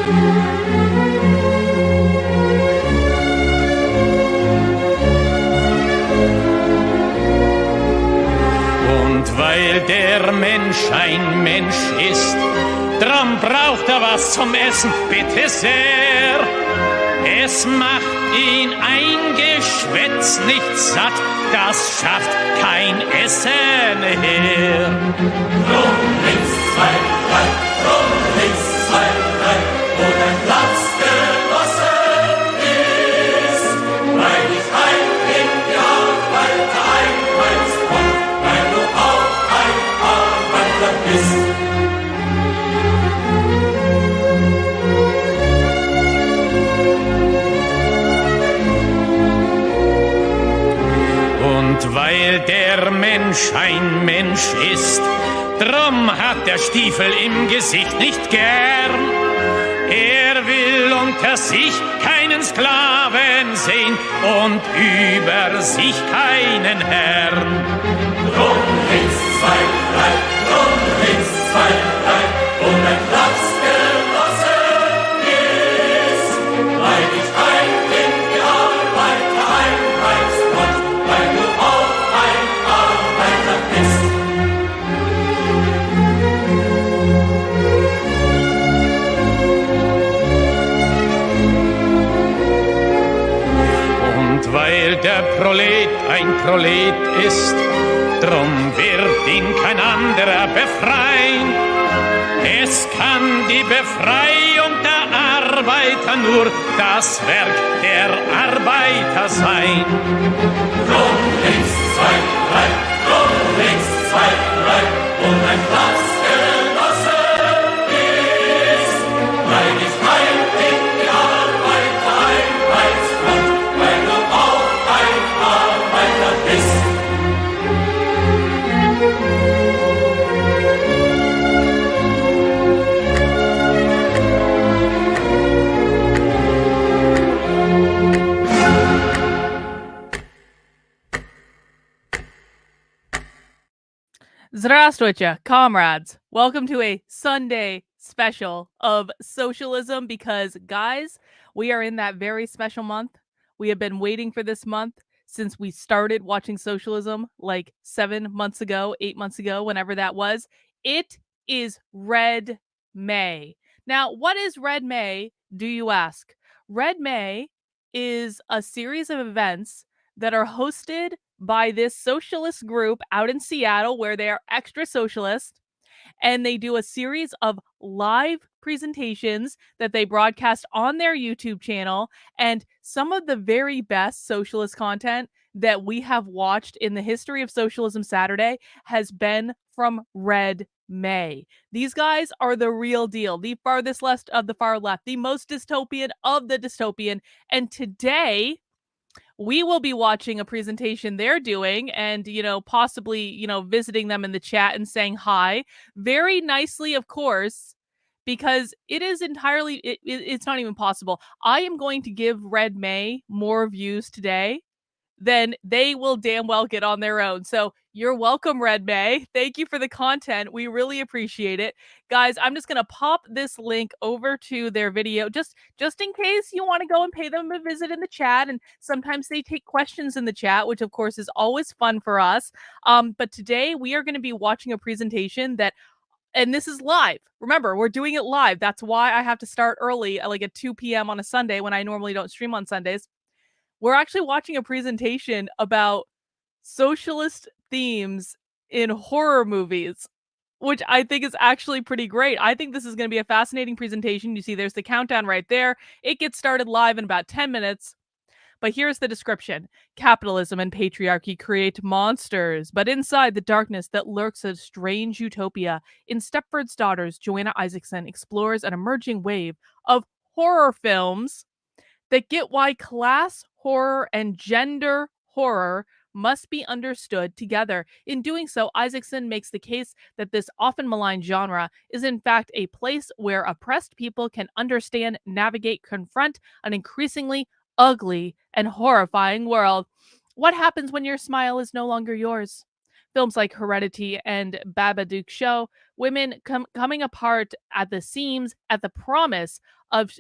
Und weil der Mensch ein Mensch ist, drum braucht er was zum Essen, bitte sehr. Es macht ihn ein Geschwätz nicht satt, das schafft kein Essen her. Drum links, zwei, drei, drum links, zwei, drei, wo dein Platz genossen ist. Weil ich heim in die Arbeit einheimst und weil du auch ein Arbeiter bist. Und weil der Mensch ein Mensch ist, drum hat der Stiefel im Gesicht nicht gern. Er will unter sich keinen Sklaven sehen und über sich keinen Herrn. Drum links, zwei, drei, drum links, zwei, drei, und ein Platz genossen ist. Weil ich heim in die Arbeiter einheimst und weil du auch ein Arbeiter bist. Und weil der Prolet ein Prolet ist, drum wird ihn kein anderer befreien. Es kann die Befreiung der Arbeiter nur das Werk der Arbeiter sein. Drum links, zwei, drei, drum links, zwei, drei, und ein Platz genossen ist. Weil ich heim in die Arbeiter einheimst und weil du auch ein Arbeiter bist. Здравствуйте, comrades. Welcome to a Sunday special of Socialism because, guys, we are in that very special month. We have been waiting for this month since we started watching Socialism like 7 months ago, 8 months ago, whenever that was. It is Red May. Now, what is Red May, do you ask? Red May is a series of events that are hosted by this socialist group out in Seattle where they are extra socialist, and they do a series of live presentations that they broadcast on their YouTube channel, and some of the very best socialist content that we have watched in the history of Socialism Saturday has been from Red May. These guys are the real deal, the farthest left of the far left, the most dystopian of the dystopian, and today we will be watching a presentation they're doing and, possibly, visiting them in the chat and saying hi very nicely, of course, because it is entirely, it's not even possible. I am going to give Red May more views today than they will damn well get on their own. So you're welcome, Red May. Thank you for the content. We really appreciate it. Guys, I'm just going to pop this link over to their video just in case you want to go and pay them a visit in the chat. And sometimes they take questions in the chat, which of course is always fun for us. But today we are going to be watching a presentation and this is live. Remember, we're doing it live. That's why I have to start early, like at 2 p.m. on a Sunday when I normally don't stream on Sundays. We're actually watching a presentation about socialist themes in horror movies, which I think is actually pretty great. I think this is going to be a fascinating presentation. You see, there's the countdown right there. It gets started live in about 10 minutes. But here's the description. Capitalism and patriarchy create monsters, but inside the darkness that lurks a strange utopia. In Stepford's Daughters, Joanna Isaacson explores an emerging wave of horror films that get why class horror and gender horror must be understood together. In doing so, Isaacson makes the case that this often maligned genre is in fact a place where oppressed people can understand, navigate, confront an increasingly ugly and horrifying world. What happens when your smile is no longer yours? Films like Heredity and Babadook show women coming apart at the seams at the promise of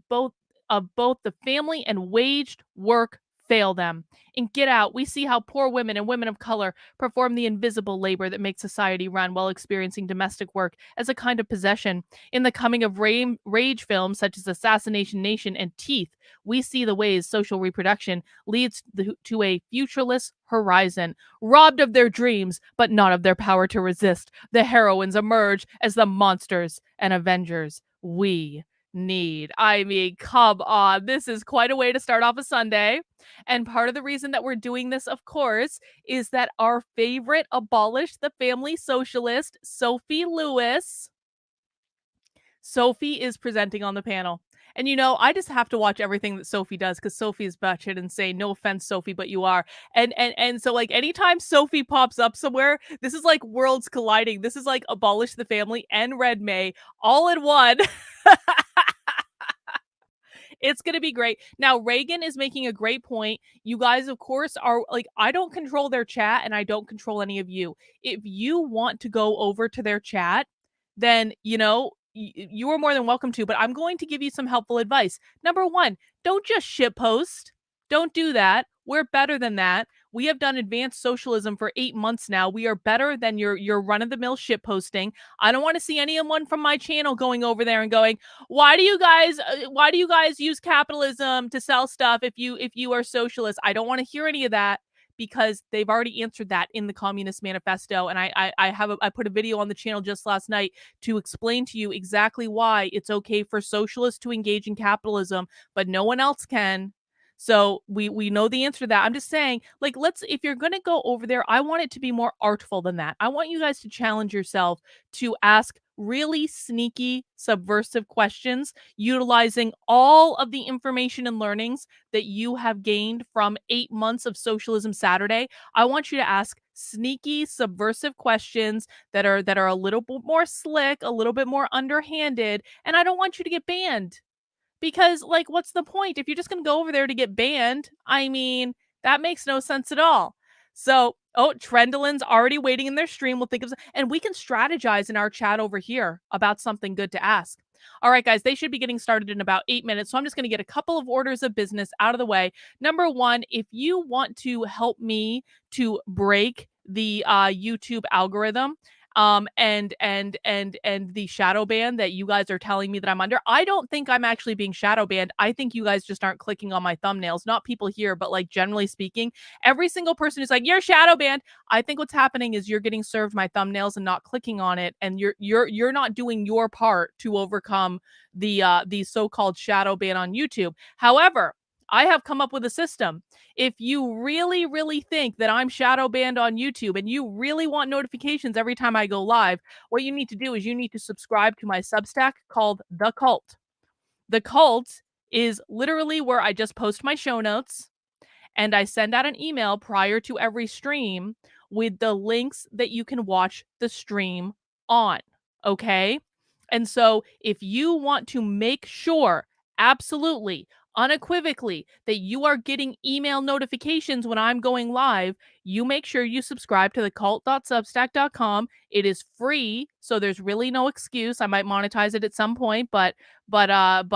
both the family and waged work fail them. In Get Out, we see how poor women and women of color perform the invisible labor that makes society run while experiencing domestic work as a kind of possession. In the coming of rage films such as Assassination Nation and Teeth, we see the ways social reproduction leads to a futureless horizon. Robbed of their dreams, but not of their power to resist, the heroines emerge as the monsters and avengers we need. I mean, come on. This is quite a way to start off a Sunday. And part of the reason that we're doing this, of course, is that our favorite Abolish the Family socialist, Sophie Lewis, Sophie is presenting on the panel. And I just have to watch everything that Sophie does because Sophie is batshit insane. No offense, Sophie, but you are. And so like anytime Sophie pops up somewhere, this is like worlds colliding. This is like Abolish the Family and Red May all in one. It's going to be great. Now, Reagan is making a great point. You guys, of course, are like, I don't control their chat and I don't control any of you. If you want to go over to their chat, then, you are more than welcome to, but I'm going to give you some helpful advice. Number one, don't just shitpost. Don't do that. We're better than that. We have done advanced socialism for 8 months now. We are better than your run-of-the-mill shitposting. I don't want to see anyone from my channel going over there and going, why do you guys use capitalism to sell stuff if you are socialist? I don't want to hear any of that because they've already answered that in the Communist Manifesto. And I put a video on the channel just last night to explain to you exactly why it's okay for socialists to engage in capitalism, but no one else can. So we know the answer to that. I'm just saying, like, if you're going to go over there, I want it to be more artful than that. I want you guys to challenge yourself to ask really sneaky, subversive questions, utilizing all of the information and learnings that you have gained from 8 months of Socialism Saturday. I want you to ask sneaky, subversive questions that are a little bit more slick, a little bit more underhanded, and I don't want you to get banned. Because, like, what's the point? If you're just going to go over there to get banned, I mean, that makes no sense at all. So, Trendolin's already waiting in their stream. We'll think of, and we can strategize in our chat over here about something good to ask. All right, guys, they should be getting started in about 8 minutes. So I'm just going to get a couple of orders of business out of the way. Number one, if you want to help me to break the YouTube algorithm, and the shadow ban that you guys are telling me that I'm under, I don't think I'm actually being shadow banned. I think you guys just aren't clicking on my thumbnails. Not people here, but like generally speaking, every single person who's like, you're shadow banned. I think what's happening is you're getting served my thumbnails and not clicking on it, and you're not doing your part to overcome the so-called shadow ban on YouTube. However, I have come up with a system. If you really, really think that I'm shadow banned on YouTube and you really want notifications every time I go live, what you need to do is you need to subscribe to my Substack called The Cult. The Cult is literally where I just post my show notes and I send out an email prior to every stream with the links that you can watch the stream on. Okay? And so if you want to make sure, absolutely, unequivocally, that you are getting email notifications when I'm going live, you make sure you subscribe to thecult.substack.com. It is free, so there's really no excuse. I might monetize it at some point, but I'm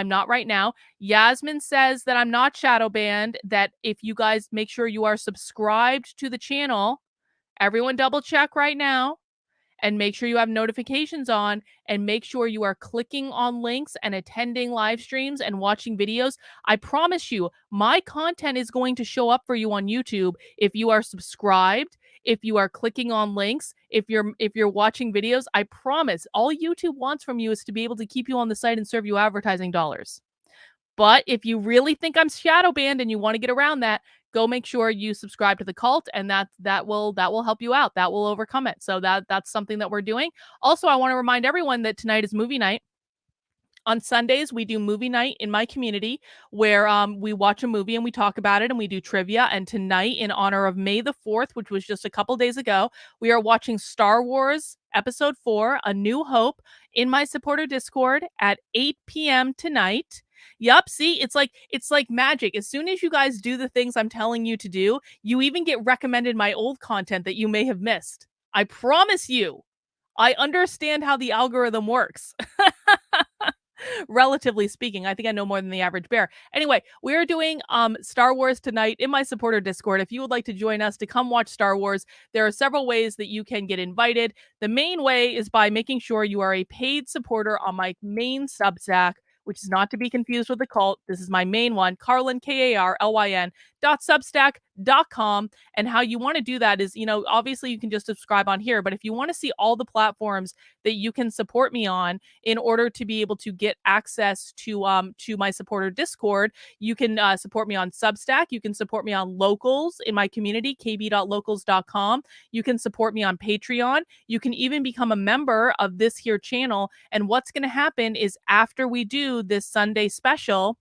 not right now. Yasmin says that I'm not shadow banned, that if you guys make sure you are subscribed to the channel, everyone double check right now. And make sure you have notifications on, and make sure you are clicking on links and attending live streams and watching videos. I promise you, my content is going to show up for you on YouTube if you are subscribed, if you are clicking on links, if you're watching videos. I promise, all YouTube wants from you is to be able to keep you on the site and serve you advertising dollars. But if you really think I'm shadow banned and you want to get around that, go make sure you subscribe to the cult, and that will help you out. That will overcome it. So that's something that we're doing. Also, I want to remind everyone that tonight is movie night. On Sundays, we do movie night in my community where we watch a movie and we talk about it and we do trivia. And tonight, in honor of May the 4th, which was just a couple days ago, we are watching Star Wars Episode 4, A New Hope, in my supporter Discord at 8 p.m. tonight. Yup, see, it's like magic. As soon as you guys do the things I'm telling you to do, you even get recommended my old content that you may have missed. I promise you. I understand how the algorithm works. Relatively speaking, I think I know more than the average bear. Anyway, we're doing Star Wars tonight in my supporter Discord. If you would like to join us to come watch Star Wars, there are several ways that you can get invited. The main way is by making sure you are a paid supporter on my main Substack, which is not to be confused with the cult. This is my main one, Carlin, Karlyn .substack.com. And how you want to do that is, obviously you can just subscribe on here, but if you want to see all the platforms that you can support me on in order to be able to get access to my supporter Discord, you can support me on Substack. You can support me on Locals in my community, kb.locals.com. You can support me on Patreon. You can even become a member of this here channel. And what's going to happen is after we do this Sunday special,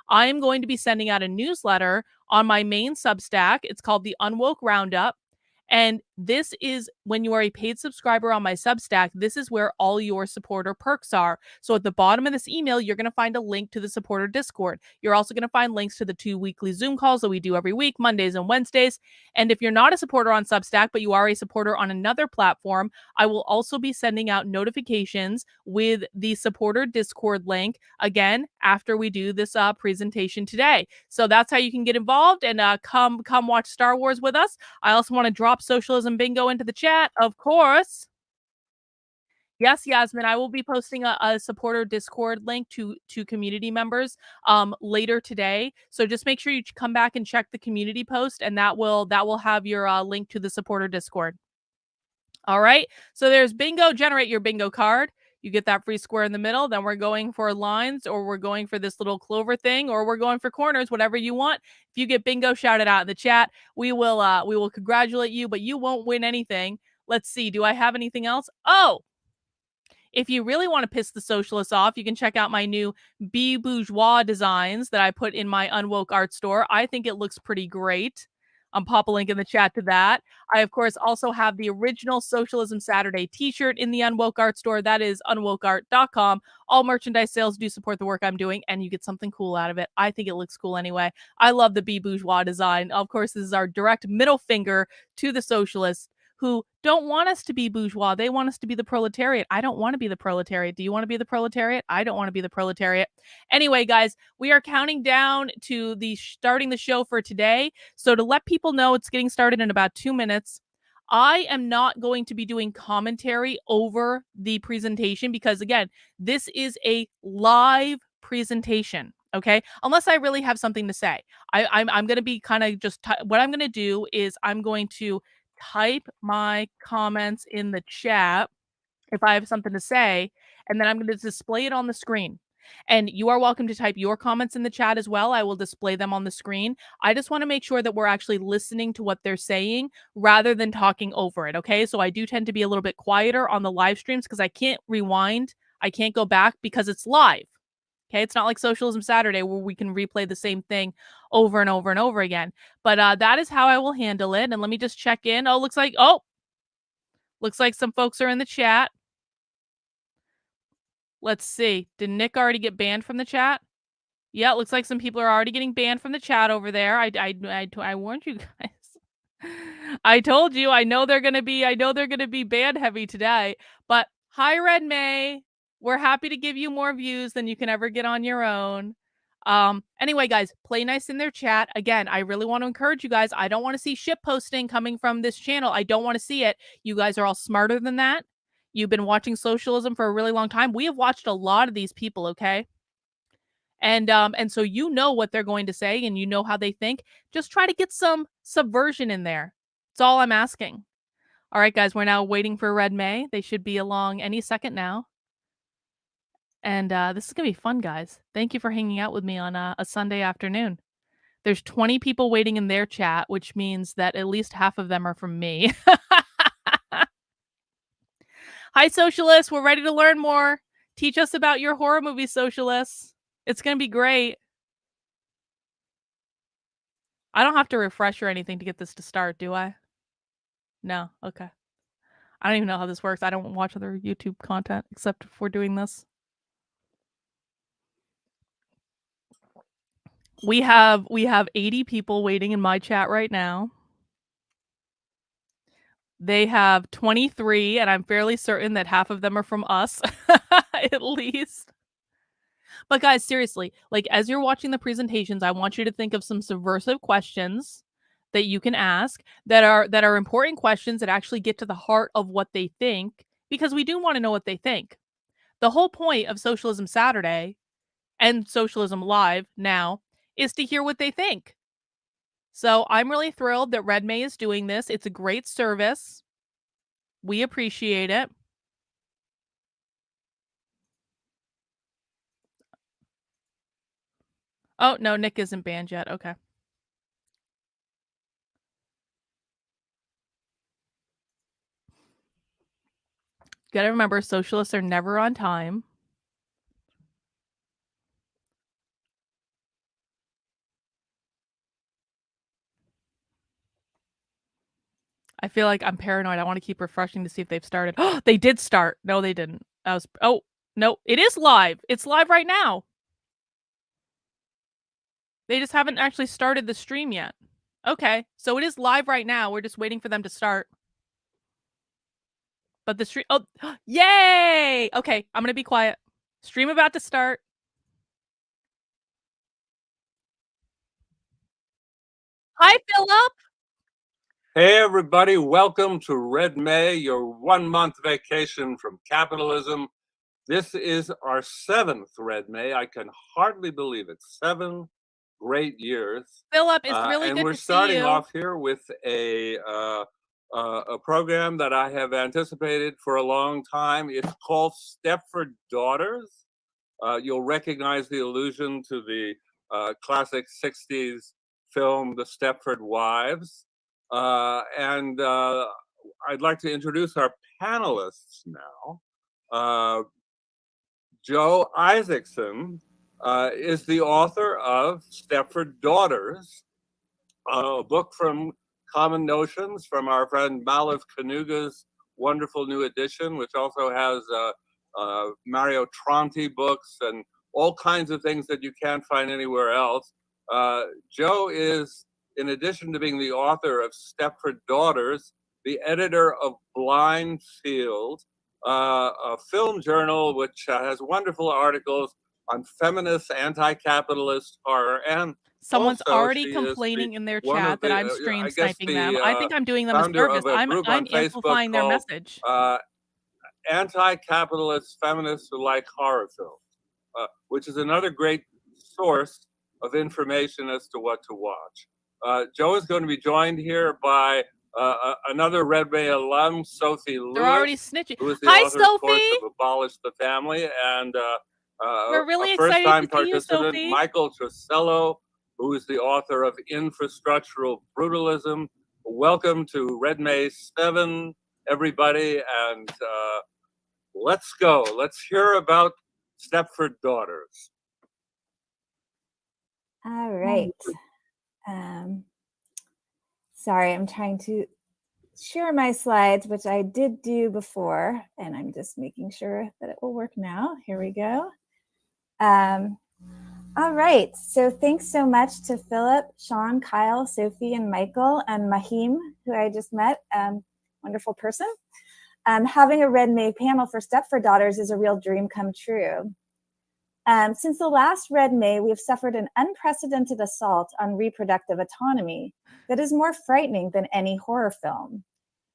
I'm going to be sending out a newsletter on my main Substack. It's called the Unwoke Roundup. And this is when you are a paid subscriber on my Substack, this is where all your supporter perks are. So at the bottom of this email, you're going to find a link to the supporter Discord. You're also going to find links to the 2 weekly Zoom calls that we do every week, Mondays and Wednesdays. And if you're not a supporter on Substack, but you are a supporter on another platform, I will also be sending out notifications with the supporter Discord link again after we do this presentation today. So that's how you can get involved and come watch Star Wars with us. I also want to drop Socialism Bingo into the chat, of course. Yes, Yasmin, I will be posting a supporter Discord link to community members later today. So just make sure you come back and check the community post, and that will have your link to the supporter Discord. All right. So there's bingo. Generate your bingo card. You get that free square in the middle. Then we're going for lines, or we're going for this little clover thing, or we're going for corners, whatever you want. If you get bingo, shout it out in the chat. We will congratulate you, but you won't win anything. Let's see. Do I have anything else? Oh, if you really want to piss the socialists off, you can check out my new Bourgeois designs that I put in my Unwoke art store. I think it looks pretty great. I'll pop a link in the chat to that. I, of course, also have the original Socialism Saturday t-shirt in the Unwoke art store. That is unwokeart.com. All merchandise sales do support the work I'm doing, and you get something cool out of it. I think it looks cool anyway. I love the Bourgeois design. Of course, this is our direct middle finger to the socialists who don't want us to be bourgeois. They want us to be the proletariat. I don't want to be the proletariat. Do you want to be the proletariat? I don't want to be the proletariat. Anyway, guys, we are counting down to starting the show for today. So to let people know it's getting started in about 2 minutes, I am not going to be doing commentary over the presentation because, again, this is a live presentation. Okay, unless I really have something to say, I'm going to be kind of just what I'm going to do is I'm going to type my comments in the chat if I have something to say, and then I'm going to display it on the screen. And you are welcome to type your comments in the chat as well. I will display them on the screen. I just want to make sure that we're actually listening to what they're saying rather than talking over it. Okay, so I do tend to be a little bit quieter on the live streams because I can't rewind. I can't go back because it's live. Okay, it's not like Socialism Saturday where we can replay the same thing over and over and over again. But that is how I will handle it. And let me just check in. Looks like some folks are in the chat. Let's see. Did Nick already get banned from the chat? Yeah, it looks like some people are already getting banned from the chat over there. I warned you guys. I told you. I know they're gonna be banned heavy today. But hi, Red May. We're happy to give you more views than you can ever get on your own. Anyway, guys, play nice in their chat. Again, I really want to encourage you guys. I don't want to see shit posting coming from this channel. I don't want to see it. You guys are all smarter than that. You've been watching socialism for a really long time. We have watched a lot of these people, okay? And so you know what they're going to say and you know how they think. Just try to get some subversion in there. That's all I'm asking. All right, guys, we're now waiting for Red May. They should be along any second now. And this is going to be fun, guys. Thank you for hanging out with me on a Sunday afternoon. There's 20 people waiting in their chat, which means that at least half of them are from me. Hi, Socialists. We're ready to learn more. Teach us about your horror movie, Socialists. It's going to be great. I don't have to refresh or anything to get this to start, do I? No. Okay. I don't even know how this works. I don't watch other YouTube content except if we're doing this. We have 80 people waiting in my chat right now. They have 23, and I'm fairly certain that half of them are from us, at least. But guys, seriously, like as you're watching the presentations, I want you to think of some subversive questions that you can ask that are important questions that actually get to the heart of what they think, because we do want to know what they think. The whole point of Socialism Saturday and Socialism Live now is to hear what they think. So I'm really thrilled that Red May is doing this. It's a great service. We appreciate it. Oh, no, Nick isn't banned yet. Okay. Gotta remember, socialists are never on time. I feel like I'm paranoid. I want to keep refreshing to see if they've started. Oh, they did start. No, they didn't. Oh, no, it is live. It's live right now. They just haven't actually started the stream yet. Okay, so it is live right now. We're just waiting for them to start. But the stream, oh, yay! Okay, I'm gonna be quiet. Stream about to start. Hi, Philip. Hey, everybody. Welcome to Red May, your 1 month vacation from capitalism. This is our 7th Red May. I can hardly believe it. 7 great years. Philip, it's really and good we're to see starting you. off here with a program that I have anticipated for a long time. It's called Stepford Daughters. You'll recognize the allusion to the classic 60s film, The Stepford Wives. And I'd like to introduce our panelists now. Joe Isaacson is the author of Stepford Daughters, a book from Common Notions from our friend Malif Kanuga's wonderful new edition, which also has Mario Tronti books and all kinds of things that you can't find anywhere else. Joe is, in addition to being the author of Stepford Daughters, the editor of Blind Field, a film journal which has wonderful articles on feminist, anti-capitalist horror, and Someone's also, already complaining in their chat that I'm stream I guess sniping them. I think I'm doing them a founder of service. a group I'm on Facebook amplifying their called message. Anti-Capitalist Feminists Who Like Horror Films, which is another great source of information as to what to watch. Joe is going to be joined here by another Red May alum, Sophie Lewis. They're already snitching. Who is the Hi, author, Sophie. of course, of Abolish the Family, and We're really a excited first-time to see you, participant, Sophie. Michael Trusello, who is the author of Infrastructural Brutalism. Welcome to Red May 7, everybody, and let's go. Let's hear about Stepford Daughters. All right. Sorry, I'm trying to share my slides, which I did do before, and I'm just making sure that it will work now. Here we go. All right, so thanks so much to Philip, Sean, Kyle, Sophie, and Michael, and Mahim, who I just met, wonderful person. Having a Red May panel for Stepford Daughters is a real dream come true. Since the last Red May, we have suffered an unprecedented assault on reproductive autonomy that is more frightening than any horror film.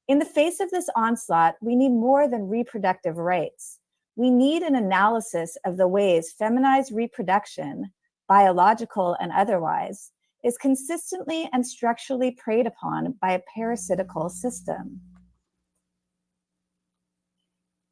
In the face of this onslaught, we need more than reproductive rights. We need an analysis of the ways feminized reproduction, biological and otherwise, is consistently and structurally preyed upon by a parasitical system.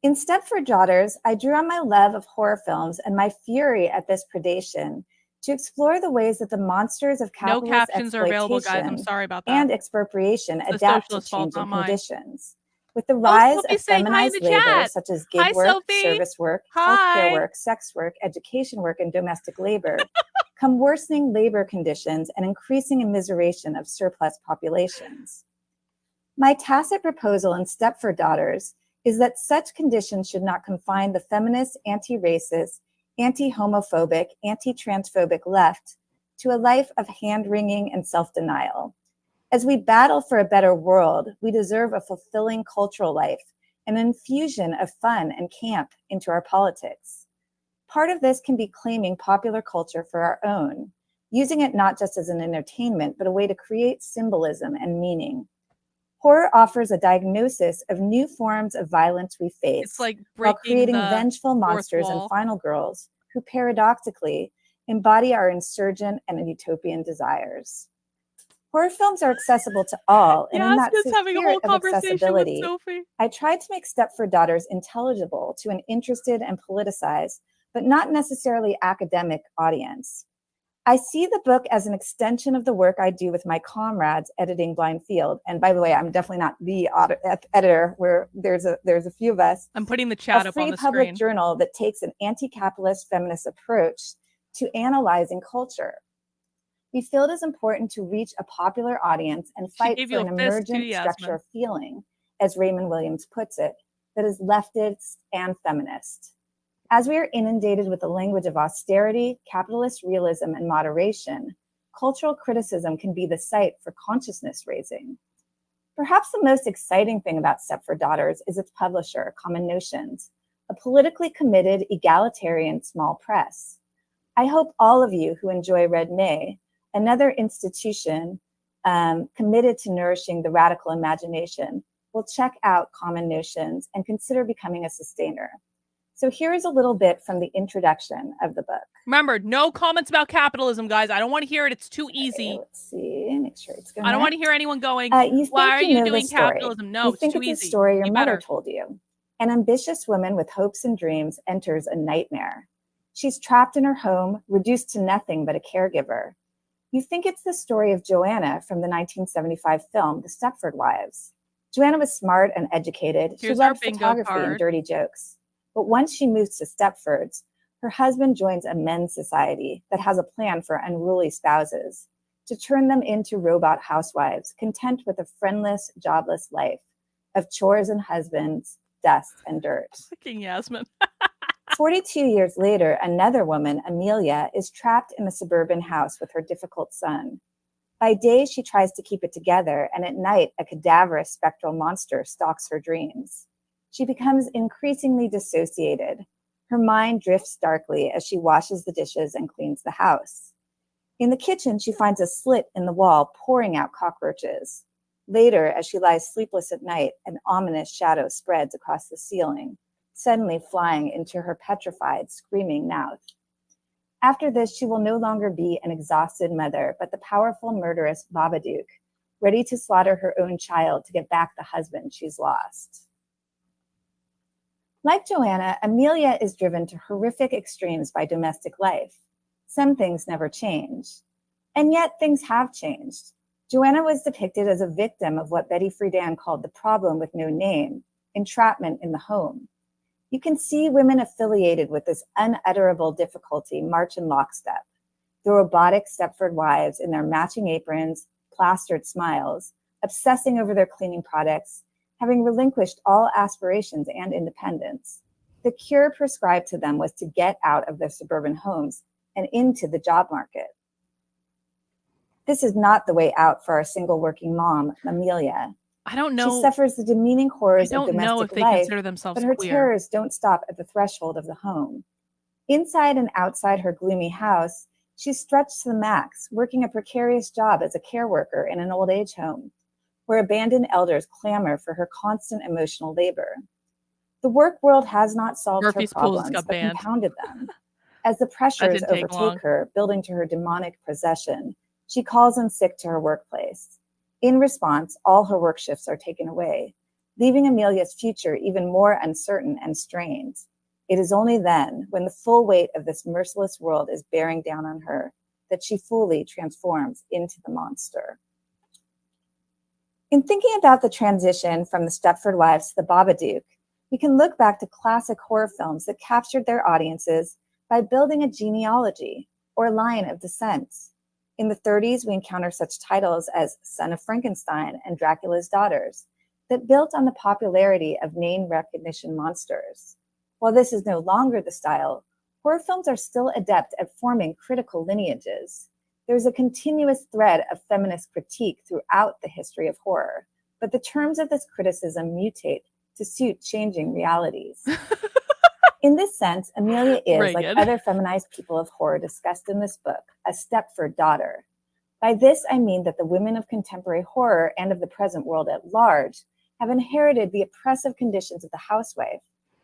In Stepford Daughters, I drew on my love of horror films and my fury at this predation to explore the ways that the monsters of capitalist No captions are available, guys. I'm sorry about that. And expropriation It's adapt to changing conditions. With the rise of feminized labor, such as gig work, service work, healthcare work, sex work, education work, and domestic labor, come worsening labor conditions and increasing immiseration of surplus populations. My tacit proposal in Stepford Daughters is that such conditions should not confine the feminist, anti-racist, anti-homophobic, anti-transphobic left to a life of hand-wringing and self-denial. As we battle for a better world, we deserve a fulfilling cultural life, an infusion of fun and camp into our politics. Part of this can be claiming popular culture for our own, using it not just as an entertainment, but a way to create symbolism and meaning. Horror offers a diagnosis of new forms of violence we face, It's like while breaking creating the vengeful monsters and wall. final girls who paradoxically embody our insurgent and utopian desires. Horror films are accessible to all, and in that Yasmin's having a whole spirit of conversation with accessibility, Sophie. I tried to make Stepford Daughters intelligible to an interested and politicized, but not necessarily academic audience. I see the book as an extension of the work I do with my comrades editing Blind Field. And by the way, I'm definitely not the editor, where there's a few of us. I'm putting the chat up on the screen. A free public screen. journal that takes an anti-capitalist feminist approach to analyzing culture. We feel it is important to reach a popular audience and fight for an emergent structure of feeling, as Raymond Williams puts it, that is leftist and feminist. As we are inundated with the language of austerity, capitalist realism, and moderation, cultural criticism can be the site for consciousness raising. Perhaps the most exciting thing about Stepford Daughters is its publisher, Common Notions, a politically committed, egalitarian small press. I hope all of you who enjoy Red May, another institution committed to nourishing the radical imagination, will check out Common Notions and consider becoming a sustainer. So here is a little bit from the introduction of the book. Remember, no comments about capitalism, guys. I don't want to hear it. It's too easy. Okay, let's see. Make sure it's going. I don't want to hear anyone going, why are you doing capitalism? No, it's too easy. You think it's a story your mother told you. An ambitious woman with hopes and dreams enters a nightmare. She's trapped in her home, reduced to nothing but a caregiver. You think it's the story of Joanna from the 1975 film, The Stepford Wives. Joanna was smart and educated. She loved photography and dirty jokes. But once she moves to Stepford's, her husband joins a men's society that has a plan for unruly spouses to turn them into robot housewives, content with a friendless, jobless life of chores and husbands, dust and dirt. Fucking Yasmin. 42 years later, another woman, Amelia, is trapped in a suburban house with her difficult son. By day, she tries to keep it together, and at night, a cadaverous spectral monster stalks her dreams. She becomes increasingly dissociated. Her mind drifts darkly as she washes the dishes and cleans the house. In the kitchen, she finds a slit in the wall pouring out cockroaches. Later, as she lies sleepless at night, an ominous shadow spreads across the ceiling, suddenly flying into her petrified, screaming mouth. After this, she will no longer be an exhausted mother, but the powerful, murderous Babadook, ready to slaughter her own child to get back the husband she's lost. Like Joanna, Amelia is driven to horrific extremes by domestic life. Some things never change. And yet things have changed. Joanna was depicted as a victim of what Betty Friedan called the problem with no name, entrapment in the home. You can see women affiliated with this unutterable difficulty march in lockstep. The robotic Stepford wives in their matching aprons, plastered smiles, obsessing over their cleaning products, having relinquished all aspirations and independence. The cure prescribed to them was to get out of their suburban homes and into the job market. This is not the way out for our single working mom, Amelia. I don't know. She suffers the demeaning horrors of domestic life, I don't know if they consider themselves but her queer. terrors don't stop at the threshold of the home. Inside and outside her gloomy house, she's stretched to the max, working a precarious job as a care worker in an old age home, where abandoned elders clamor for her constant emotional labor. The work world has not solved her problems, but compounded them. As the pressures overtake her, building to her demonic possession, she calls in sick to her workplace. In response, all her work shifts are taken away, leaving Amelia's future even more uncertain and strained. It is only then, when the full weight of this merciless world is bearing down on her, that she fully transforms into the monster. In thinking about the transition from the Stepford Wives to the Babadook, we can look back to classic horror films that captured their audiences by building a genealogy or line of descent. In the 30s, we encounter such titles as Son of Frankenstein and Dracula's Daughters that built on the popularity of name recognition monsters. While this is no longer the style, horror films are still adept at forming critical lineages. There's a continuous thread of feminist critique throughout the history of horror, but the terms of this criticism mutate to suit changing realities. In this sense, Amelia is, like other feminized people of horror discussed in this book, a Stepford daughter. By this, I mean that the women of contemporary horror and of the present world at large have inherited the oppressive conditions of the housewife,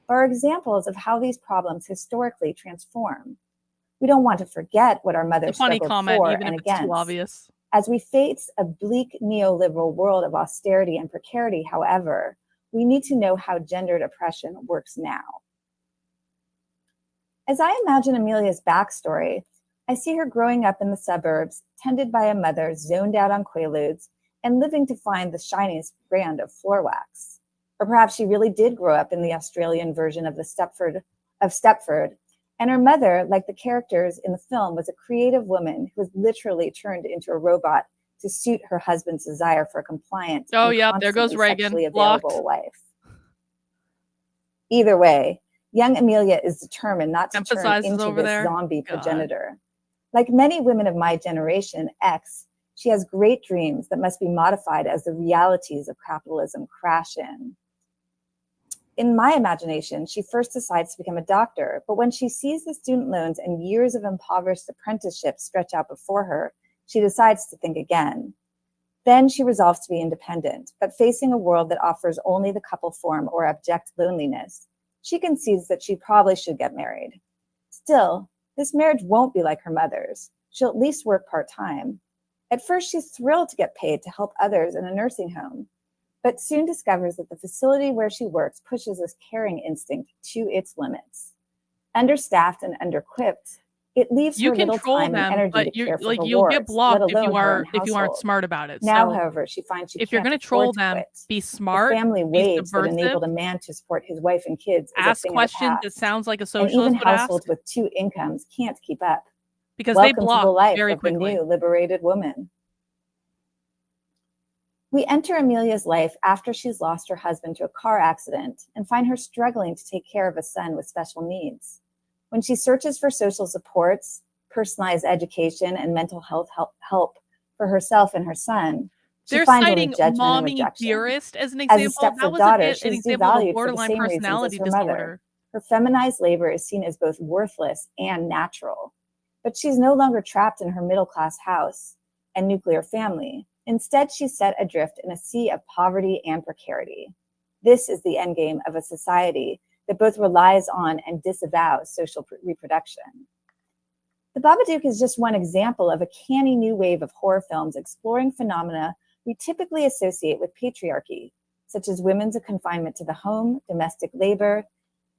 but are examples of how these problems historically transform. We don't want to forget what our mothers struggled for and against. As we face a bleak neoliberal world of austerity and precarity, however, we need to know how gendered oppression works now. As I imagine Amelia's backstory, I see her growing up in the suburbs, tended by a mother zoned out on Quaaludes and living to find the shiniest brand of floor wax. Or perhaps she really did grow up in the Australian version of Stepford, and her mother, like the characters in the film, was a creative woman who was literally turned into a robot to suit her husband's desire for a compliant and there goes Reagan. Sexually available wife. Either way, young Amelia is determined not to turn into this zombie progenitor. Like many women of my generation, X, she has great dreams that must be modified as the realities of capitalism crash in. In my imagination, she first decides to become a doctor, but when she sees the student loans and years of impoverished apprenticeships stretch out before her, she decides to think again. Then she resolves to be independent, but facing a world that offers only the couple form or abject loneliness, she concedes that she probably should get married. Still, this marriage won't be like her mother's. She'll at least work part-time. At first, she's thrilled to get paid to help others in a nursing home, but soon discovers that the facility where she works pushes this caring instinct to its limits. Understaffed and under-equipped, it leaves her little time and energy to care for her you'll wards, get blocked let alone if you aren't smart about it. Now, so however, she finds she if can't you're going to troll them, be smart. The family wage that subversive, enabled a man to support his wife and kids is ask a thing questions of the that past. sounds like a And socialist even would ask, households with two incomes can't keep up. because Welcome they block to the life very of quickly. the new liberated woman. We enter Amelia's life after she's lost her husband to a car accident and find her struggling to take care of a son with special needs. When she searches for social supports, personalized education, and mental health help for herself and her son, she finds only judgment and rejection. Dearest as an As a example. Stepford That daughter, was an she's example of a devalued for the borderline same reasons personality as her disorder. mother. Her feminized labor is seen as both worthless and natural. But she's no longer trapped in her middle-class house and nuclear family. Instead, she's set adrift in a sea of poverty and precarity. This is the endgame of a society that both relies on and disavows social reproduction. The Babadook is just one example of a canny new wave of horror films exploring phenomena we typically associate with patriarchy, such as women's confinement to the home, domestic labor,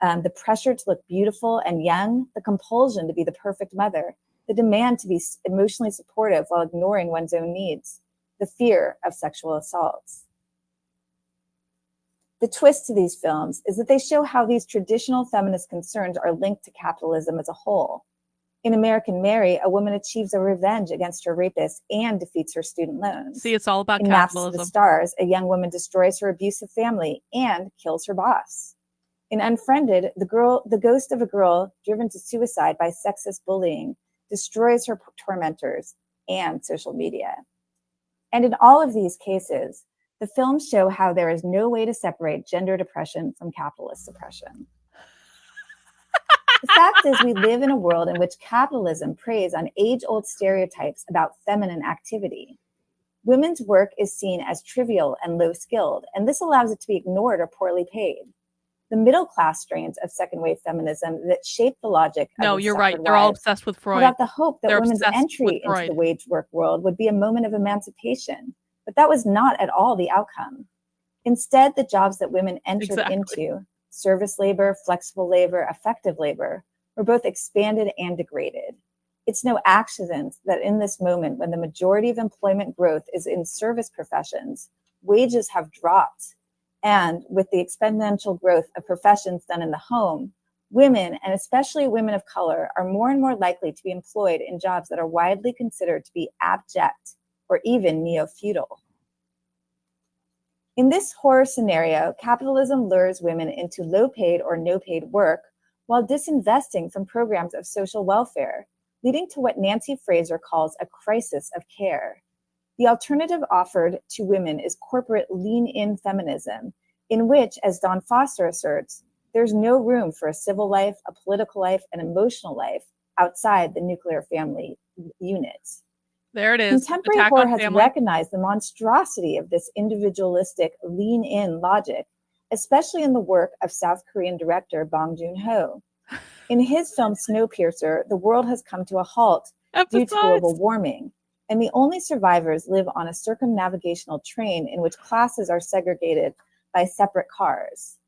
the pressure to look beautiful and young, the compulsion to be the perfect mother, the demand to be emotionally supportive while ignoring one's own needs, the fear of sexual assaults. The twist to these films is that they show how these traditional feminist concerns are linked to capitalism as a whole. In American Mary, a woman achieves a revenge against her rapist and defeats her student loans. See, it's all about In capitalism. Maps to the Stars, a young woman destroys her abusive family and kills her boss. In Unfriended, the ghost of a girl driven to suicide by sexist bullying destroys her tormentors and social media. And in all of these cases, the films show how there is no way to separate gender oppression from capitalist oppression. The fact is, we live in a world in which capitalism preys on age-old stereotypes about feminine activity. Women's work is seen as trivial and low-skilled, and this allows it to be ignored or poorly paid. The middle-class strains of second-wave feminism that shape the logic of No, you're right. They're all obsessed with Freud. About the hope that They're women's obsessed entry with into the wage work world would be a moment of emancipation, but that was not at all the outcome. Instead, the jobs that women entered into, service labor, flexible labor, affective labor, were both expanded and degraded. It's no accident that in this moment, when the majority of employment growth is in service professions, wages have dropped. And with the exponential growth of professions done in the home, women, and especially women of color, are more and more likely to be employed in jobs that are widely considered to be abject or even neo-feudal. In this horror scenario, capitalism lures women into low-paid or no-paid work while disinvesting from programs of social welfare, leading to what Nancy Fraser calls a crisis of care. The alternative offered to women is corporate lean-in feminism, in which, as Dawn Foster asserts, there's no room for a civil life, a political life, an emotional life outside the nuclear family unit. There it is. Contemporary horror has recognized the monstrosity of this individualistic lean-in logic, especially in the work of South Korean director Bong Joon-ho. In his film Snowpiercer, the world has come to a halt due to global warming, and the only survivors live on a circumnavigational train in which classes are segregated by separate cars.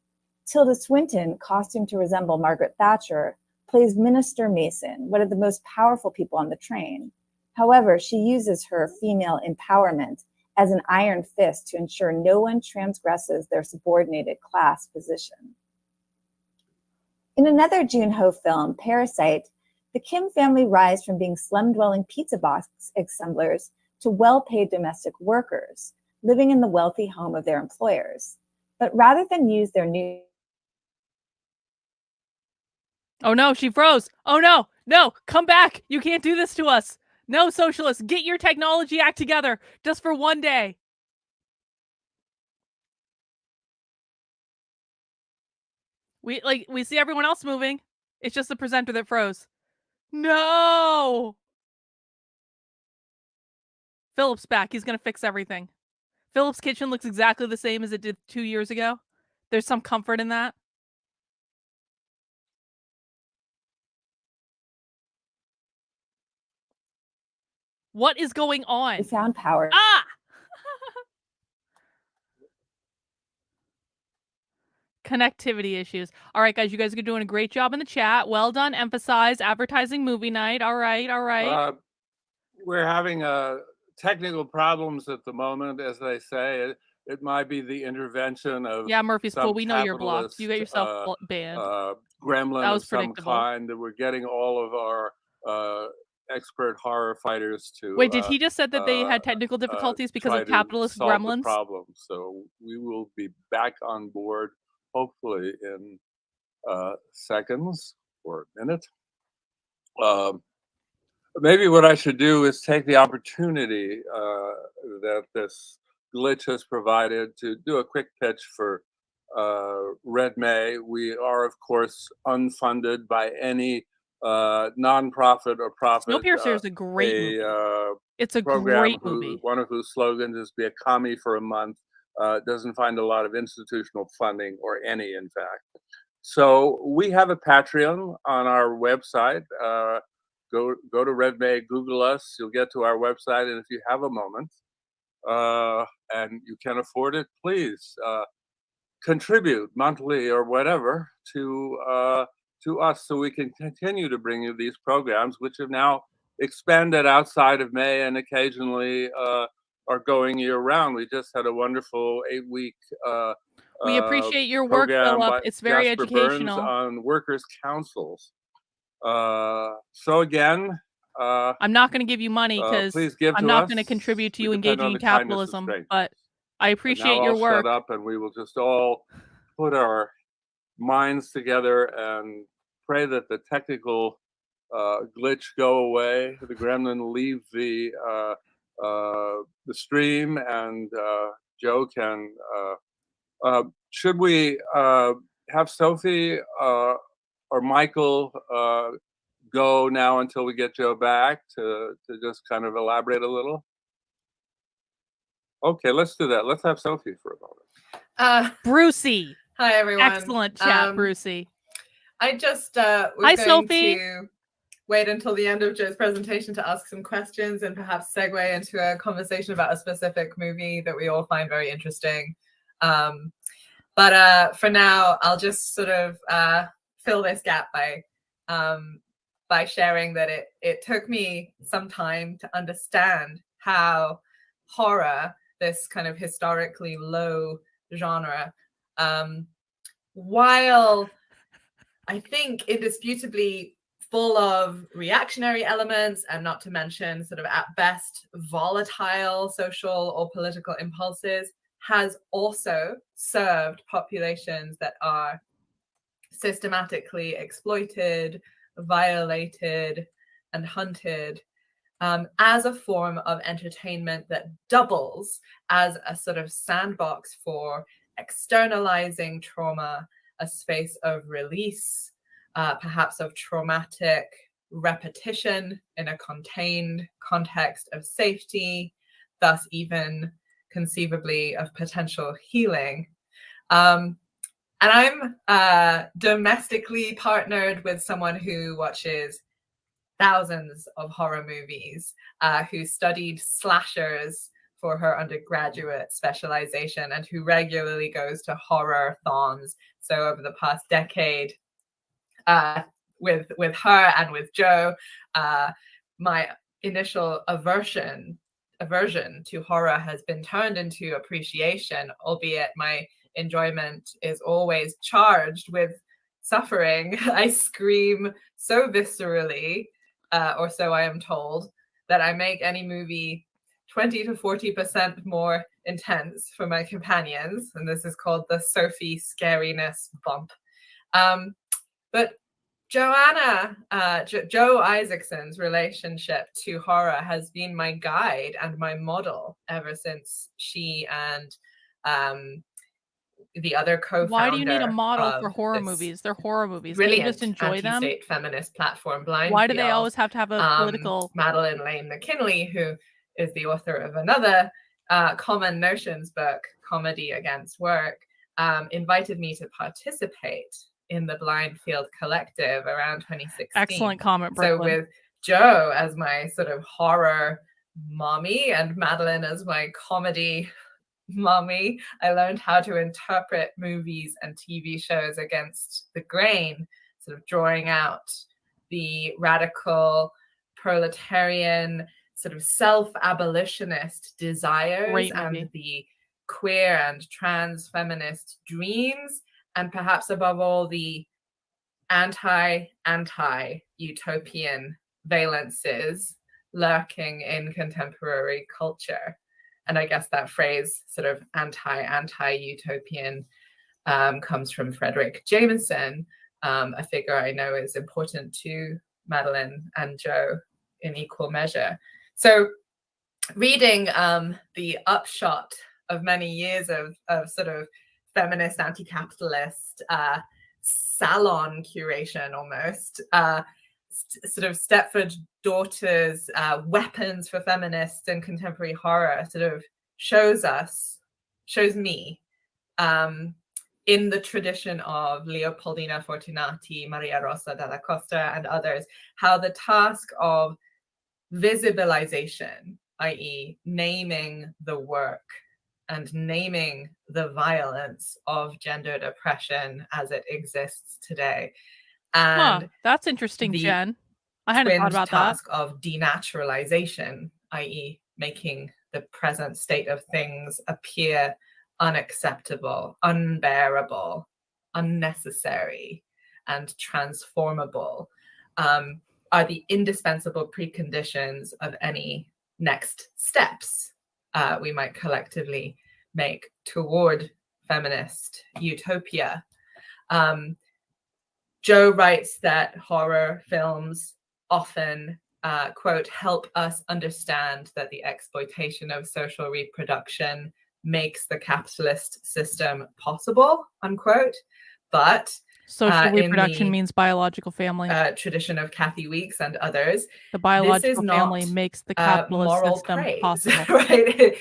Tilda Swinton, costumed to resemble Margaret Thatcher, plays Minister Mason, one of the most powerful people on the train. However, she uses her female empowerment as an iron fist to ensure no one transgresses their subordinated class position. In another Joon-ho film, Parasite, the Kim family rise from being slum-dwelling pizza box assemblers to well-paid domestic workers, living in the wealthy home of their employers. But rather than use their new... Oh no, she froze. Oh no, no, come back. You can't do this to us. No, socialists, get your technology act together just for one day. We see everyone else moving. It's just the presenter that froze. No! Philip's back. He's going to fix everything. Philip's kitchen looks exactly the same as it did 2 years ago. There's some comfort in that. What is going on? We found power. Ah! Connectivity issues. All right, guys, you guys are doing a great job in the chat. Well done. Emphasize advertising movie night. All right, all right. We're having technical problems at the moment, as they say. It might be the intervention of Murphy's cool. We know you're blocked. You get yourself banned. Gremlin of some kind. That we're getting all of our expert horror fighters to. Wait, did he just said that they had technical difficulties because of capitalist gremlins? The problem. So we will be back on board, hopefully in seconds or a minute. Maybe what I should do is take the opportunity that this glitch has provided to do a quick pitch for Red May. We are, of course, unfunded by any nonprofit or profit. Snowpiercer is a great movie. It's a great movie. One of whose slogans is "Be a commie for a month." Doesn't find a lot of institutional funding, or any, in fact. So we have a Patreon on our website. Go to Red May, Google us. You'll get to our website, and if you have a moment and you can afford it, please contribute monthly or whatever to us, so we can continue to bring you these programs, which have now expanded outside of May and occasionally are going year-round. We just had a wonderful 8-week we appreciate your work, Philip. It's very Jasper educational. Burns on workers' councils. So again, I'm not going to give you money because I'm not going to contribute to you engaging in capitalism, but I appreciate your work. Shut up, and we will just all put our minds together and pray that the technical glitch go away, the gremlin leave the stream, and Joe can. Should we have Sophie or Michael go now until we get Joe back to just kind of elaborate a little? Okay, let's do that. Let's have Sophie for a moment. Brucey. Hi, everyone. Excellent chat, Brucey. I just was going to wait until the end of Joe's presentation to ask some questions and perhaps segue into a conversation about a specific movie that we all find very interesting. But for now, I'll just sort of fill this gap by sharing that it took me some time to understand how horror, this kind of historically low genre, while I think indisputably full of reactionary elements, and not to mention sort of at best volatile social or political impulses, has also served populations that are systematically exploited, violated, and hunted as a form of entertainment that doubles as a sort of sandbox for externalizing trauma, a space of release, perhaps of traumatic repetition in a contained context of safety, thus even conceivably of potential healing. And I'm domestically partnered with someone who watches thousands of horror movies, who studied slashers for her undergraduate specialization and who regularly goes to horror-thons. So over the past decade, with her and with Joe, my initial aversion to horror has been turned into appreciation, albeit my enjoyment is always charged with suffering. I scream so viscerally, or so I am told, that I make any movie 20 to 40% more intense for my companions. And this is called the Sophie scariness bump. But Joe Isaacson's relationship to horror has been my guide and my model ever since she and the other co-founder. Why do you need a model for horror movies? They're horror movies. Can you just enjoy them? Anti-state feminist platform Blind Why do they Field. always have to have a political? Madeleine Lane McKinley, who is the author of another Common Notions book, Comedy Against Work, invited me to participate in the Blind Field Collective around 2016. Excellent comment, Brooklyn. So with Joe as my sort of horror mommy and Madeleine as my comedy mommy, I learned how to interpret movies and TV shows against the grain, sort of drawing out the radical proletarian sort of self-abolitionist desires and the queer and trans feminist dreams, and perhaps above all the anti-utopian valences lurking in contemporary culture. And I guess that phrase, sort of anti-utopian, comes from Frederick Jameson, a figure I know is important to Madeleine and Joe in equal measure. So reading the upshot of many years of sort of feminist, anti-capitalist salon curation almost, sort of Stepford Daughters, weapons for feminists in contemporary horror, sort of shows me, in the tradition of Leopoldina Fortunati, Maria Rosa della Costa, and others, how the task of visibilization, i.e. naming the work and naming the violence of gendered oppression as it exists today. And that's interesting, Jen. I hadn't thought about that. The task of denaturalization, i.e. making the present state of things appear unacceptable, unbearable, unnecessary, and transformable, are the indispensable preconditions of any next steps we might collectively make toward feminist utopia. Joe writes that horror films often, quote, help us understand that the exploitation of social reproduction makes the capitalist system possible, unquote. But social reproduction means biological family. Tradition of Kathy Weeks and others, the biological family makes the capitalist system possible. Right?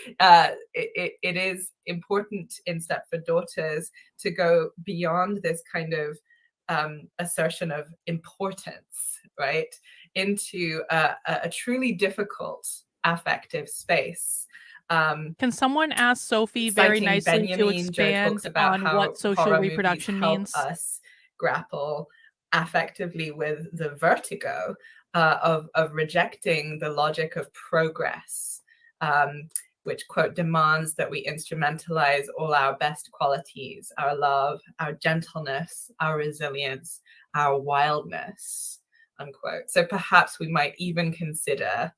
It is important in Stepford Daughters to go beyond this kind of assertion of importance, right, into a truly difficult affective space. Can someone ask Sophie very nicely to expand on what social reproduction means? Help us grapple affectively with the vertigo of rejecting the logic of progress, which, quote, demands that we instrumentalize all our best qualities, our love, our gentleness, our resilience, our wildness, unquote. So perhaps we might even consider,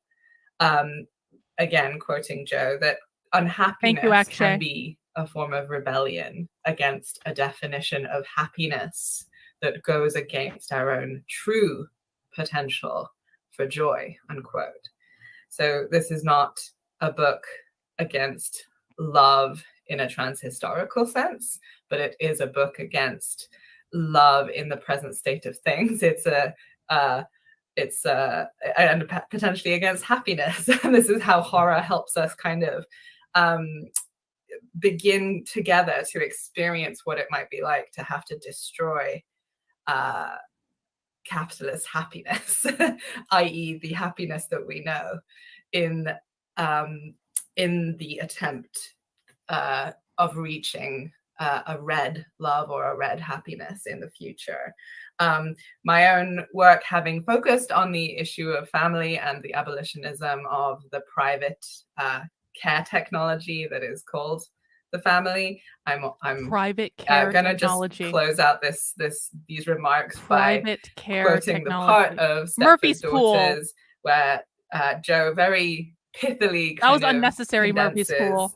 again, quoting Joe, that unhappiness can be a form of rebellion against a definition of happiness that goes against our own true potential for joy, unquote. So this is not a book against love in a transhistorical sense, but it is a book against love in the present state of things. And potentially against happiness. And this is how horror helps us kind of begin together to experience what it might be like to have to destroy capitalist happiness, i.e. the happiness that we know, in the attempt of reaching a red love or a red happiness in the future. My own work, having focused on the issue of family and the abolitionism of the private care technology that is called the family, I'm private care gonna technology. just close out these remarks private by care quoting technology. the part of Murphy's Stepford Pool, Daughters where Joe very pithily that was kind of unnecessary. Murphy's Pool.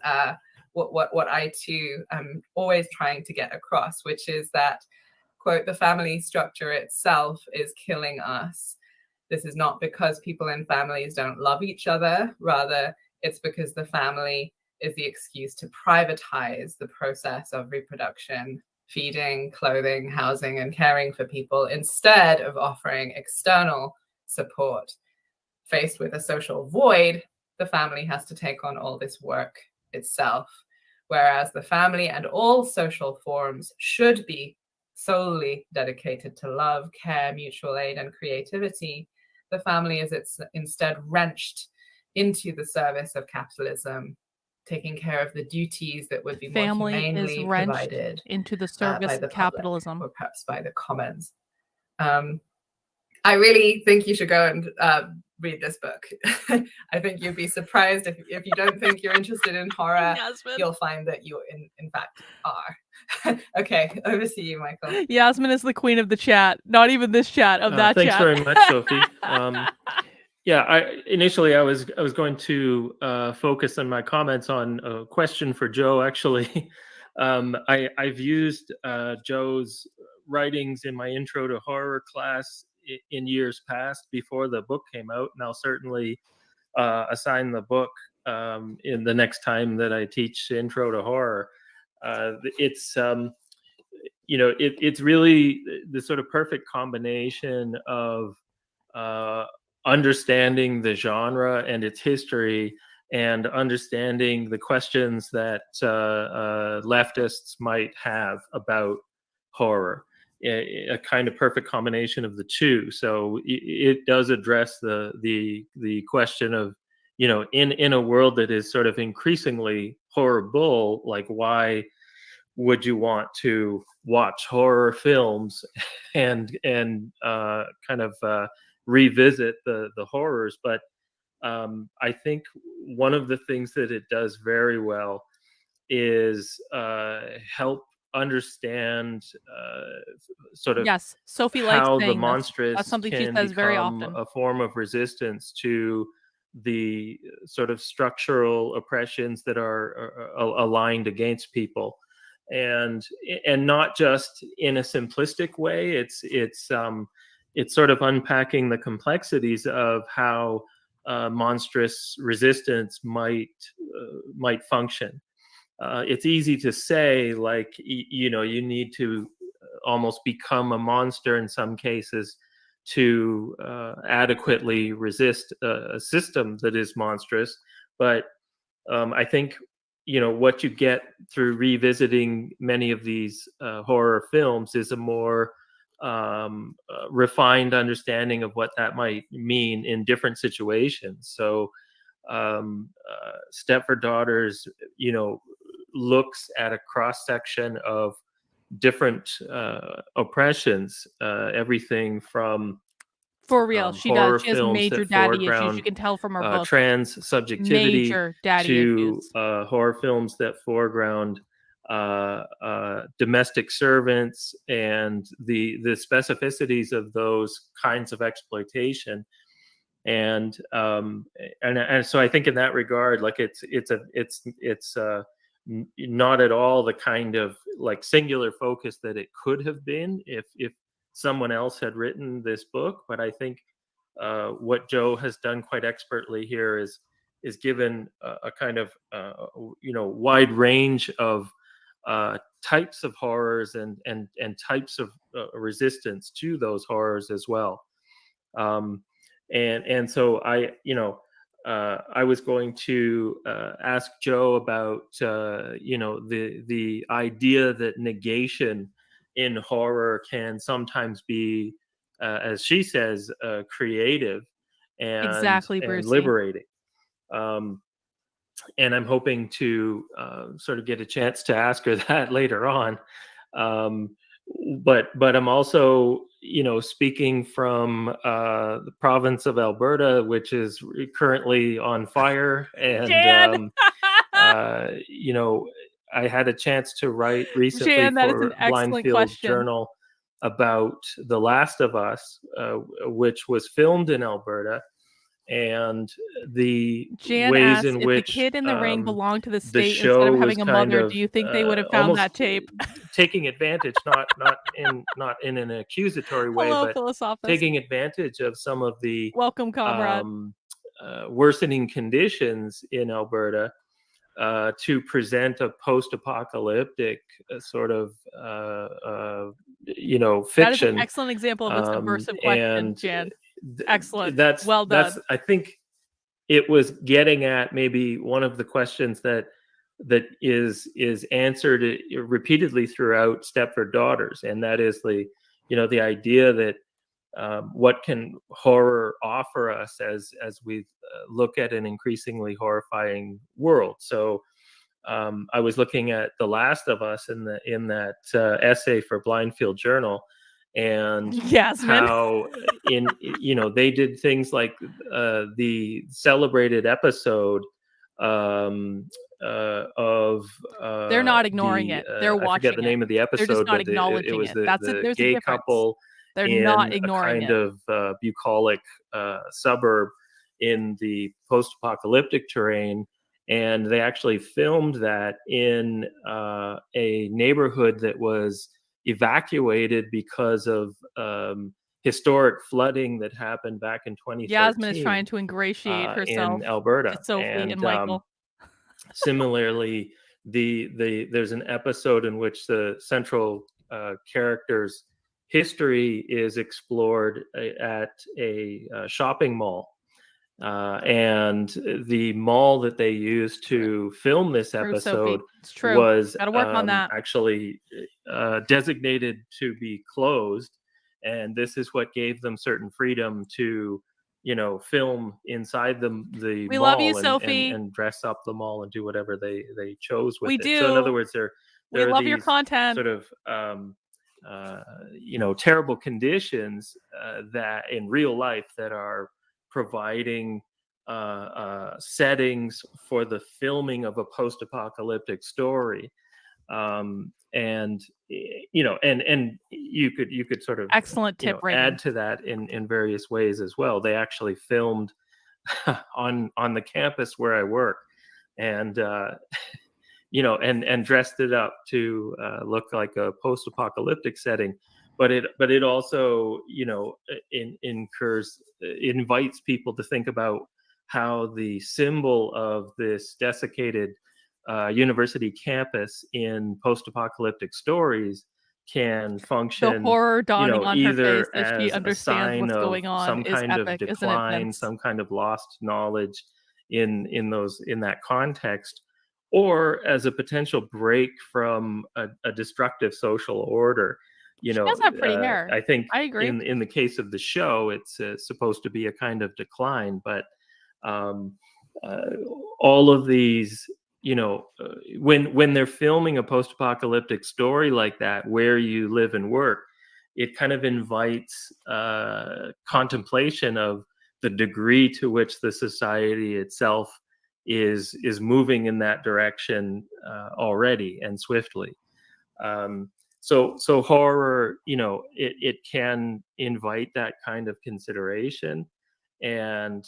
What I too am always trying to get across, which is that, quote, the family structure itself is killing us. This is not because people in families don't love each other. Rather, it's because the family is the excuse to privatize the process of reproduction, feeding, clothing, housing, and caring for people, instead of offering external support. Faced with a social void, the family has to take on all this work itself, whereas the family and all social forms should be solely dedicated to love, care, mutual aid, and creativity. The family is instead wrenched into the service of capitalism, taking care of the duties that would be family more humanely is wrenched provided into the service by the of capitalism, public, or perhaps by the commons. I really think you should go and read this book. I think you'd be surprised if you don't think you're interested in horror. Yasmin. You'll find that you in fact are. Okay, over to you, Michael. Yasmin is the queen of the chat, not even this chat, of that thanks chat. very much, Sophie. Yeah, initially I was going to focus on my comments on a question for Joe. Actually, I've used Joe's writings in my intro to horror class in years past before the book came out, and I'll certainly assign the book in the next time that I teach intro to horror. It's it's really the sort of perfect combination of understanding the genre and its history, and understanding the questions that leftists might have about horror. A kind of perfect combination of the two. So it does address the question of, in a world that is sort of increasingly horrible, like, why would you want to watch horror films and kind of revisit the horrors? But I think one of the things that it does very well is help understand sort of yes, Sophie likes how saying the this. Monstrous That's something she can says very become often. a form of resistance to the sort of structural oppressions that are aligned against people, and not just in a simplistic way. It's sort of unpacking the complexities of how monstrous resistance might function. It's easy to say, like, you need to almost become a monster in some cases to adequately resist a system that is monstrous. But I think, what you get through revisiting many of these horror films is a more refined understanding of what that might mean in different situations. So Stepford Daughters, looks at a cross section of different oppressions, everything from For real, she horror does. She has films major that daddy issues. You foreground can tell from her book. trans subjectivity, Major daddy to issues. horror films that foreground domestic servants and the specificities of those kinds of exploitation. And so I think in that regard, like, it's not at all the kind of like singular focus that it could have been if someone else had written this book. But I think what Joe has done quite expertly here is given a kind of wide range of types of horrors and types of resistance to those horrors as well. And so I was going to ask Joe about the idea that negation in horror can sometimes be, as she says, creative Exactly, and Brucey. liberating. And I'm hoping to sort of get a chance to ask her that later on. But I'm also, speaking from the province of Alberta, which is currently on fire, and I had a chance to write recently Jan, that is for an excellent Blindfield question. Journal about The Last of Us, which was filmed in Alberta, and the Jan ways asked in if which the kid in the ring belonged to the the state instead show of was having a kind mother. of Do you think they would have found almost that tape? taking advantage, not in an accusatory way, Hello, but Philosophist. taking advantage of some of the Welcome, comrade. worsening conditions in Alberta to present a post-apocalyptic sort of fiction. That is an excellent example of a subversive question, Jan. Excellent. Well done. I think it was getting at maybe one of the questions that is answered repeatedly throughout Stepford Daughters, and that is the idea that what can horror offer us as we look at an increasingly horrifying world. So I was looking at The Last of Us in that essay for Blindfield Journal, and Yasmin. how they did things like the celebrated episode of they're not ignoring it. They're watching I forget the name of the episode. They're just not but acknowledging it was it. the There's gay a difference. couple They're in not a ignoring kind it. of bucolic suburb in the post-apocalyptic terrain, and they actually filmed that in a neighborhood that was evacuated because of historic flooding that happened back in 2013. Yasmin is trying to ingratiate herself in Alberta, to Sophie and Michael. Similarly, there's an episode in which the central character's history is explored at a shopping mall. And the mall that they used to film this episode was Gotta work on that. actually designated to be closed, and this is what gave them certain freedom to film inside the We mall love you, Sophie. and dress up the mall and do whatever they chose with We it. do. So in other words, We love your content. Sort of terrible conditions that in real life that are providing settings for the filming of a post-apocalyptic story, and you could sort of excellent tip add to that in various ways as well. They actually filmed on the campus where I work, and and dressed it up to look like a post-apocalyptic setting. But it also invites people to think about how the symbol of this desiccated university campus in post-apocalyptic stories can function. The horror dawning on her either face as she understands what's going on some is kind epic, of decline, isn't it, some kind of lost knowledge in that context, or as a potential break from a destructive social order. She does have pretty hair. I think I agree. in the case of the show, it's supposed to be a kind of decline, but all of these, when they're filming a post-apocalyptic story like that, where you live and work, it kind of invites contemplation of the degree to which the society itself is moving in that direction already and swiftly. So horror, it can invite that kind of consideration, and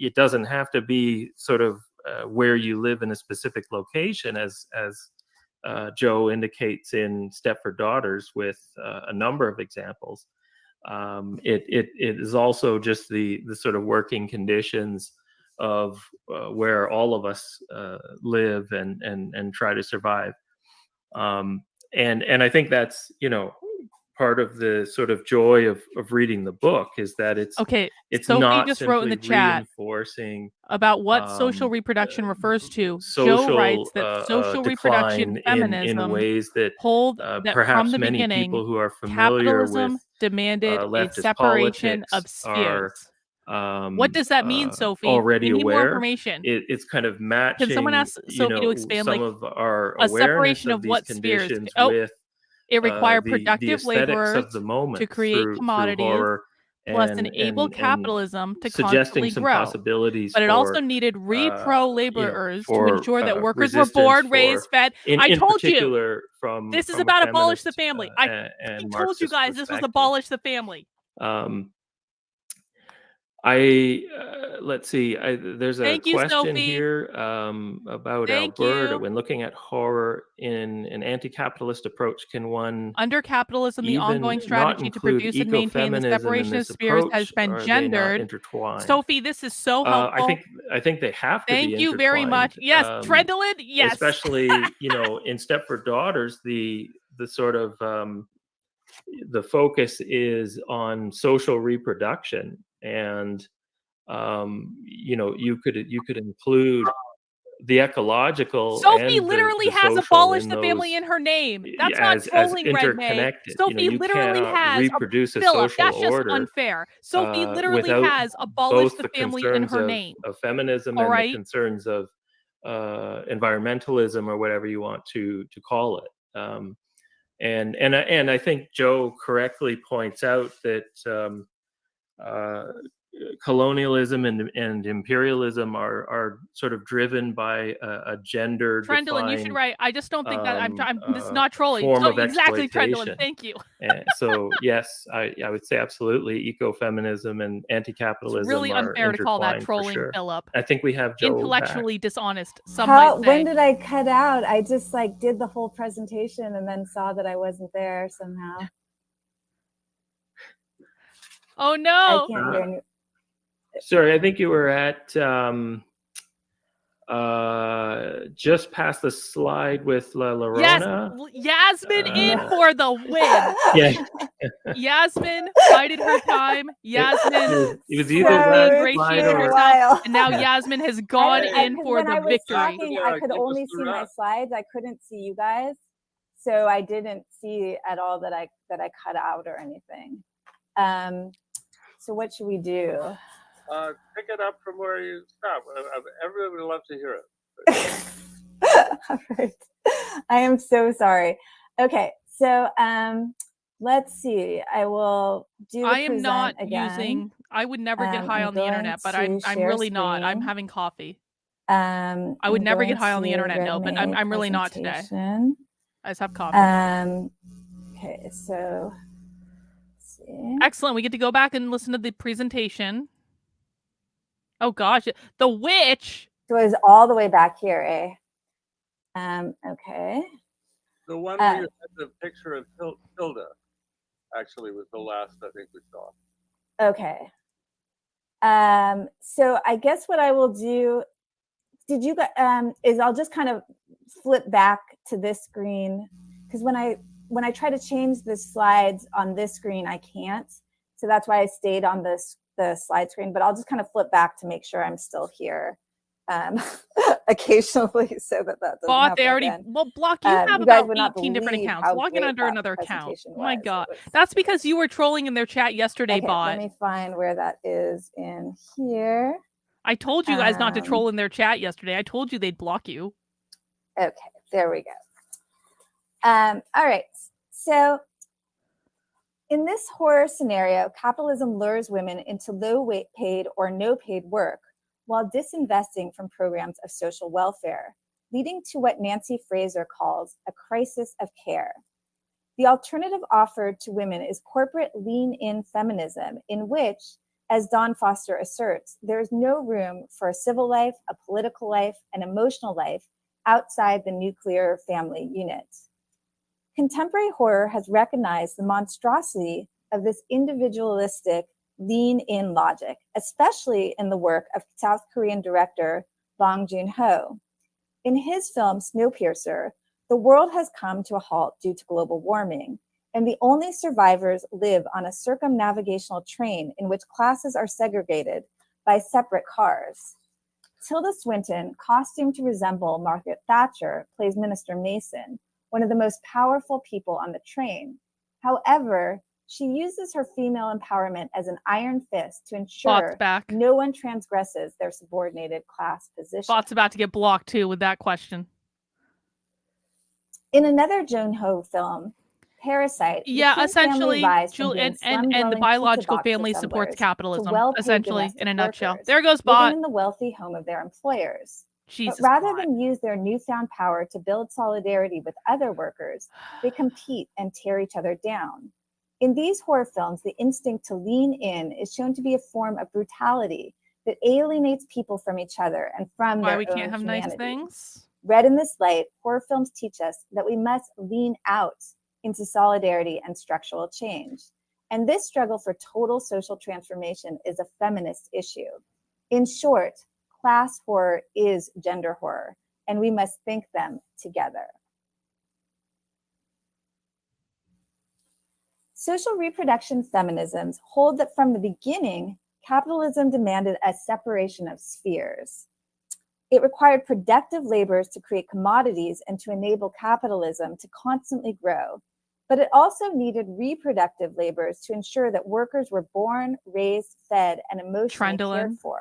it doesn't have to be sort of where you live in a specific location, as Joe indicates in Stepford Daughters with a number of examples. It is also just the sort of working conditions of where all of us live and try to survive. And I think that's, part of the sort of joy of reading the book is that it's Sophie not just simply wrote in the chat reinforcing about what social reproduction refers to. social Joe writes that social reproduction decline feminism in ways that hold that from perhaps the many beginning, people who are familiar capitalism with demanded a leftist separation politics of spheres. are What does that mean, Sophie? already We need more aware. information. It's kind of matching, Can someone ask Sophie to expand, some like, of our a awareness separation of of these what spheres? conditions Oh, with it required the productive aesthetics laborers of the moment to create through commodities, horror, plus and enable capitalism to suggesting constantly some grow. possibilities But it for also needed repro laborers to for, ensure that workers were resistance born, for- raised, fed. in I told you particular from this is from a about abolish the feminist, family. and I told you Marxist guys this was perspective. abolish the family. Let's see. There's a Thank you, question Sophie. here about Thank Alberta. you. When looking at horror in an anti-capitalist approach, can one Under capitalism, the even ongoing not strategy to include produce and maintain the ecofeminism in separation of this spheres has approach, been or are they not gendered. intertwined? Sophie, this is so helpful. I think they have to be Thank you very much. intertwined. Yes, Trendlin, yes. Especially, in Step for Daughters, the sort of the focus is on social reproduction, and you could include the ecological Sophie and literally the has social abolished in the family those in her name. That's not as trolling, Red May. interconnected. Sophie You literally cannot has reproduce a Philip, social that's just order unfair. Sophie literally without has abolished both the the family in concerns her of, name. of feminism All and right. the concerns of environmentalism, or whatever you want to call it. And I think Joe correctly points out that colonialism and imperialism are sort of driven by a gender Trendlin, you should defined write. I just don't think that this is not trolling. form So of exactly, exploitation. Trendlin. Thank you. So yes, I would say absolutely ecofeminism and anti-capitalism It's really are unfair to call that intertwined, for trolling, sure. Philip. I think we have Joe Intellectually dishonest, some How, might say. when did I cut out? I just did the whole presentation and then saw that I wasn't there somehow. Oh I no. can't hear any. Sorry, I think you were at just past the slide with La Llorona. Yes, Yasmin in for the win. Yeah. Yasmin bided her time. Yasmin It was either that ingratiated slide or herself, and now Yasmin has gone in for when the I was victory. talking, I could only see my slides. I couldn't see you guys, so I didn't see at all that I cut out or anything. So what should we do? Pick it up from where you stop. Everybody would love to hear it. All right. I am so sorry. Okay, so let's see. I will do. I am not again. using. I would never get high on the internet, but I'm really not. I'm having coffee. I would never get high on the internet, no, but I'm really not today. I just have coffee. Okay, so let's see. Excellent. We get to go back and listen to the presentation. Oh gosh, the witch. So it was all the way back here, eh? Okay. The one where you had the picture of Hilda actually was the last I think we saw. Okay. So I guess what I will do, is I'll just kind of flip back to this screen, because when I try to change the slides on this screen, I can't. So that's why I stayed on the slide screen, but I'll just kind of flip back to make sure I'm still here occasionally, so that doesn't happen They already again. Block. You have you guys about would not 18 different believe accounts. how Log in great under that another account. presentation Oh my was. god, It was- that's because you were trolling in their chat yesterday, Okay, bot. let me find where that is in here. I told you guys not to troll in their chat yesterday. I told you they'd block you. Okay, there we go. All right, so in this horror scenario, capitalism lures women into low-paid or no-paid work while disinvesting from programs of social welfare, leading to what Nancy Fraser calls a crisis of care. The alternative offered to women is corporate lean-in feminism, in which, as Dawn Foster asserts, there is no room for a civil life, a political life, an emotional life outside the nuclear family unit. Contemporary horror has recognized the monstrosity of this individualistic lean-in logic, especially in the work of South Korean director Bong Joon-ho. In his film Snowpiercer, the world has come to a halt due to global warming, and the only survivors live on a circumnavigational train in which classes are segregated by separate cars. Tilda Swinton, costumed to resemble Margaret Thatcher, plays Minister Mason, one of the most powerful people on the train. However, she uses her female empowerment as an iron fist to ensure no one transgresses their subordinated class position. Thought's about to get blocked too with that question. In another Joon-ho film, Parasite, essentially, and the biological family supports capitalism, essentially, in a nutshell. There goes Bot. In the wealthy home of their employers. Jesus, but rather than use their newfound power to build solidarity with other workers, they compete and tear each other down. In these horror films, the instinct to lean in is shown to be a form of brutality that alienates people from each other and from their own humanity. Why we can't have nice things? Read in this light, horror films teach us that we must lean out into solidarity and structural change. And this struggle for total social transformation is a feminist issue. In short, class horror is gender horror, and we must think them together. Social reproduction feminisms hold that from the beginning, capitalism demanded a separation of spheres. It required productive labors to create commodities and to enable capitalism to constantly grow. But it also needed reproductive labors to ensure that workers were born, raised, fed, and emotionally cared for.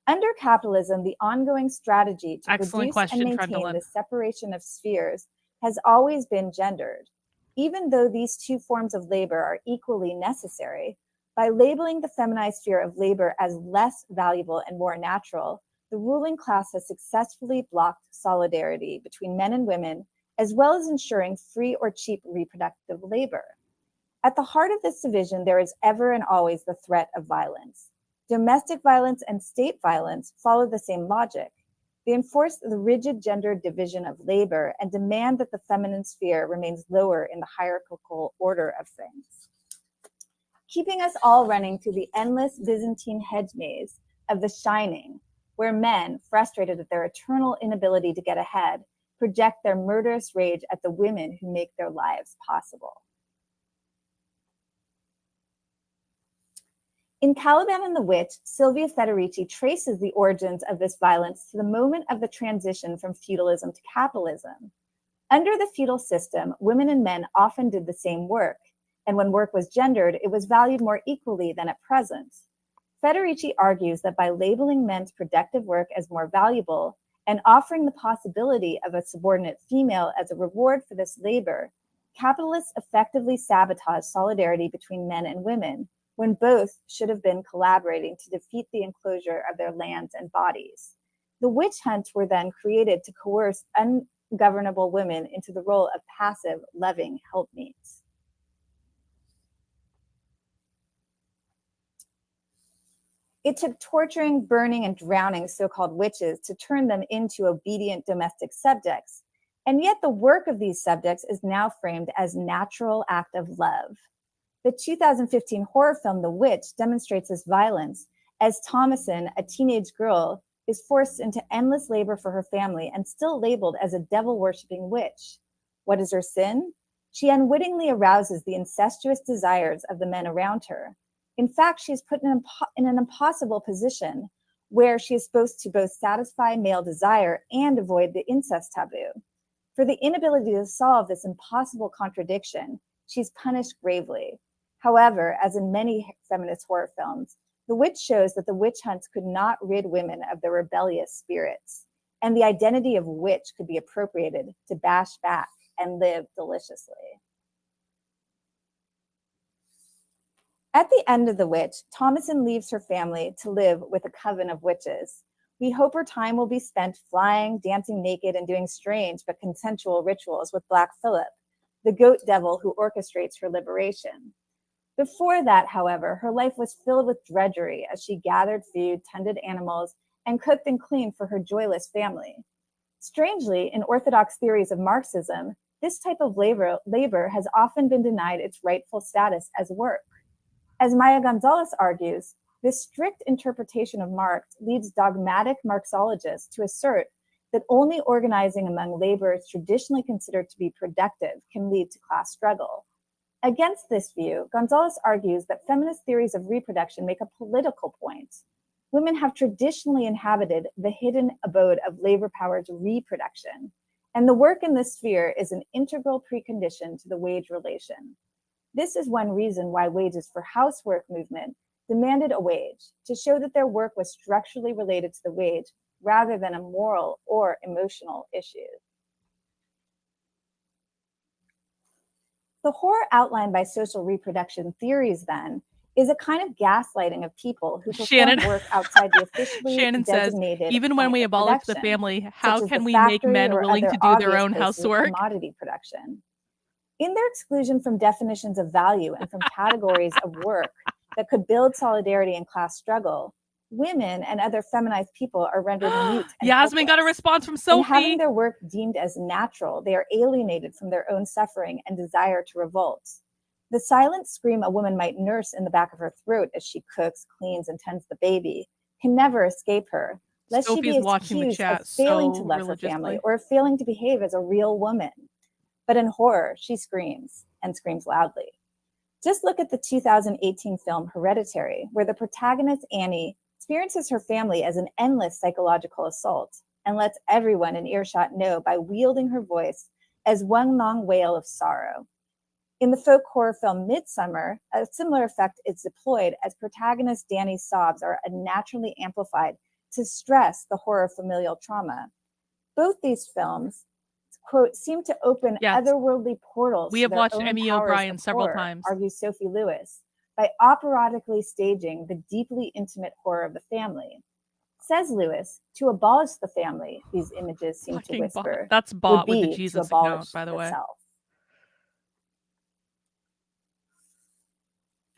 Under capitalism, the ongoing strategy to produce and maintain the separation of spheres has always been gendered. Even though these two forms of labor are equally necessary, by labeling the feminized sphere of labor as less valuable and more natural, the ruling class has successfully blocked solidarity between men and women, as well as ensuring free or cheap reproductive labor. At the heart of this division, there is ever and always the threat of violence. Domestic violence and state violence follow the same logic. They enforce the rigid gendered division of labor and demand that the feminine sphere remains lower in the hierarchical order of things, keeping us all running through the endless Byzantine hedge maze of The Shining, where men, frustrated at their eternal inability to get ahead, project their murderous rage at the women who make their lives possible. In Caliban and the Witch, Silvia Federici traces the origins of this violence to the moment of the transition from feudalism to capitalism. Under the feudal system, women and men often did the same work, and when work was gendered, it was valued more equally than at present. Federici argues that by labeling men's productive work as more valuable and offering the possibility of a subordinate female as a reward for this labor, capitalists effectively sabotage solidarity between men and women, when both should have been collaborating to defeat the enclosure of their lands and bodies. The witch hunts were then created to coerce ungovernable women into the role of passive, loving helpmeets. It took torturing, burning, and drowning so-called witches to turn them into obedient domestic subjects, and yet the work of these subjects is now framed as natural act of love. The 2015 horror film The Witch demonstrates this violence as Thomasin, a teenage girl, is forced into endless labor for her family and still labeled as a devil-worshipping witch. What is her sin? She unwittingly arouses the incestuous desires of the men around her. In fact, she is put in an impossible position where she is supposed to both satisfy male desire and avoid the incest taboo. For the inability to solve this impossible contradiction, she's punished gravely. However, as in many feminist horror films, The Witch shows that the witch hunts could not rid women of their rebellious spirits, and the identity of witch could be appropriated to bash back and live deliciously. At the end of The Witch, Thomasin leaves her family to live with a coven of witches. We hope her time will be spent flying, dancing naked, and doing strange but consensual rituals with Black Phillip, the goat devil who orchestrates her liberation. Before that, however, her life was filled with drudgery as she gathered food, tended animals, and cooked and cleaned for her joyless family. Strangely, in orthodox theories of Marxism, this type of labor has often been denied its rightful status as work. As Maya Gonzalez argues, this strict interpretation of Marx leads dogmatic Marxologists to assert that only organizing among laborers traditionally considered to be productive can lead to class struggle. Against this view, Gonzalez argues that feminist theories of reproduction make a political point. Women have traditionally inhabited the hidden abode of labor-powered reproduction, and the work in this sphere is an integral precondition to the wage relation. This is one reason why Wages for Housework movement demanded a wage, to show that their work was structurally related to the wage rather than a moral or emotional issue. The horror outlined by social reproduction theories, then, is a kind of gaslighting of people who perform work outside the officially designated says, even when we abolish the family, how can we make men willing to do their own housework? Commodity production. In their exclusion from definitions of value and from categories of work that could build solidarity and class struggle, women and other feminized people are rendered mute. Yasmin got a response from Sophie. In having their work deemed as natural, they are alienated from their own suffering and desire to revolt. The silent scream a woman might nurse in the back of her throat as she cooks, cleans, and tends the baby can never escape her, lest she be accused of failing to love her family or of failing to behave as a real woman. But in horror, she screams, and screams loudly. Just look at the 2018 film Hereditary, where the protagonist, Annie, experiences her family as an endless psychological assault and lets everyone in earshot know by wielding her voice as one long wail of sorrow. In the folk horror film Midsummer, a similar effect is deployed as protagonist Danny's sobs are unnaturally amplified to stress the horror of familial trauma. Both these films, quote, seem to open otherworldly portals. We have watched Emmy O'Brien several times, argues Sophie Lewis, by operatically staging the deeply intimate horror of the family. Says Lewis, to abolish the family, these images seem to whisper. That's bought with the Jesus account, by the way.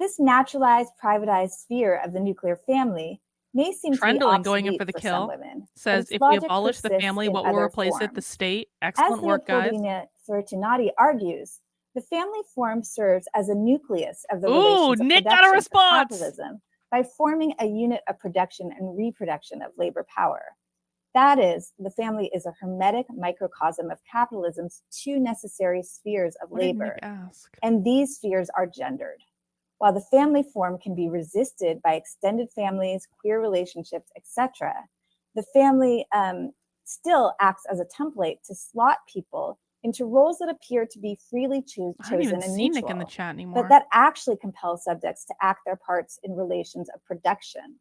This naturalized, privatized sphere of the nuclear family may seem to be obsolete going in for the kill. Women, says if we abolish the family, what will replace it? The state. Excellent work, guys. As Fortunati argues, the family form serves as a nucleus of the relations of Nick got a response. Capitalism by forming a unit of production and reproduction of labor power. That is, the family is a hermetic microcosm of capitalism's two necessary spheres of labor, and these spheres are gendered. While the family form can be resisted by extended families, queer relationships, etc., the family still acts as a template to slot people into roles that appear to be freely chosen and see mutual, Nick in the chat anymore. but that actually compel subjects to act their parts in relations of production.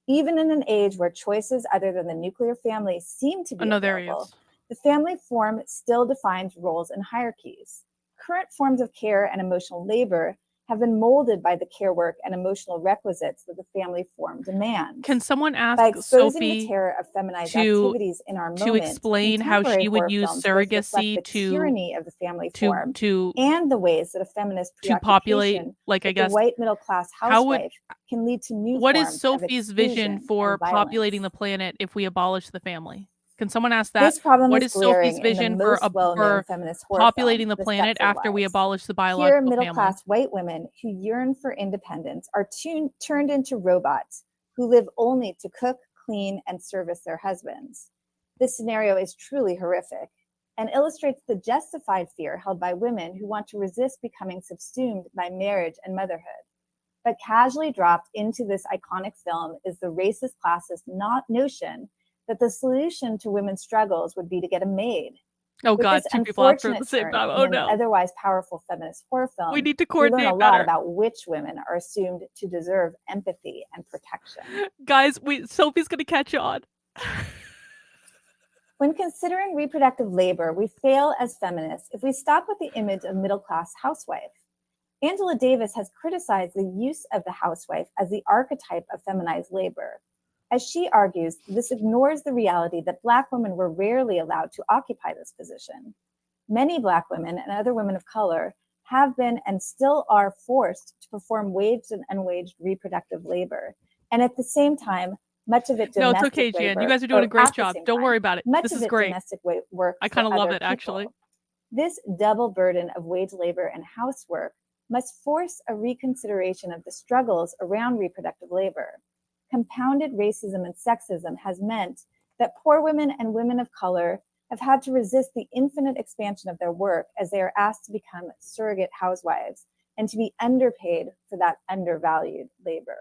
Even in an age where choices other than the nuclear family seem to be available, the family form still defines roles and hierarchies. Current forms of care and emotional labor have been molded by the care work and emotional requisites that the family form demand. Can someone ask by exposing Sophie the terror of feminized activities in our moment, to explain how she would use surrogacy the tyranny of the family form to and the ways that a feminist to populate, like I guess, the white middle class housewife can lead to new what forms is Sophie's vision for populating the planet if we abolish the family? Can someone ask that? This problem what is Sophie's vision for populating the planet after we abolish the biological family? Here, middle-class white women who yearn for independence are turned into robots who live only to cook, clean, and service their husbands. This scenario is truly horrific and illustrates the justified fear held by women who want to resist becoming subsumed by marriage and motherhood. But casually dropped into this iconic film is the racist, classist notion that the solution to women's struggles would be to get a maid. Oh God, two people after the same time. Oh no. Otherwise powerful feminist horror film. We need to coordinate learn a lot about which women are assumed to deserve empathy and protection. Guys, Sophie's gonna catch on. When considering reproductive labor, we fail as feminists if we stop with the image of middle-class housewife. Angela Davis has criticized the use of the housewife as the archetype of feminized labor. As she argues, this ignores the reality that Black women were rarely allowed to occupy this position. Many Black women and other women of color have been and still are forced to perform waged and unwaged reproductive labor. And at the same time, much of it domestic labor. No, it's okay, Jan. You guys are doing a great job. Don't worry about it. This is great. Domestic work. I kind of love it, actually. This double burden of wage labor and housework must force a reconsideration of the struggles around reproductive labor. Compounded racism and sexism has meant that poor women and women of color have had to resist the infinite expansion of their work as they are asked to become surrogate housewives and to be underpaid for that undervalued labor.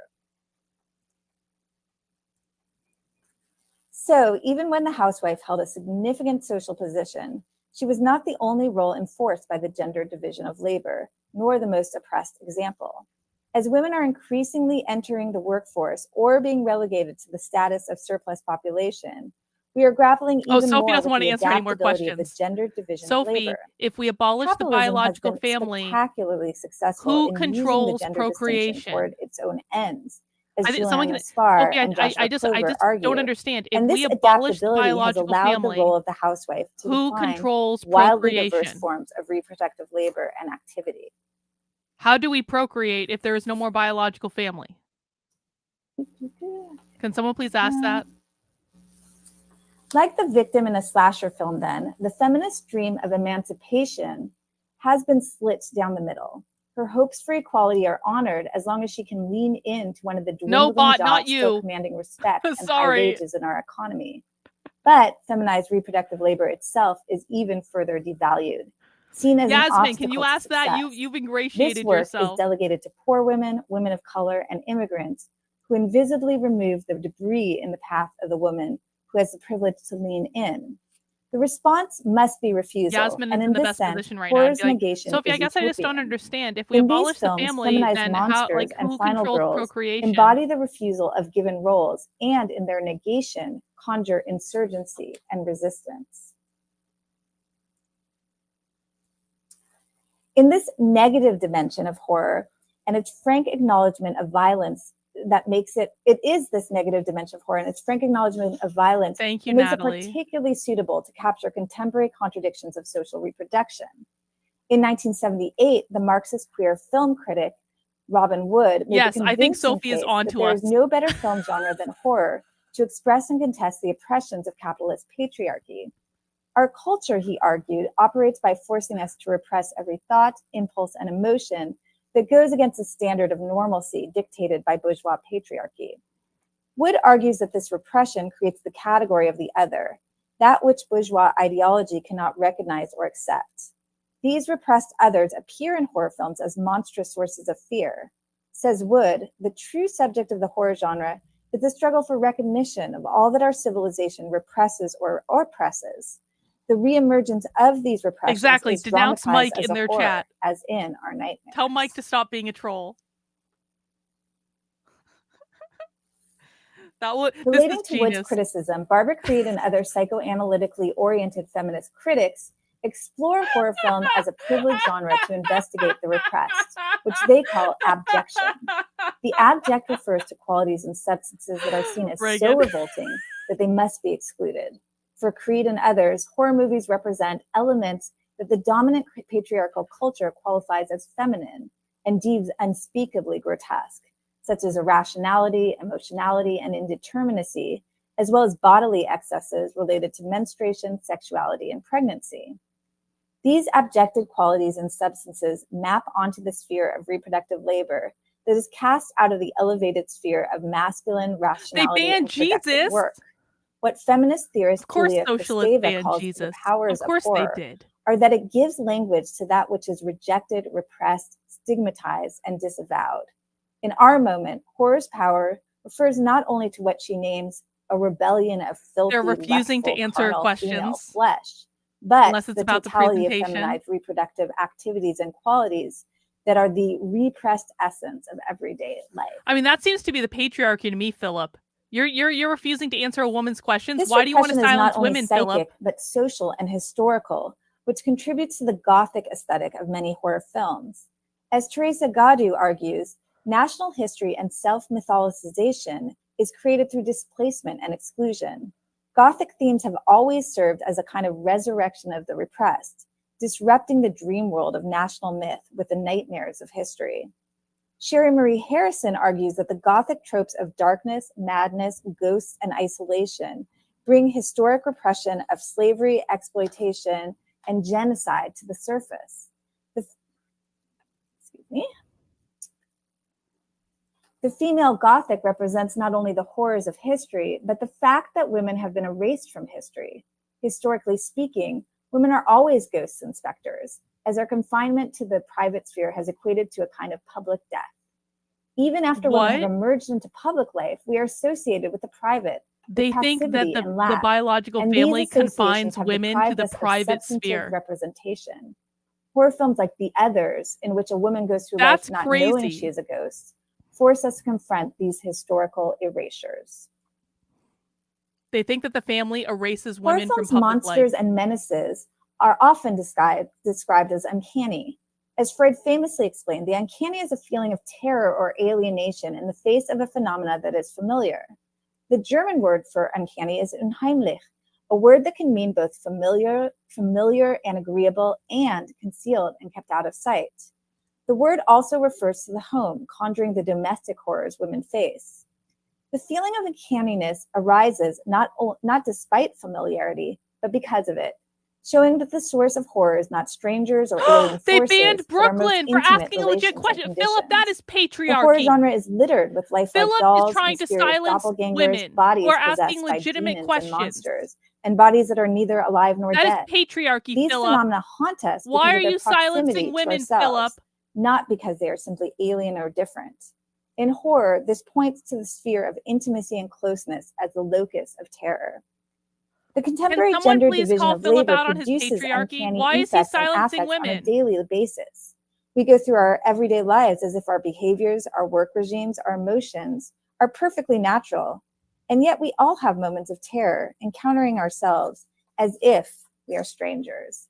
So even when the housewife held a significant social position, she was not the only role enforced by the gender division of labor, nor the most oppressed example. As women are increasingly entering the workforce or being relegated to the status of surplus population, we are grappling even Sophie more doesn't with want the to answer any more adaptability of the questions. gender division Sophie, of labor. if we abolish the Capitalism has biological been family, spectacularly successful who in using the controls gender procreation? distinction toward its own ends, as I think someone Juliana can. Spar Sophie, and Joshua I just Clover don't argue. understand. If And we this abolish the adaptability has biological allowed family, the role of the housewife to who define controls wildly diverse procreation? forms of reproductive labor and activity. How do we procreate if there is no more biological family? Can someone please ask that? Like the victim in a slasher film then, the feminist dream of emancipation has been slit down the middle. Her hopes for equality are honored as long as she can lean into one of the dwindling Bot, jobs not still you. commanding respect and high Sorry. wages in our economy. But feminized reproductive labor itself is even further devalued, seen as an Yasmin, obstacle can you to ask that? success. You've This ingratiated work yourself. is delegated to poor women, women of color, and immigrants who invisibly remove the debris in the path of the woman who has the privilege to lean in. The response must be refusal. Yasmin and is in in the this best sense, position right now. horror's I'd be like, negation Sophie, is I guess I just don't utopian. understand. If we In these abolish the films, family, feminized then how, monsters like, and who final controls girls procreation? embody the refusal of given roles and, in their negation, conjure insurgency and resistance. In this negative dimension of horror and its frank acknowledgement of violence that makes it is this negative dimension of horror and its frank acknowledgement of violence Thank you, that makes Natalie. it particularly suitable to capture contemporary contradictions of social reproduction. In 1978, the Marxist queer film critic Robin Wood made Yes, the I think convincing Sophie is case on that to there us. is no better film genre than horror to express and contest the oppressions of capitalist patriarchy. Our culture, he argued, operates by forcing us to repress every thought, impulse, and emotion that goes against the standard of normalcy dictated by bourgeois patriarchy. Wood argues that this repression creates the category of the other, that which bourgeois ideology cannot recognize or accept. These repressed others appear in horror films as monstrous sources of fear. Says Wood, the true subject of the horror genre is the struggle for recognition of all that our civilization represses or oppresses. The reemergence of these repressions Exactly. is Denounce dramatized Mike as in a their horror, chat. as in our nightmares. Tell Mike to stop being a troll. This Relating is to Wood's genius. criticism, Barbara Creed and other psychoanalytically oriented feminist critics explore horror film as a privileged genre to investigate the repressed, which they call abjection. The abject refers to qualities and substances that are seen as so Reagan. revolting that they must be excluded. For Creed and others, horror movies represent elements that the dominant patriarchal culture qualifies as feminine and deems unspeakably grotesque, such as irrationality, emotionality, and indeterminacy, as well as bodily excesses related to menstruation, sexuality, and pregnancy. These abjected qualities and substances map onto the sphere of reproductive labor that is cast out of the elevated sphere of masculine rationality banned and productive Jesus. work. What feminist theorist Of course, Julia socialists Kristeva banned calls the Jesus. powers Of course of they horror did. are that it gives language to that which is rejected, repressed, stigmatized, and disavowed. In our moment, horror's power refers not only to what she names a rebellion of filthy, They're refusing to lustful, answer carnal female questions. flesh, but Unless it's the about the totality of presentation. feminized reproductive activities and qualities that are the repressed essence of everyday life. I mean, that seems to be the patriarchy to me, Philip. You're refusing to answer a woman's questions. This Why do you want to repression is silence not only women, psychic, Philip? but social and historical, which contributes to the Gothic aesthetic of many horror films. As Teresa Gaudu argues, national history and self-mythologization is created through displacement and exclusion. Gothic themes have always served as a kind of resurrection of the repressed, disrupting the dream world of national myth with the nightmares of history. Sherry Marie Harrison argues that the Gothic tropes of darkness, madness, ghosts, and isolation bring historic repression of slavery, exploitation, and genocide to the surface. The female Gothic represents not only the horrors of history, but the fact that women have been erased from history. Historically speaking, women are always ghosts and specters, as our confinement to the private sphere has equated to a kind of public death. Even after women have emerged into public life, we are associated with the private. They think that the biological family confines women to the private sphere. Representation. Horror films like The Others, in which a woman goes through life not knowing she is a ghost, force us to confront these historical erasures. They think that the family erases women from public monsters life. And menaces are often described as uncanny. As Freud famously explained, the uncanny is a feeling of terror or alienation in the face of a phenomena that is familiar. The German word for uncanny is unheimlich, a word that can mean both familiar and agreeable, and concealed and kept out of sight. The word also refers to the home, conjuring the domestic horrors women face. The feeling of uncanniness arises not despite familiarity, but because of it, showing that the source of horror is not strangers or alien They forces. They banned Brooklyn for asking a legit question. Philip, that is patriarchy. The horror genre is littered with lifelike dolls, is trying to silence doppelgangers, bodies who are possessed asking by legitimate demons questions. And monsters, and bodies that are neither alive nor dead. That is patriarchy, These Philip. phenomena haunt us. Why are you silencing women, Philip? Not because they are simply alien or different. In horror, this points to the sphere of intimacy and closeness as the locus of terror. The contemporary gender division of labor produces uncanny effects and affects on a daily basis. We go through our everyday lives as if our behaviors, our work regimes, our emotions are perfectly natural. And yet we all have moments of terror, encountering ourselves as if we are strangers.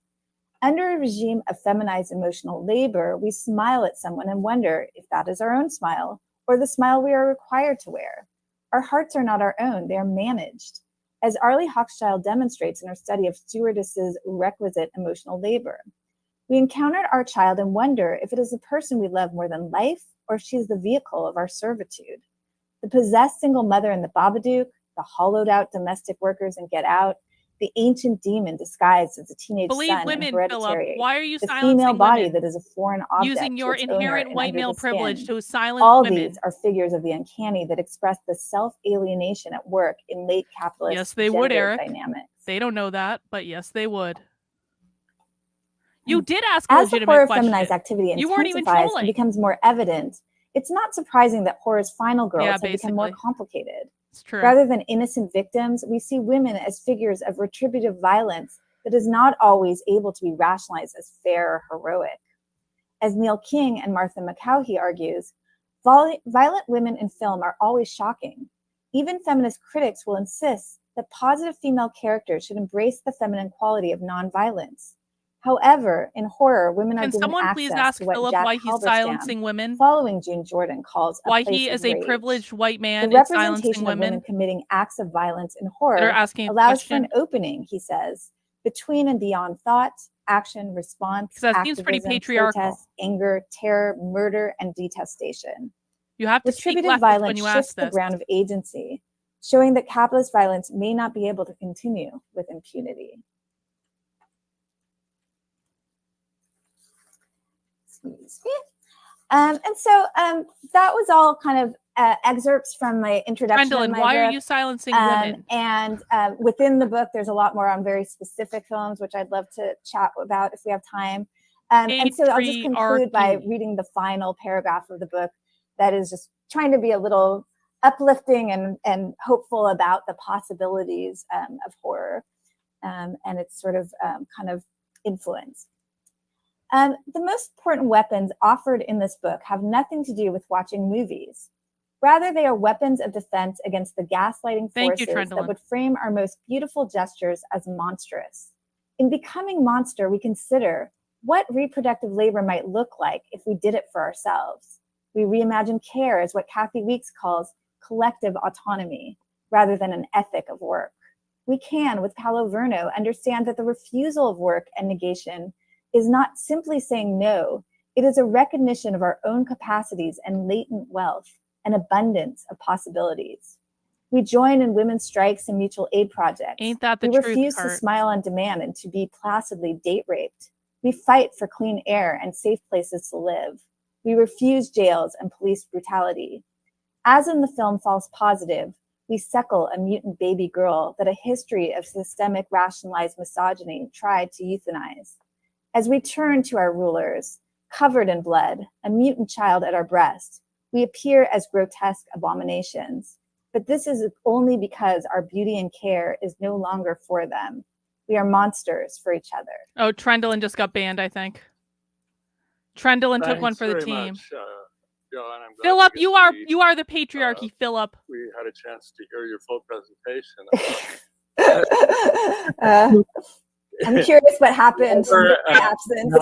Under a regime of feminized emotional labor, we smile at someone and wonder if that is our own smile or the smile we are required to wear. Our hearts are not our own, they are managed. As Arlie Hochschild demonstrates in her study of stewardesses' requisite emotional labor. We encountered our child and wonder if it is the person we love more than life or if she is the vehicle of our servitude. The possessed single mother in The Babadook, the hollowed out domestic workers in Get Out, the ancient demon disguised as a teenage son in Hereditary. Philip, why are you the silencing female body women? that is a foreign object Using your inherent white male privilege to silence All women. these are figures of the uncanny that express the self-alienation at work in late capitalist yes, they would, Eric. dynamics. They don't know that, but yes, they would. You did ask a As the legitimate horror of question. feminized activity You weren't even intensifies trolling. and becomes more evident, it's not surprising that horror's final girls have become more complicated. It's true. Rather than innocent victims, we see women as figures of retributive violence that is not always able to be rationalized as fair or heroic. As Neil King and Martha McCaughey argues, violent women in film are always shocking. Even feminist critics will insist that positive female characters should embrace the feminine quality of nonviolence. However, in horror, women are given access to what Philip Jack why he's Halberstam, silencing women? Following June Jordan, calls a why place he of is a rage. privileged white man The is silencing representation of women committing acts of violence in horror allows for an opening, he says, between and beyond thought, action, response, that seems pretty patriarchal. Protest, anger, terror, murder, and detestation. You have to speak Retributive leftist violence when you shifts ask the this. ground of agency, showing that capitalist violence may not be able to continue with impunity. And so that was all kind of excerpts from my introduction. Gwendolyn, why are you silencing women? And within the book, there's a lot more on very specific films, which I'd love to chat about if we have time. And so I'll just conclude by reading the final paragraph of the book that is just trying to be a little uplifting and hopeful about the possibilities of horror and its sort of kind of influence. The most important weapons offered in this book have nothing to do with watching movies. Rather, they are weapons of defense against the gaslighting forces that would frame our most beautiful gestures as monstrous. In becoming monster, we consider what reproductive labor might look like if we did it for ourselves. We reimagine care as what Kathy Weeks calls collective autonomy, rather than an ethic of work. We can, with Paolo Verno, understand that the refusal of work and negation is not simply saying no, it is a recognition of our own capacities and latent wealth, an abundance of possibilities. We join in women's strikes and mutual aid projects. Ain't that the we truth, refuse to Kurt? smile on demand and to be placidly date raped. We fight for clean air and safe places to live. We refuse jails and police brutality. As in the film False Positive, we suckle a mutant baby girl that a history of systemic rationalized misogyny tried to euthanize. As we turn to our rulers, covered in blood, a mutant child at our breast, we appear as grotesque abominations. But this is only because our beauty and care is no longer for them. We are monsters for each other. Oh, Trendlin just got banned, I think. Trendlin took Thanks one for the very team. much, John. I'm glad Philip, we you are the patriarchy, Philip. We had a chance to hear your full presentation. I'm curious what happened in the absence.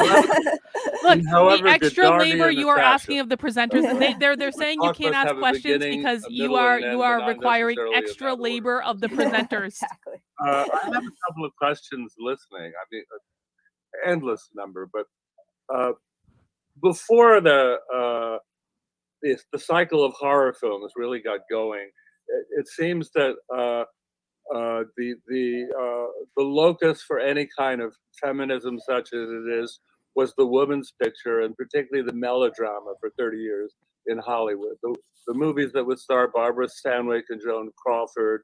Look, However, the extra Goddardian labor you are fashion. asking of the presenters, they're saying you Talk can't must ask have a questions beginning, because a you middle, are and end, you but are not requiring necessarily in extra that labor order. of the presenters. Exactly. I have a couple of questions listening. I mean, endless number, but before the cycle of horror films really got going, it seems that the locus for any kind of feminism, such as it is, was the woman's picture, and particularly the melodrama for 30 years in Hollywood. The movies that would star Barbara Stanwyck and Joan Crawford.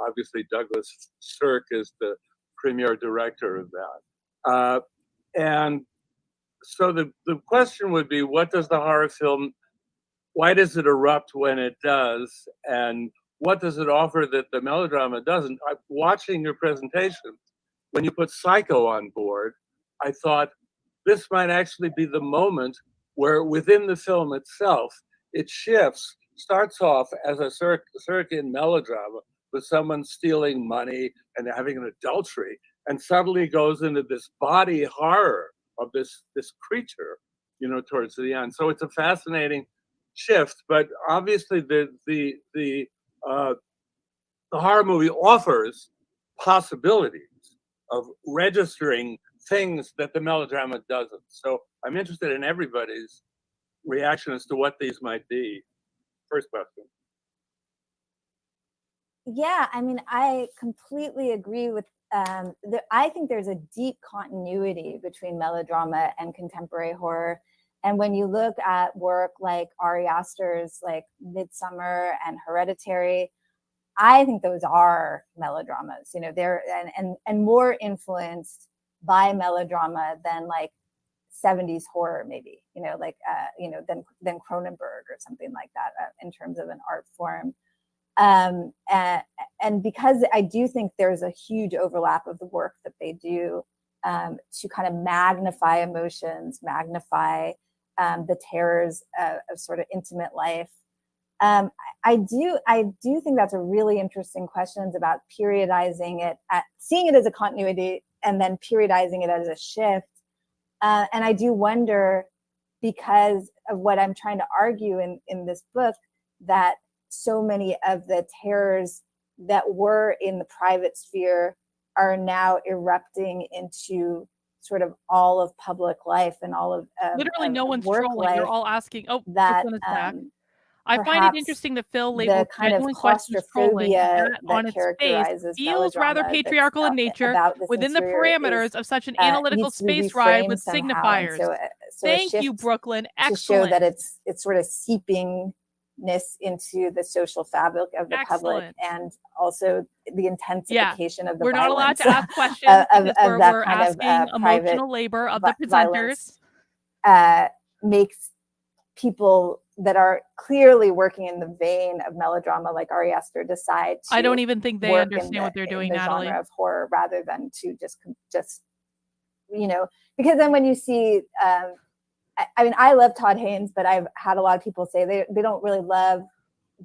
Obviously, Douglas Sirk is the premier director of that. And so the question would be, what does the horror film, why does it erupt when it does? And what does it offer that the melodrama doesn't? Watching your presentation, when you put Psycho on board, I thought this might actually be the moment where within the film itself, it shifts, starts off as a Sirkian melodrama with someone stealing money and having an adultery, and suddenly goes into this body horror of this creature, towards the end. So it's a fascinating shift, but obviously the horror movie offers possibilities of registering things that the melodrama doesn't. So I'm interested in everybody's reaction as to what these might be. First question. Yeah, I mean, I completely agree with. I think there's a deep continuity between melodrama and contemporary horror. And when you look at work like Ari Aster's, like Midsummer and Hereditary, I think those are melodramas. They're and more influenced by melodrama than like 70s horror, maybe. Than Cronenberg or something like that in terms of an art form. And because I do think there's a huge overlap of the work that they do to kind of magnify emotions, magnify the terrors of sort of intimate life. I do think that's a really interesting question about periodizing it, seeing it as a continuity and then periodizing it as a shift. And I do wonder, because of what I'm trying to argue in this book, that so many of the terrors that were in the private sphere are now erupting into sort of all of public life and all of literally of no one's work trolling. You're life all asking. Oh, that I find it interesting that Phil labeled the kind of genuine questions trolling. claustrophobia That on that its face characterizes feels rather melodrama patriarchal in nature about this within the interior parameters of such an analytical needs to be space ride reframed with somehow. And signifiers. so a Thank you, shift Brooklyn. to show Excellent. that it's sort of seepingness into the social fabric of the public, Excellent. and also the intensification of the We're not allowed violence to ask questions because of that we're kind of asking private emotional labor of the violence, presenters. makes people that are clearly working in the vein of melodrama, like Ari Aster, decide to I don't even think they work understand what they're doing, in the Natalie. genre of horror, rather than to just because then when you see I mean, I love Todd Haynes, but I've had a lot of people say they don't really love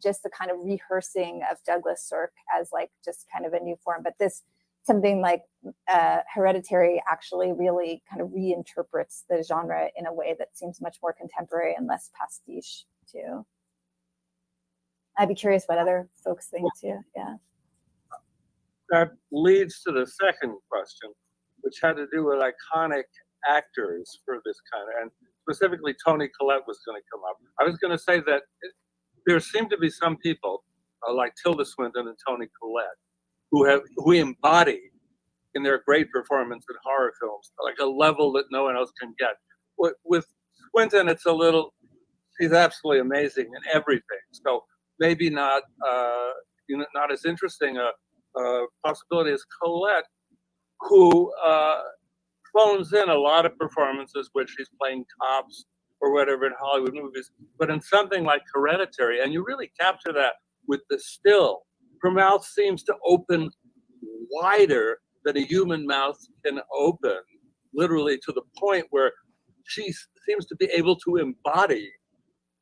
just the kind of rehearsing of Douglas Sirk as like just kind of a new form. But this, something like Hereditary, actually really kind of reinterprets the genre in a way that seems much more contemporary and less pastiche too. I'd be curious what other folks think too. Yeah. That leads to the second question, which had to do with iconic actors for this kind of, and specifically Toni Collette was going to come up. I was going to say that there seem to be some people like Tilda Swinton and Toni Collette, who embody in their great performance in horror films like a level that no one else can get. With Swinton, it's a little, she's absolutely amazing in everything. So maybe not not as interesting a possibility as Collette, who phones in a lot of performances where she's playing cops or whatever in Hollywood movies, but in something like Hereditary, and you really capture that with the still. Her mouth seems to open wider than a human mouth can open, literally to the point where she seems to be able to embody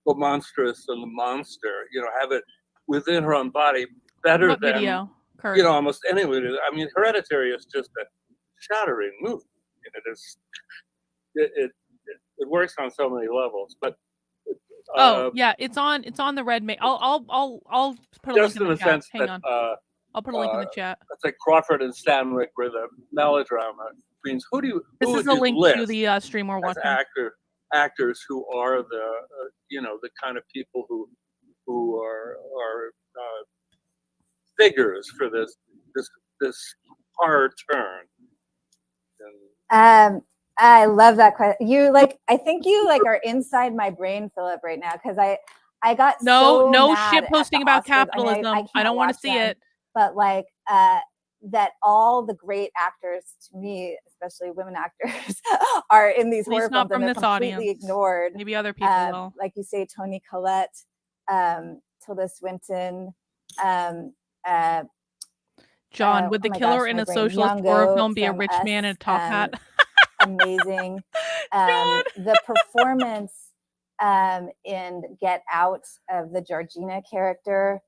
the monstrous and the monster, have it within her own body better What than video, Kurt? Almost anyone. I mean, Hereditary is just a shattering movie. It works on so many levels. But yeah, it's on the red. I'll put a link just in in the the chat. sense Hang that on. I'll put a link in the chat. it's like Crawford and Stanwyck were the Melodrama queens. This is a link to the stream we're watching. Actors who are the the kind of people who are figures for this hard turn. I love that question. I think you are inside my brain, Philip, right now, because I got no mad shit posting about Oscars. capitalism. I don't want to see it. But that all the great actors, to me, especially women actors, are in these horror films and they're completely ignored. Maybe other people will. Like you say, Toni Collette, Tilda Swinton, John, would the killer in a socialist horror film be a rich man in a top hat? Amazing. The performance in Get Out of the Georgina character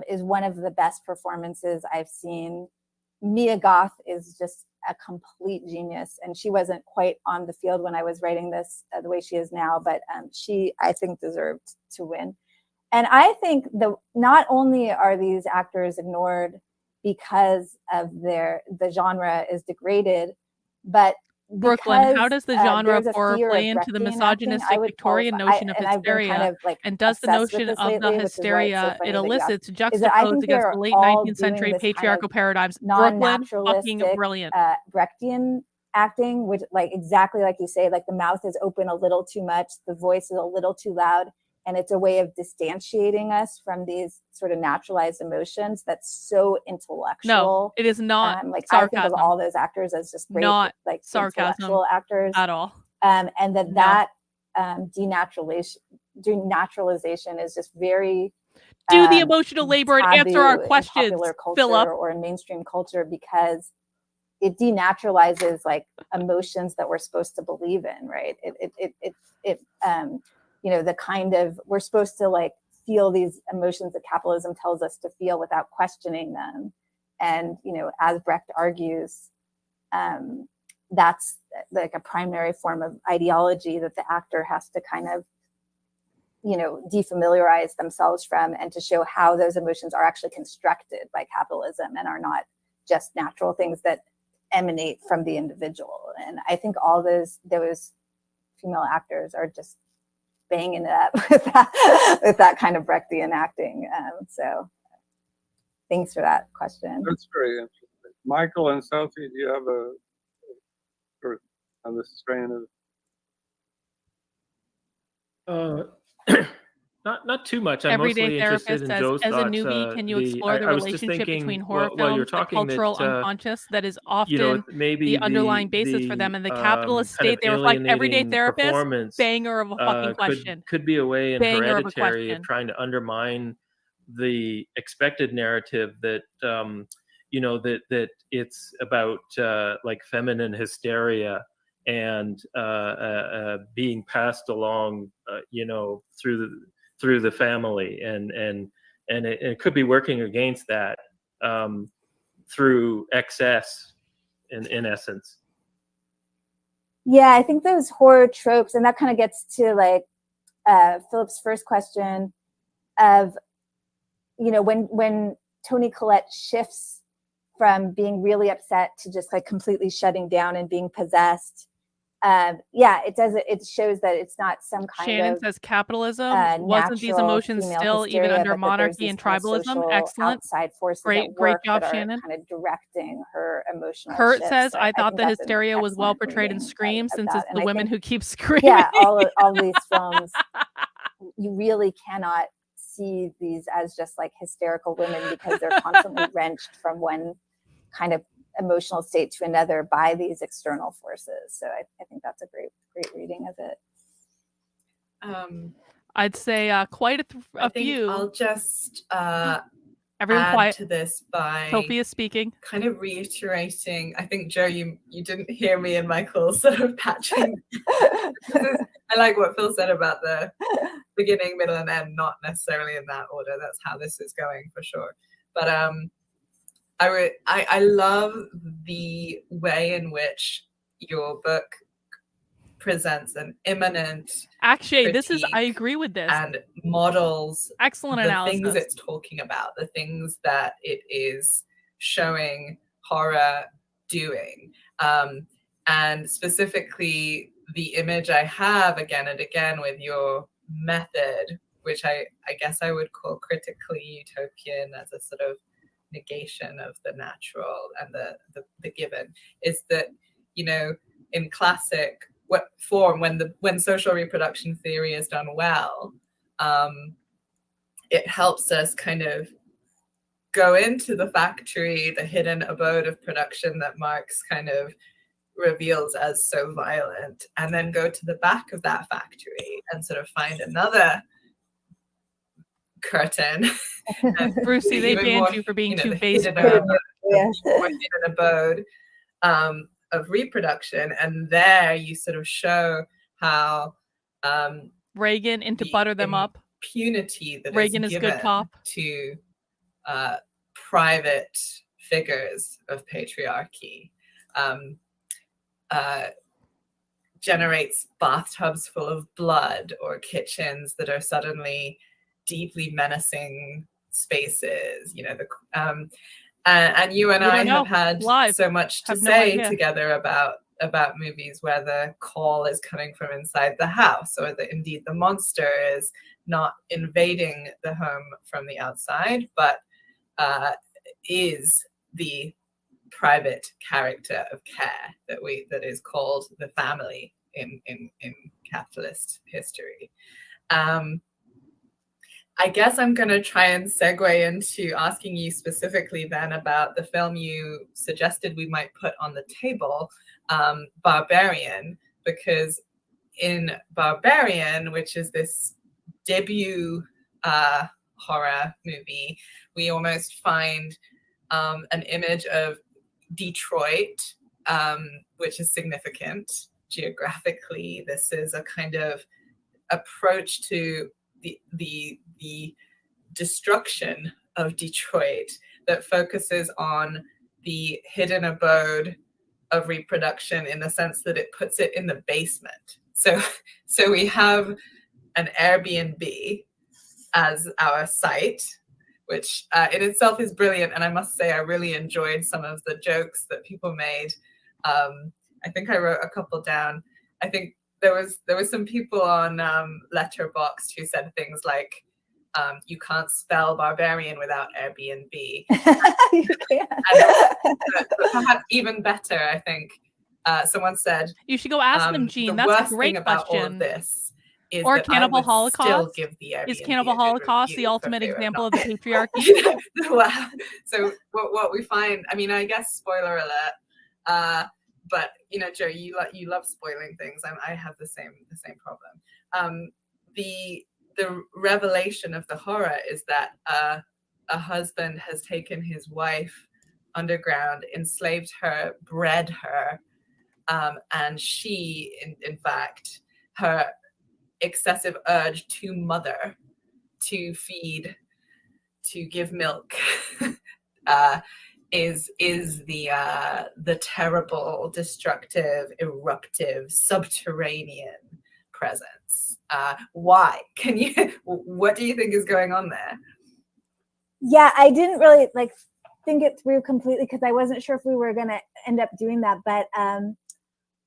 is one of the best performances I've seen. Mia Goth is just a complete genius, and she wasn't quite on the field when I was writing this the way she is now, but she, I think, deserved to win. And I think not only are these actors ignored because of the genre is degraded, but Brooklyn, how does the genre of horror play into the misogynistic Victorian notion of hysteria? And does the notion of the hysteria it elicits juxtapose against the late 19th century patriarchal paradigms? Brooklyn, fucking brilliant. Brechtian acting, which exactly like you say, the mouth is open a little too much, the voice is a little too loud, and it's a way of distantiating us from these sort of naturalized emotions that's so intellectual. No, it is not sarcasm. I think of all those actors as just great, not sarcasm intellectual actors at all. And that denaturalization is just very do the emotional labor and answer our questions, popular culture Philip, or in mainstream culture, because it denaturalizes emotions that we're supposed to believe in, right? The kind of, we're supposed to feel these emotions that capitalism tells us to feel without questioning them. And, as Brecht argues, that's a primary form of ideology that the actor has to kind of, defamiliarize themselves from, and to show how those emotions are actually constructed by capitalism and are not just natural things that emanate from the individual. And I think all those female actors are just banging it up with that kind of Brechtian acting. So thanks for that question. That's very interesting. Michael and Sophie, do you have on this strain of not too much. I'm Everyday mostly therapist interested in says, Joe's as a thoughts. newbie, can you explore the relationship between horror films, the cultural unconscious that is often the underlying basis for them, and the capitalist state? They reflect everyday therapist. Banger of a fucking question. Could be a way in Banger Hereditary of trying to undermine the expected narrative that that it's about feminine hysteria and being passed along through the family, and it could be working against that through excess in essence. Yeah, I think those horror tropes, and that kind of gets to Philip's first question of when Toni Collette shifts from being really upset to just completely shutting down and being possessed, yeah, it does. It shows that it's not some kind Shannon of says capitalism wasn't these natural emotions female still even hysteria, under but that there's monarchy these and kind of tribalism? social Excellent. outside forces Great at work job, that are Shannon. kind of directing her emotional Kurt shifts. says, So I thought think the that's an hysteria was well excellent portrayed in reading Scream, of since that. it's And the I women think, who keep screaming. yeah, all these films, you really cannot see these as just like hysterical women because they're constantly wrenched from one kind of emotional state to another by these external forces. So I think that's a great reading of it. I'd say quite a few. I'll just Everyone add quiet. to this by Sophie is speaking. kind of reiterating. I think, Joe, you didn't hear me and Michael sort of patching. I like what Phil said about the beginning, middle, and end, not necessarily in that order. That's how this is going for sure. But I love the way in which your book presents an imminent Actually, this is, I critique agree with this. and models Excellent the analysis. things it's talking about, the things that it is showing horror doing. And specifically the image I have again and again with your method, which I guess I would call critically utopian as a sort of negation of the natural and the given, is that, you know, in classic form, when social reproduction theory is done well, it helps us kind of go into the factory, the hidden abode of production that Marx kind of reveals as so violent, and then go to the back of that factory and sort of find another curtain. Brucey, they banned you for being too basic. Hidden abode of reproduction, and there you sort of show how Reagan and to butter them up. Impunity that Reagan is given good cop to private figures of patriarchy generates bathtubs full of blood or kitchens that are suddenly deeply menacing spaces. You know, and you and I have had so much to say together about movies where the call is coming from inside the house, or that indeed the monster is not invading the home from the outside, but is the private character of care that is called the family in capitalist history. I guess I'm going to try and segue into asking you specifically then about the film you suggested we might put on the table, Barbarian, because in Barbarian, which is this debut horror movie, we almost find an image of Detroit, which is significant geographically. This is a kind of approach to the destruction of Detroit that focuses on the hidden abode of reproduction, in the sense that it puts it in the basement. So we have an Airbnb as our site, which in itself is brilliant. And I must say, I really enjoyed some of the jokes that people made. I think I wrote a couple down. I think there was some people on Letterboxd who said things like, you can't spell barbarian without Airbnb. You can't. But perhaps even better, I think someone said, you should go ask them, Gene. That's a great about question. all of this is or that Cannibal I would Holocaust. Still give the Airbnb is Cannibal Holocaust the ultimate example of the patriarchy? Wow. So what we find, I mean, I guess spoiler alert, but you know, Joe, you love spoiling things. I have the same problem. The revelation of the horror is that a husband has taken his wife underground, enslaved her, bred her, and she, in fact, her excessive urge to mother, to feed, to give milk, is the terrible, destructive, eruptive, subterranean presence. Why? What do you think is going on there? Yeah, I didn't really think it through completely because I wasn't sure if we were going to end up doing that. But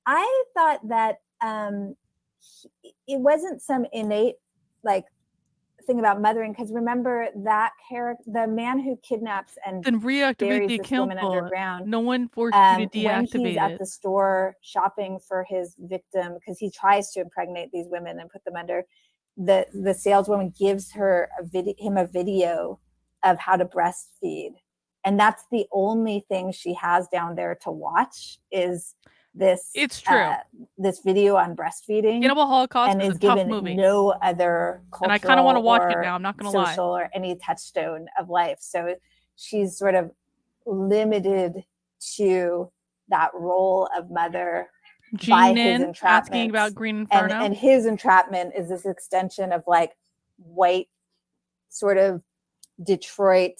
I thought that it wasn't some innate like thing about mothering, because remember that character, the man who kidnaps and Then reactivate buries the this account woman bullet. underground. No one forced you to When he's deactivate at it. the store shopping for his victim, because he tries to impregnate these women and put them under, the saleswoman gives her him a video of how to breastfeed, and that's the only thing she has down there to watch is this. It's true. This video on breastfeeding. Cannibal Holocaust and is is a tough given movie. no other cultural And I kind of want to watch it or now. I'm not going to lie. social or any touchstone of life. So she's sort of limited to that role of mother by his Gene asking entrapment. about Green Inferno. And his entrapment is this extension of like white sort of Detroit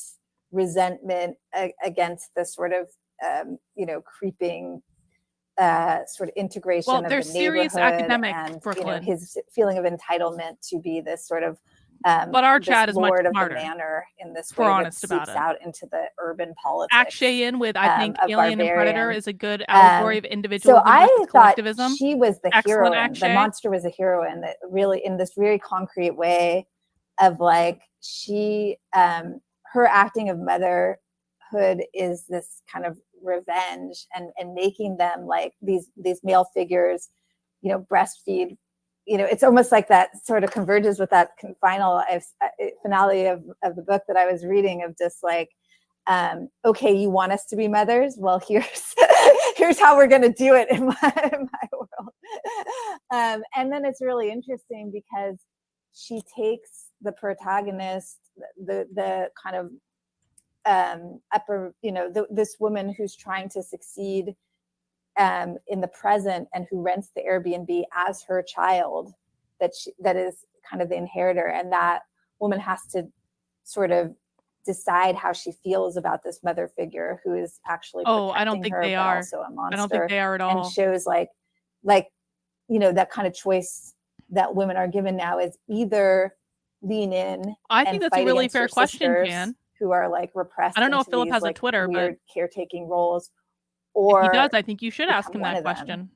resentment against the sort of creeping sort of integration of they're the serious neighborhood academic and Brooklyn. His feeling of entitlement to be this sort of but our chat is much lord of smarter. the manor in this We're way honest that about seeps it. out into the urban politics. Akshay in with I think of Alien and Predator barbarian. is a good allegory of So individualism I versus thought collectivism. she was the Excellent, heroine. Akshay. The monster was a heroine that really, in this very concrete way of like she, her acting of motherhood is this kind of revenge and making them like these male figures, breastfeed. It's almost like that sort of converges with that finale of the book that I was reading of just like, okay, you want us to be mothers? Well, here's how we're going to do it in my world. And then it's really interesting because she takes the protagonist, the kind of upper, this woman who's trying to succeed in the present and who rents the Airbnb as her child, that is kind of the inheritor, and that woman has to sort of decide how she feels about this mother figure who is actually protecting I don't think her, they but are. also a monster. I don't think they are at all. And shows like that kind of choice that women are given now is either lean in. I think that's a really fair question, Jan. Who are like repressed. I don't know if into Philip these, has a like, Twitter, weird but caretaking roles. Or Or he does, I think you should ask him become that one of them.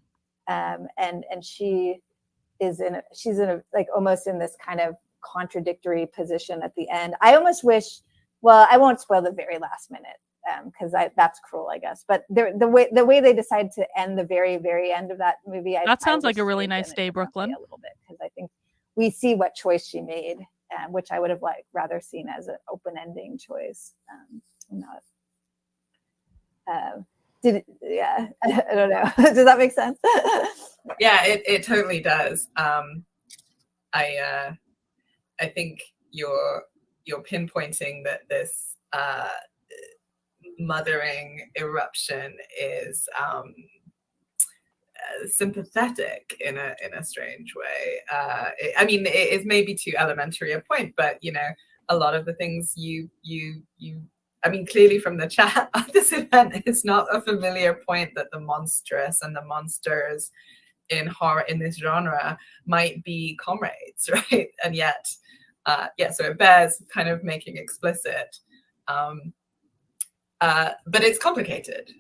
question. And she's in a like almost in this kind of contradictory position at the end. I almost wish, well, I won't spoil the very last minute because that's cruel, I guess. But the way they decide to end the very, very end of that movie, That sounds I like a wish really they'd nice done it day, differently Brooklyn. a little bit, because I think we see what choice she made, which I would have rather seen as an open ending choice. Not. Yeah, I don't know. Does that make sense? Yeah, it totally does. I think you're pinpointing that this mothering eruption is sympathetic in a strange way. It is maybe too elementary a point, but a lot of the things you clearly from the chat of this event, it's not a familiar point that the monstrous and the monsters in horror in this genre might be comrades, right? And yet, so it bears kind of making explicit. But it's complicated.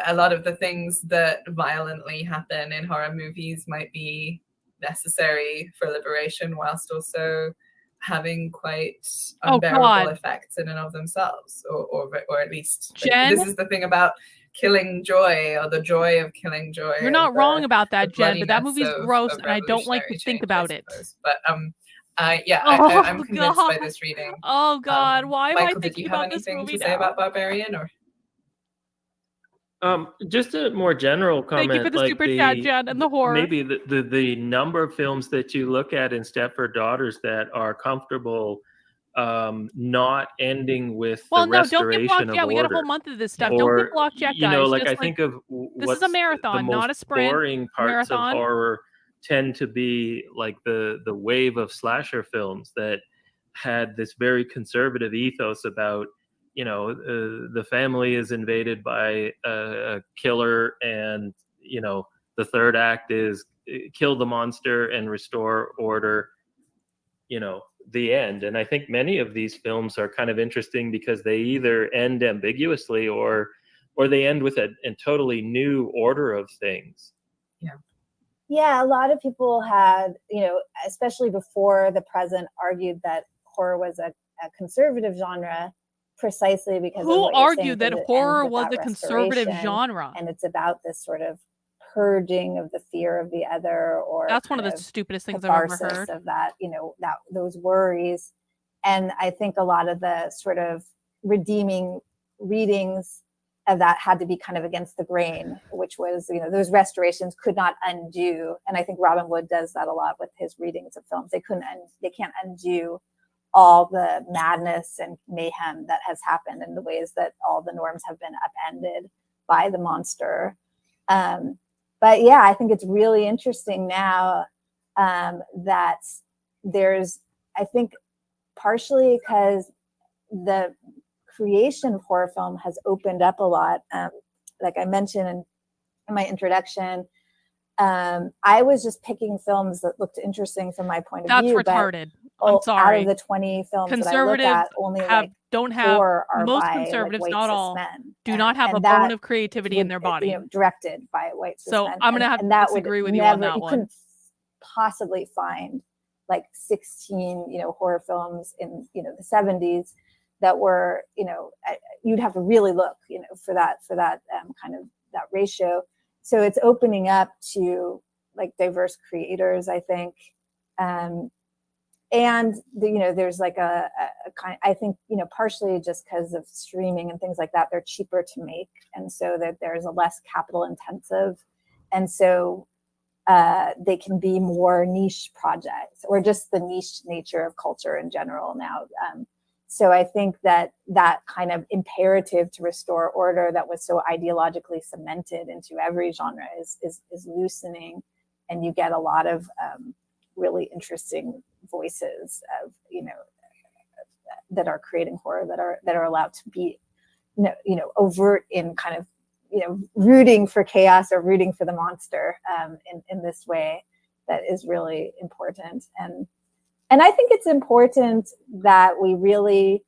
A lot of the things that violently happen in horror movies might be necessary for liberation, whilst also having quite unbearable effects in and of themselves, or at least Jen? This is the thing about killing joy, or the joy of killing joy. You're not wrong about that, Jen, but that movie's gross and I don't like to think about it. But I'm convinced by this reading. Oh God, why Michael, am I thinking about this movie did you have anything to say about Barbarian, or? Just a more general comment. Thank you for the super chat, Jen, and the horror. Maybe the number of films that you look at in Stepford Daughters that are comfortable not ending with the restoration don't get blocked. of Yeah, order. we got a whole month of this stuff. Or, don't get blocked yet, guys. I think of this is a marathon, the most not a sprint. boring parts of horror tend to be like the wave of slasher films that had this very conservative ethos about, the family is invaded by a killer, and the third act is kill the monster and restore order, the end. And I think many of these films are kind of interesting because they either end ambiguously or they end with a totally new order of things. Yeah, a lot of people had, especially before the present, argued that horror was a conservative genre precisely because Who of what you're saying, argued that because it horror ends with was that a conservative restoration, genre? and it's about this sort of purging of the fear of the other, or That's one of kind the stupidest things I've ever catharsis heard. of that, that those worries. And I think a lot of the sort of redeeming readings of that had to be kind of against the grain, which was, those restorations could not undo. And I think Robin Wood does that a lot with his readings of films. They can't undo all the madness and mayhem that has happened in the ways that all the norms have been upended by the monster. But yeah, I think it's really interesting now that there's, I think, partially because the creation of horror film has opened up a lot. Like I mentioned in my introduction, I was just picking films that looked interesting from my point of view. That's retarded. But I'm sorry. Out of the 20 films that I look Conservatives at, only don't have 4 are most by conservatives, white not cis all, men. do not have a bone of creativity in their body. Directed by white cis So men. I'm gonna have to disagree with you on that you one. couldn't possibly find 16 horror films in the 70s that were you'd have to really look for that kind of that ratio. So it's opening up to diverse creators, I think. And there's a kind, I think, partially just because of streaming and things like that, they're cheaper to make. And so that there's a less capital intensive. And so they can be more niche projects, or just the niche nature of culture in general now. So I think that kind of imperative to restore order that was so ideologically cemented into every genre is loosening, and you get a lot of really interesting voices of that are creating horror, that are allowed to be overt in kind of rooting for chaos or rooting for the monster in this way that is really important. And I think it's important that we really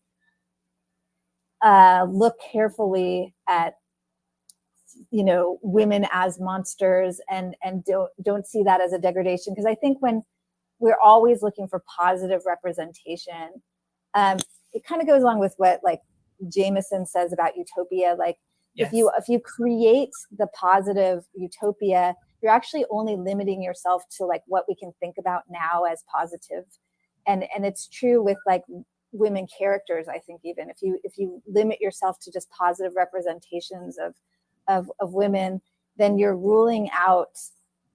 look carefully at women as monsters, and don't see that as a degradation, because I think when we're always looking for positive representation, it kind of goes along with what Jameson says about utopia. Yes. If you create the positive utopia, you're actually only limiting yourself to what we can think about now as positive. And it's true with women characters. I think even if you limit yourself to just positive representations of women, then you're ruling out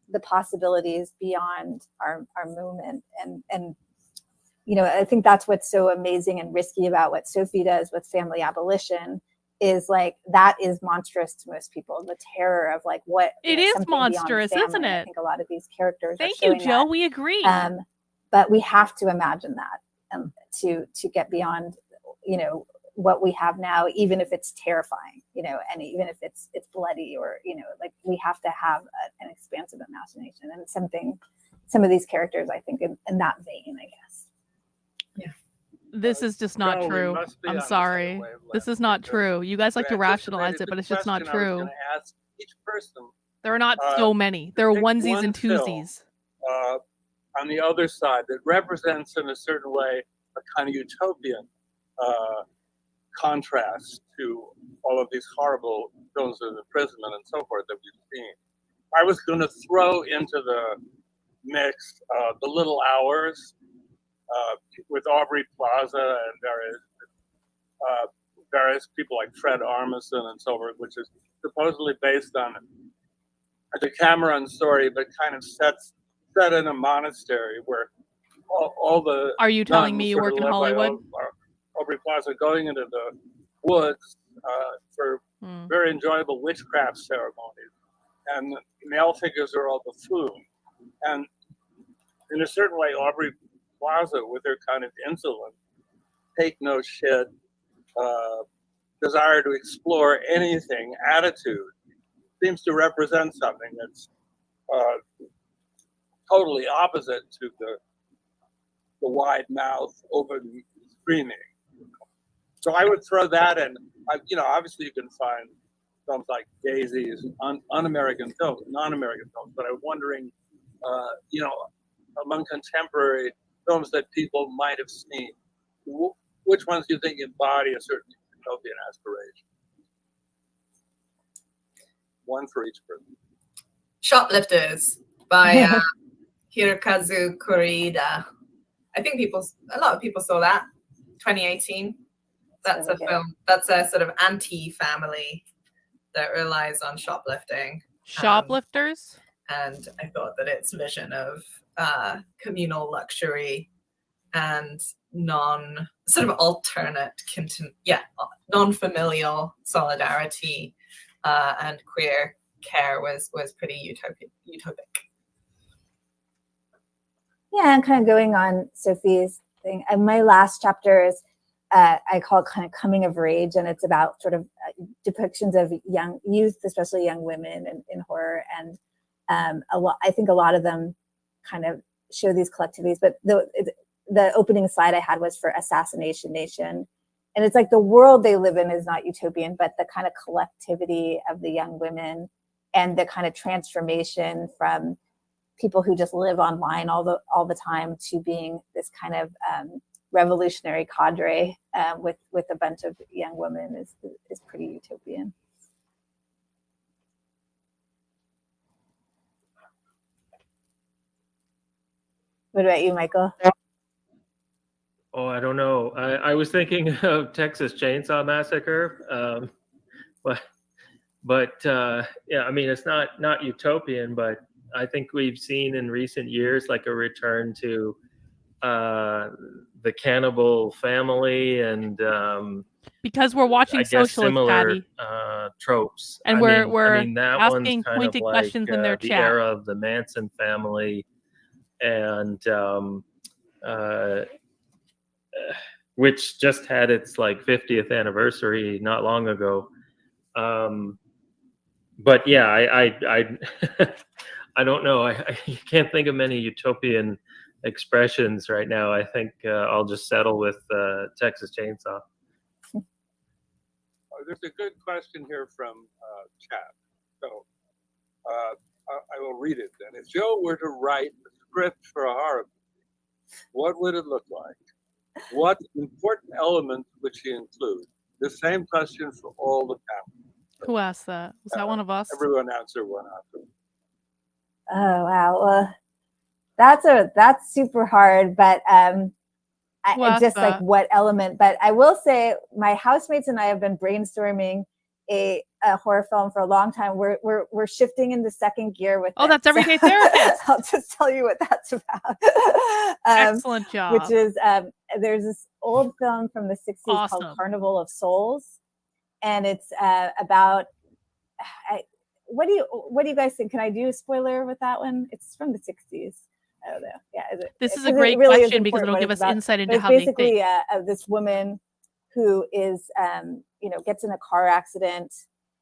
the possibilities beyond our moment. And I think that's what's so amazing and risky about what Sophie does with family abolition, is that is monstrous to most people. The terror of what it is monstrous, isn't it? I think a lot of these characters. Thank you, Joe. We agree. But we have to imagine that to get beyond what we have now, even if it's terrifying, and even if it's bloody, or we have to have an expansive imagination, and some of these characters, I think, in that vein, I guess. Yeah. This is just not true. I'm sorry. This is not true. You guys like to rationalize it, but it's just not true. Ask each person, There are not so many. There are onesies and twosies. On the other side, that represents in a certain way a kind of utopian contrast to all of these horrible films of imprisonment and so forth that we've seen. I was going to throw into the mix The Little Hours with Aubrey Plaza and various people like Fred Armisen and so forth, which is supposedly based on a Decameron story, but kind of set in a monastery where all the Are you telling me you work in Hollywood? Aubrey Plaza going into the woods for very enjoyable witchcraft ceremonies, and male figures are all buffoon. And in a certain way, Aubrey Plaza, with her kind of insolent, take no shit, desire to explore anything attitude, seems to represent something that's totally opposite to the wide mouth, open screaming. So I would throw that in. Obviously you can find films like Daisies, un-American films, non-American films. But I'm wondering, among contemporary films that people might have seen, which ones do you think embody a certain utopian aspiration? One for each person. Shoplifters by Hirokazu Koreeda. I think a lot of people saw that. 2018. That's a film. That's a sort of anti-family that relies on shoplifting. Shoplifters? And I thought that its vision of communal luxury and non-familial solidarity and queer care was pretty utopic. Yeah, and kind of going on Sophie's thing. And my last chapter is I call it kind of coming of rage, and it's about sort of depictions of young youth, especially young women in horror. And I think a lot of them kind of show these collectivities. But the opening slide I had was for Assassination Nation. And it's like the world they live in is not utopian, but the kind of collectivity of the young women and the kind of transformation from people who just live online all the time to being this kind of revolutionary cadre with a bunch of young women is pretty utopian. What about you, Michael? Oh, I don't know. I was thinking of Texas Chainsaw Massacre, but yeah, I mean, it's not utopian, but I think we've seen in recent years like a return to the cannibal family and because we're watching Socialists, similar Patty. Tropes, and we're that asking one's kind pointed of like, questions in their the chat. era of the Manson family, and which just had its like 50th anniversary not long ago. But yeah, I I don't know. I can't think of many utopian expressions right now. I think I'll just settle with Texas Chainsaw. There's a good question here from chat. So I will read it then. If Joe were to write a script for a horror movie, what would it look like? What important elements would she include? The same question for all the panelists. Who asked that? Was that one of us? Everyone answer one after. Oh wow, that's super hard, but I just that? like what element. But I will say my housemates and I have been brainstorming a horror film for a long time. We're shifting into second gear with that's Everyday Therapist. I'll just tell you what that's about. Excellent job. Which is there's this old film from the 60s called Carnival of Souls, and it's about what do you guys think? Can I do a spoiler with that one? It's from the 60s. I don't know. Yeah, this is a great really question because it'll give us insight into how they think. Basically, this woman who is, gets in a car accident,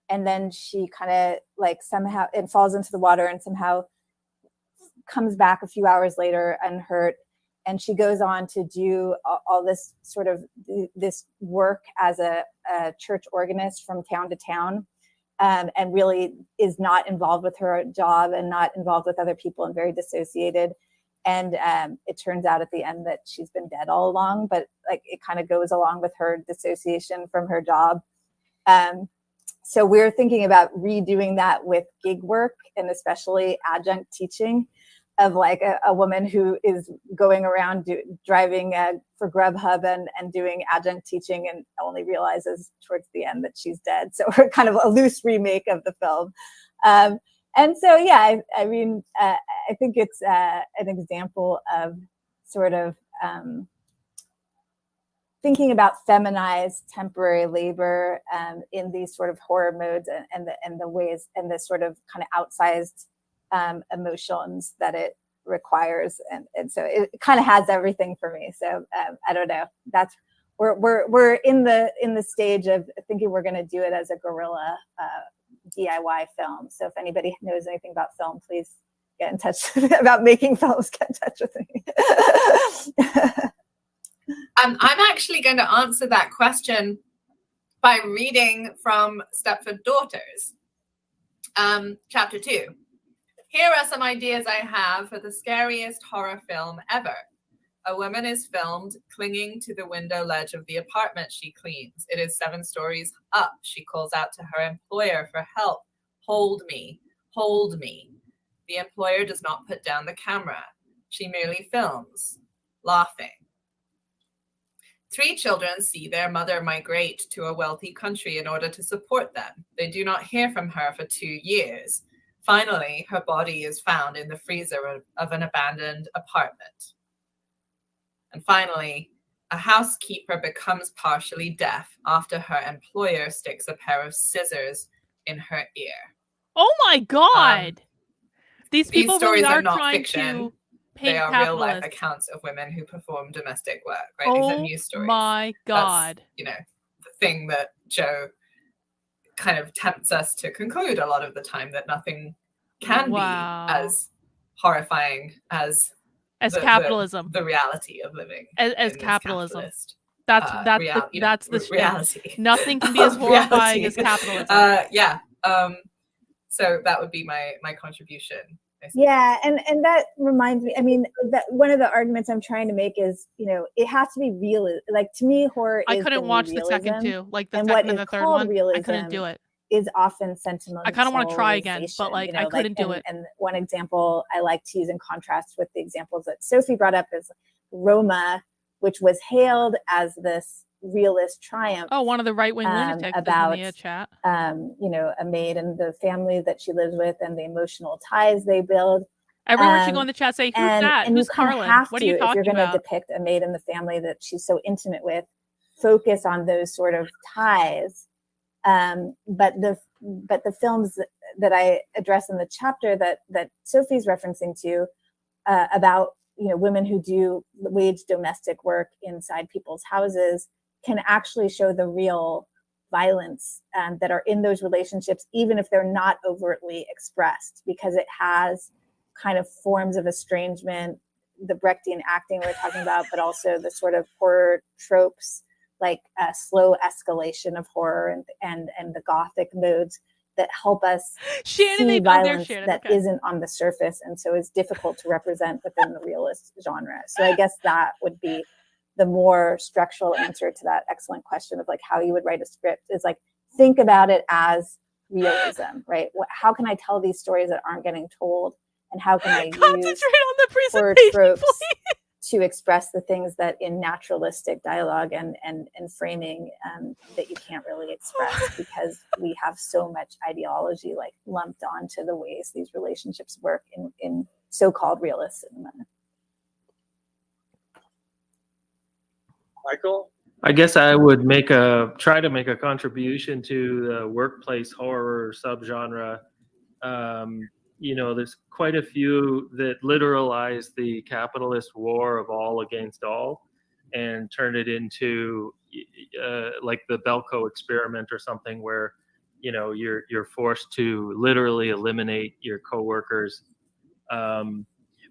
and then she kind of like somehow and falls into the water, and somehow comes back a few hours later unhurt, and she goes on to do all this sort of this work as a church organist from town to town. And really is not involved with her job and not involved with other people and very dissociated. And it turns out at the end that she's been dead all along, but like it kind of goes along with her dissociation from her job. So we're thinking about redoing that with gig work and especially adjunct teaching of like a woman who is going around driving for Grubhub and doing adjunct teaching and only realizes towards the end that she's dead. So we're kind of a loose remake of the film. And so, yeah, I mean, I think it's an example of sort of thinking about feminized temporary labor in these sort of horror modes and the ways and the sort of kind of outsized emotions that it requires, and so it kind of has everything for me. So I don't know. That's we're in the stage of thinking we're going to do it as a guerrilla DIY film. So if anybody knows anything about film, please get in touch about making films. Get in touch with me. I'm actually going to answer that question by reading from Stepford Daughters, chapter 2. Here are some ideas I have for the scariest horror film ever. A woman is filmed clinging to the window ledge of the apartment she cleans. It is 7 stories up. She calls out to her employer for help. Hold me, hold me. The employer does not put down the camera. She merely films, laughing. 3 children see their mother migrate to a wealthy country in order to support them. They do not hear from her for 2 years. Finally, her body is found in the freezer of an abandoned apartment. And finally, a housekeeper becomes partially deaf after her employer sticks a pair of scissors in her ear. Oh my God! These people stories really are not trying fiction. to paint They are capitalists. real-life accounts of women who perform domestic work, right? Oh These are news stories. my God. That's, the thing that Joe kind of tempts us to conclude a lot of the time, that nothing can be as horrifying as capitalism, the reality of living as capitalism. That's the reality. Nothing can be as horrifying as capitalism. So that would be my contribution. Yeah, and that reminds me, I mean, that one of the arguments I'm trying to make is, it has to be real. Like, to me, horror is I couldn't watch the second two, like the second and the third one. I couldn't do it. Is often sentimental. I kind of want to try again, but I couldn't do it. And one example I like to use in contrast with the examples that Sophie brought up is Roma, which was hailed as this realist triumph. Oh, one of the right-wing lunatics about in the chat. A maid and the family that she lives with and the emotional ties they build. Everyone should go in the chat, say, who's that? And who's you kind of Carlin? have What to, are you if talking you're going to about? depict a maid in the family that she's so intimate with, focus on those sort of ties. But the films that I address in the chapter that Sophie's referencing to about women who do wage domestic work inside people's houses can actually show the real violence that are in those relationships, even if they're not overtly expressed, because it has kind of forms of estrangement, the Brechtian acting we're talking about, but also the sort of horror tropes like slow escalation of horror and the Gothic modes that help us see violence that isn't on the surface, and so is difficult to represent within the realist genre. So I guess that would be the more structural answer to that excellent question of like how you would write a script, is like, think about it as realism, right? How can I tell these stories that aren't getting told, and how can I use on the horror tropes to express the things that in naturalistic dialogue and framing that you can't really express because we have so much ideology like lumped onto the ways these relationships work in so-called realist cinema. Michael? I guess I would try to make a contribution to the workplace horror subgenre. There's quite a few that literalize the capitalist war of all against all and turn it into like the Belko experiment or something where, you're forced to literally eliminate your coworkers.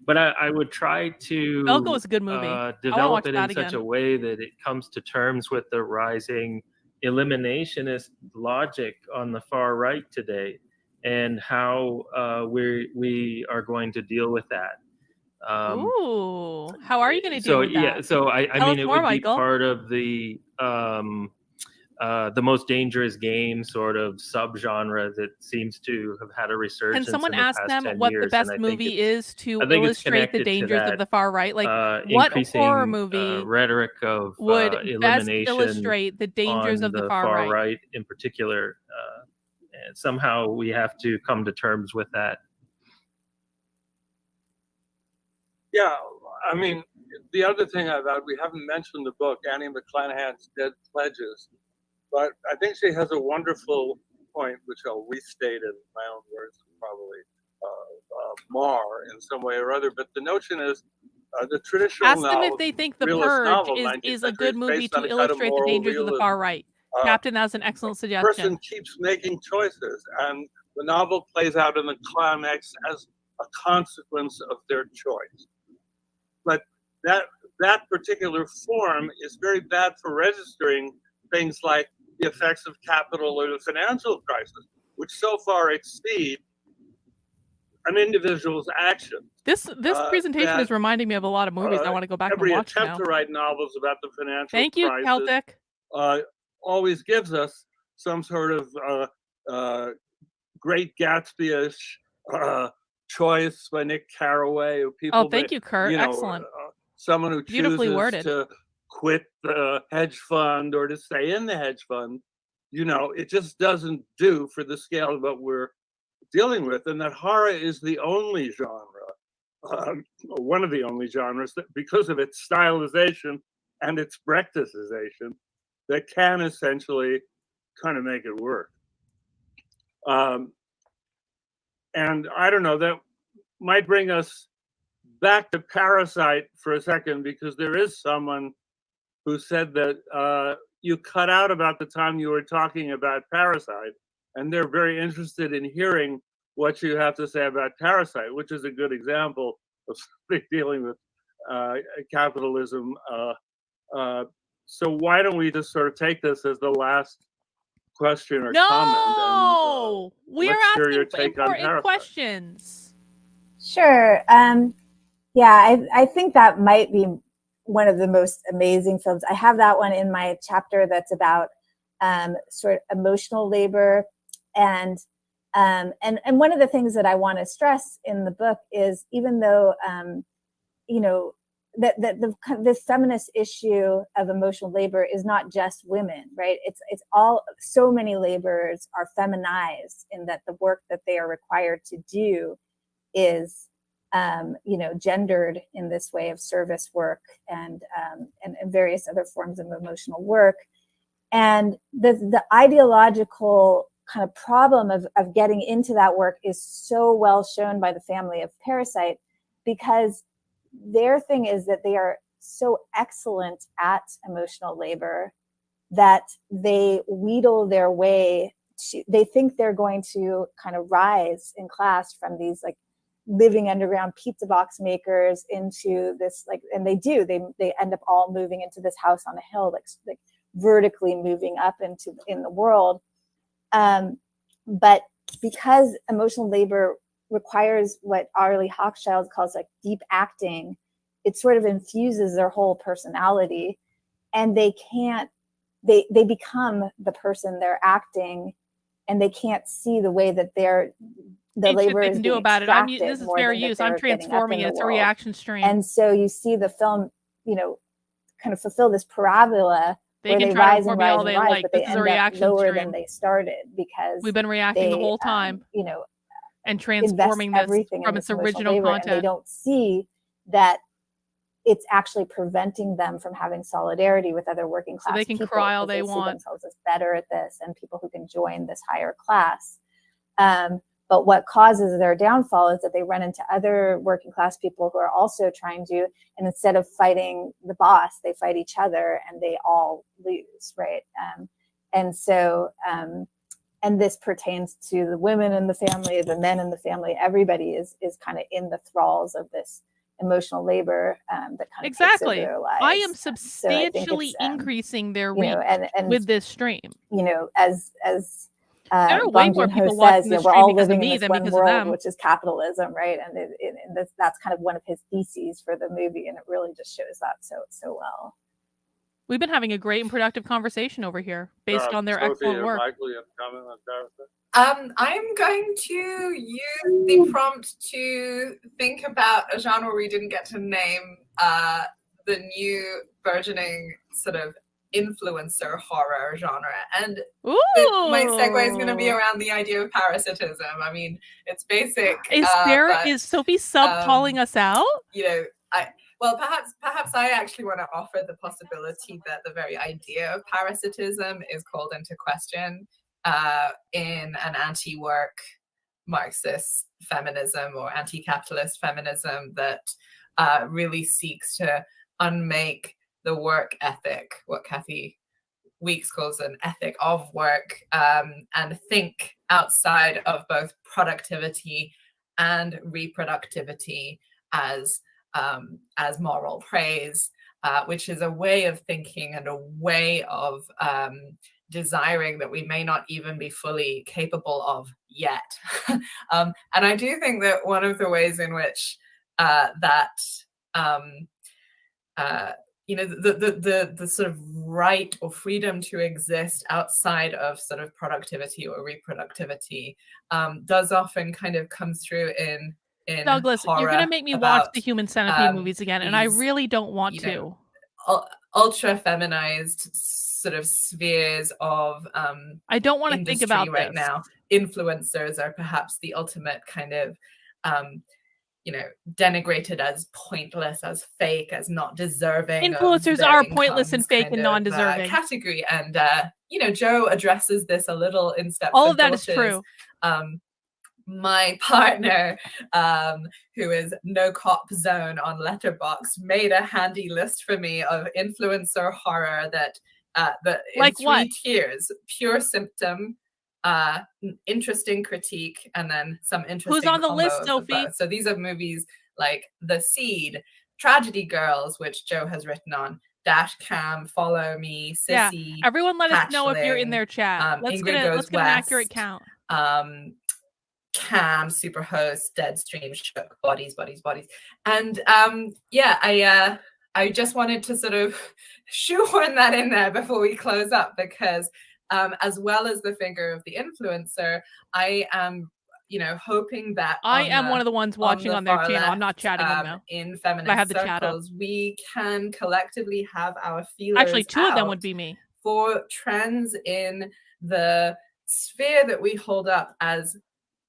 But I would try to Belko is a good movie. develop it in such a way that it comes to terms with the rising eliminationist logic on the far right today, and how we are going to deal with that. Ooh, how are you going to deal with that? Yeah, so I mean, it would be part of the most dangerous game sort of subgenre that seems to have had a resurgence. Can someone in the ask past them 10 what years, the best movie is to illustrate the dangers of the far right? Like, what horror movie rhetoric of would best elimination illustrate the dangers of the far right in particular? And somehow we have to come to terms with that. Yeah, I mean, the other thing we haven't mentioned the book, Annie McClanahan's Dead Pledges, but I think she has a wonderful point, which I'll restate in my own words, probably mar in some way or other. But the notion is the traditional Ask them if they think The Purge is a good movie to illustrate the dangers of the far right. Captain, that was an excellent suggestion. The person keeps making choices, and the novel plays out in the climax as a consequence of their choice. But that particular form is very bad for registering things like the effects of capital or the financial crisis, which so far exceed an individual's action. This presentation is reminding me of a lot of movies I want to go back and watch now. Every attempt to write novels about the financial Thank you, crisis Celtic. Always gives us some sort of Great Gatsby-ish choice by Nick Carraway. Or people Oh, thank you, Kurt. Excellent. Someone who Beautifully chooses worded. to quit the hedge fund or to stay in the hedge fund. It just doesn't do for the scale of what we're dealing with, and that horror is the only genre, one of the only genres that, because of its stylization and its Brechtisization, that can essentially kind of make it work. And I don't know, that might bring us back to Parasite for a second, because there is someone who said that you cut out about the time you were talking about Parasite, and they're very interested in hearing what you have to say about Parasite, which is a good example of something dealing with capitalism. So why don't we just sort of take this as the last question or comment? No, we're asking important questions. Sure. Yeah, I think that might be one of the most amazing films. I have that one in my chapter that's about sort of emotional labor, and one of the things that I want to stress in the book is, even though that this feminist issue of emotional labor is not just women, right? It's all, so many laborers are feminized in that the work that they are required to do is gendered in this way of service work and various other forms of emotional work. And the ideological kind of problem of getting into that work is so well shown by the family of Parasite, because their thing is that they are so excellent at emotional labor that they wheedle their way to, they think they're going to kind of rise in class from these like living underground pizza box makers into this, like, and they do, they end up all moving into this house on a hill, like vertically moving up in the world. But because emotional labor requires what Arlie Hochschild calls like deep acting, it sort of infuses their whole personality, and they become the person they're acting, and they can't see the way that the labor is being extracted. This is fair use. I'm transforming it. It's a reaction stream. And so you see the film, kind of fulfill this parabola where they rise and rise and rise, but they end up lower than they started, because we've been reacting the whole time, and transforming this from its original content. And they don't see that it's actually preventing them from having solidarity with other working class people. So they can cry all they want. See themselves as better at this, and people who can join this higher class. But what causes their downfall is that they run into other working class people who are also trying to, and instead of fighting the boss, they fight each other, and they all lose, right? And so, and this pertains to the women in the family, the men in the family. Everybody is kind of in the thralls of this emotional labor that kind of takes over their lives. I am substantially increasing their reach with this stream. As there are way more people watching this we're all because living of me in this than one because world, of them, which is capitalism, right? And that's kind of one of his theses for the movie, and it really just shows that so well. We've been having a great and productive conversation over here based on their excellent work. Michael, you have a comment on Parasite? I'm going to use the prompt to think about a genre we didn't get to name, the new burgeoning sort of influencer horror genre. And my segue is going to be around the idea of parasitism. I mean, it's basic. Is Sophie Sub calling us out? Well, perhaps I actually want to offer the possibility that the very idea of parasitism is called into question in an anti-work Marxist feminism or anti-capitalist feminism that really seeks to unmake the work ethic, what Kathy Weeks calls an ethic of work, and think outside of both productivity and reproductivity as moral praise, which is a way of thinking and a way of desiring that we may not even be fully capable of yet. And I do think that one of the ways in which the sort of right or freedom to exist outside of sort of productivity or reproductivity does often kind of come through in Douglas, you're gonna make me watch the Human Centipede movies again, and I these, really don't want to. Ultra feminized sort of spheres of I don't want to think about right this. now. Influencers are perhaps the ultimate kind of denigrated as pointless, as fake, as not deserving. Influencers are pointless and fake and non-deserving. Category, and Joe addresses this a little in Step All for of that Daughters. is true. My partner, who is no cop zone on Letterboxd, made a handy list for me of influencer horror that like in 3 what? tiers: pure symptom, interesting critique, and then some interesting. Who's on the list, Sophie? So these are movies like The Seed, Tragedy Girls, which Joe has written on, Dash Cam, Follow Me, Sissy. Yeah. Everyone let us know if you're in their chat. Let's get an accurate count. Cam, Superhost, Deadstream, Shook, Bodies. And I just wanted to sort of shoehorn that in there before we close up, because as well as the figure of the influencer, I am hoping that I am one of the ones watching on their channel. I'm not chatting them now. In feminist circles, we can collectively have our feelers Actually, 2 of them would be me. For trends in the sphere that we hold up as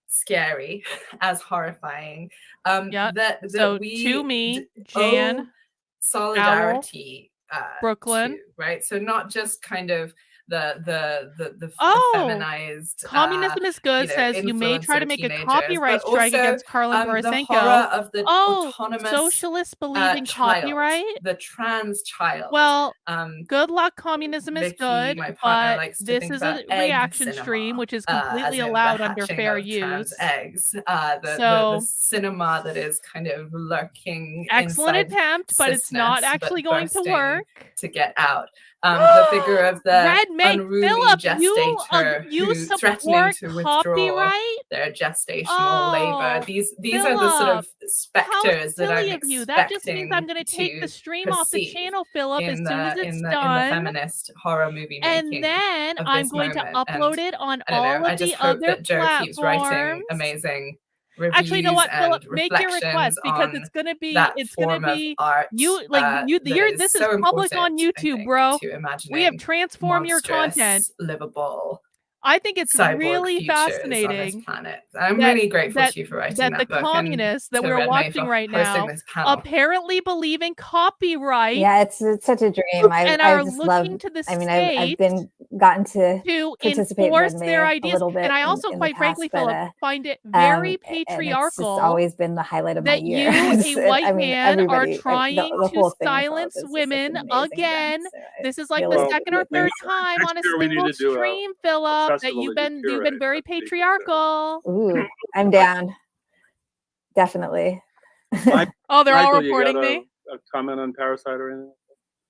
scary, as horrifying. So to me, Jan, solidarity, Brooklyn, to, right? So not just kind of the feminized communism is good, says you may try to make a copyright strike against Karlin Borisenko. The horror of the autonomous socialists believe in copyright, the trans child. Well, good luck. Communism is Vicky, good, but this is a reaction stream, which is completely allowed under fair use. Eggs, the cinema that is kind of lurking. Excellent attempt, but it's not actually going to work to get out. The figure of the unruly Philip, gestator you who's threatening to withdraw their gestational labor. These Philip, are the sort of specters that I'm expecting. That just means I'm going to take the stream off the channel, Philip, as soon as it's done. In the feminist horror movie and making then I'm going to upload it on all of the other Joe keeps writing amazing reviews. Actually, you know what, Philip? Make your request, because it's gonna be art, this is public on YouTube, bro. We have transformed your content. Livable. I think it's really fascinating. I'm really grateful to you for writing that the book. Communists that we're watching right now apparently believe in copyright. Yeah, it's such a dream. I just love. I've gotten to participate enforce in their ideas, a little bit, and I also, in quite frankly, Philip, find it very patriarchal. It's just always been the highlight of my year. You, a white man, are trying to silence women again. This is like the second or third time on a single stream, Philip, that you've been very patriarchal. Ooh, I'm down. Definitely. They're all reporting me. A comment on Parasite or anything?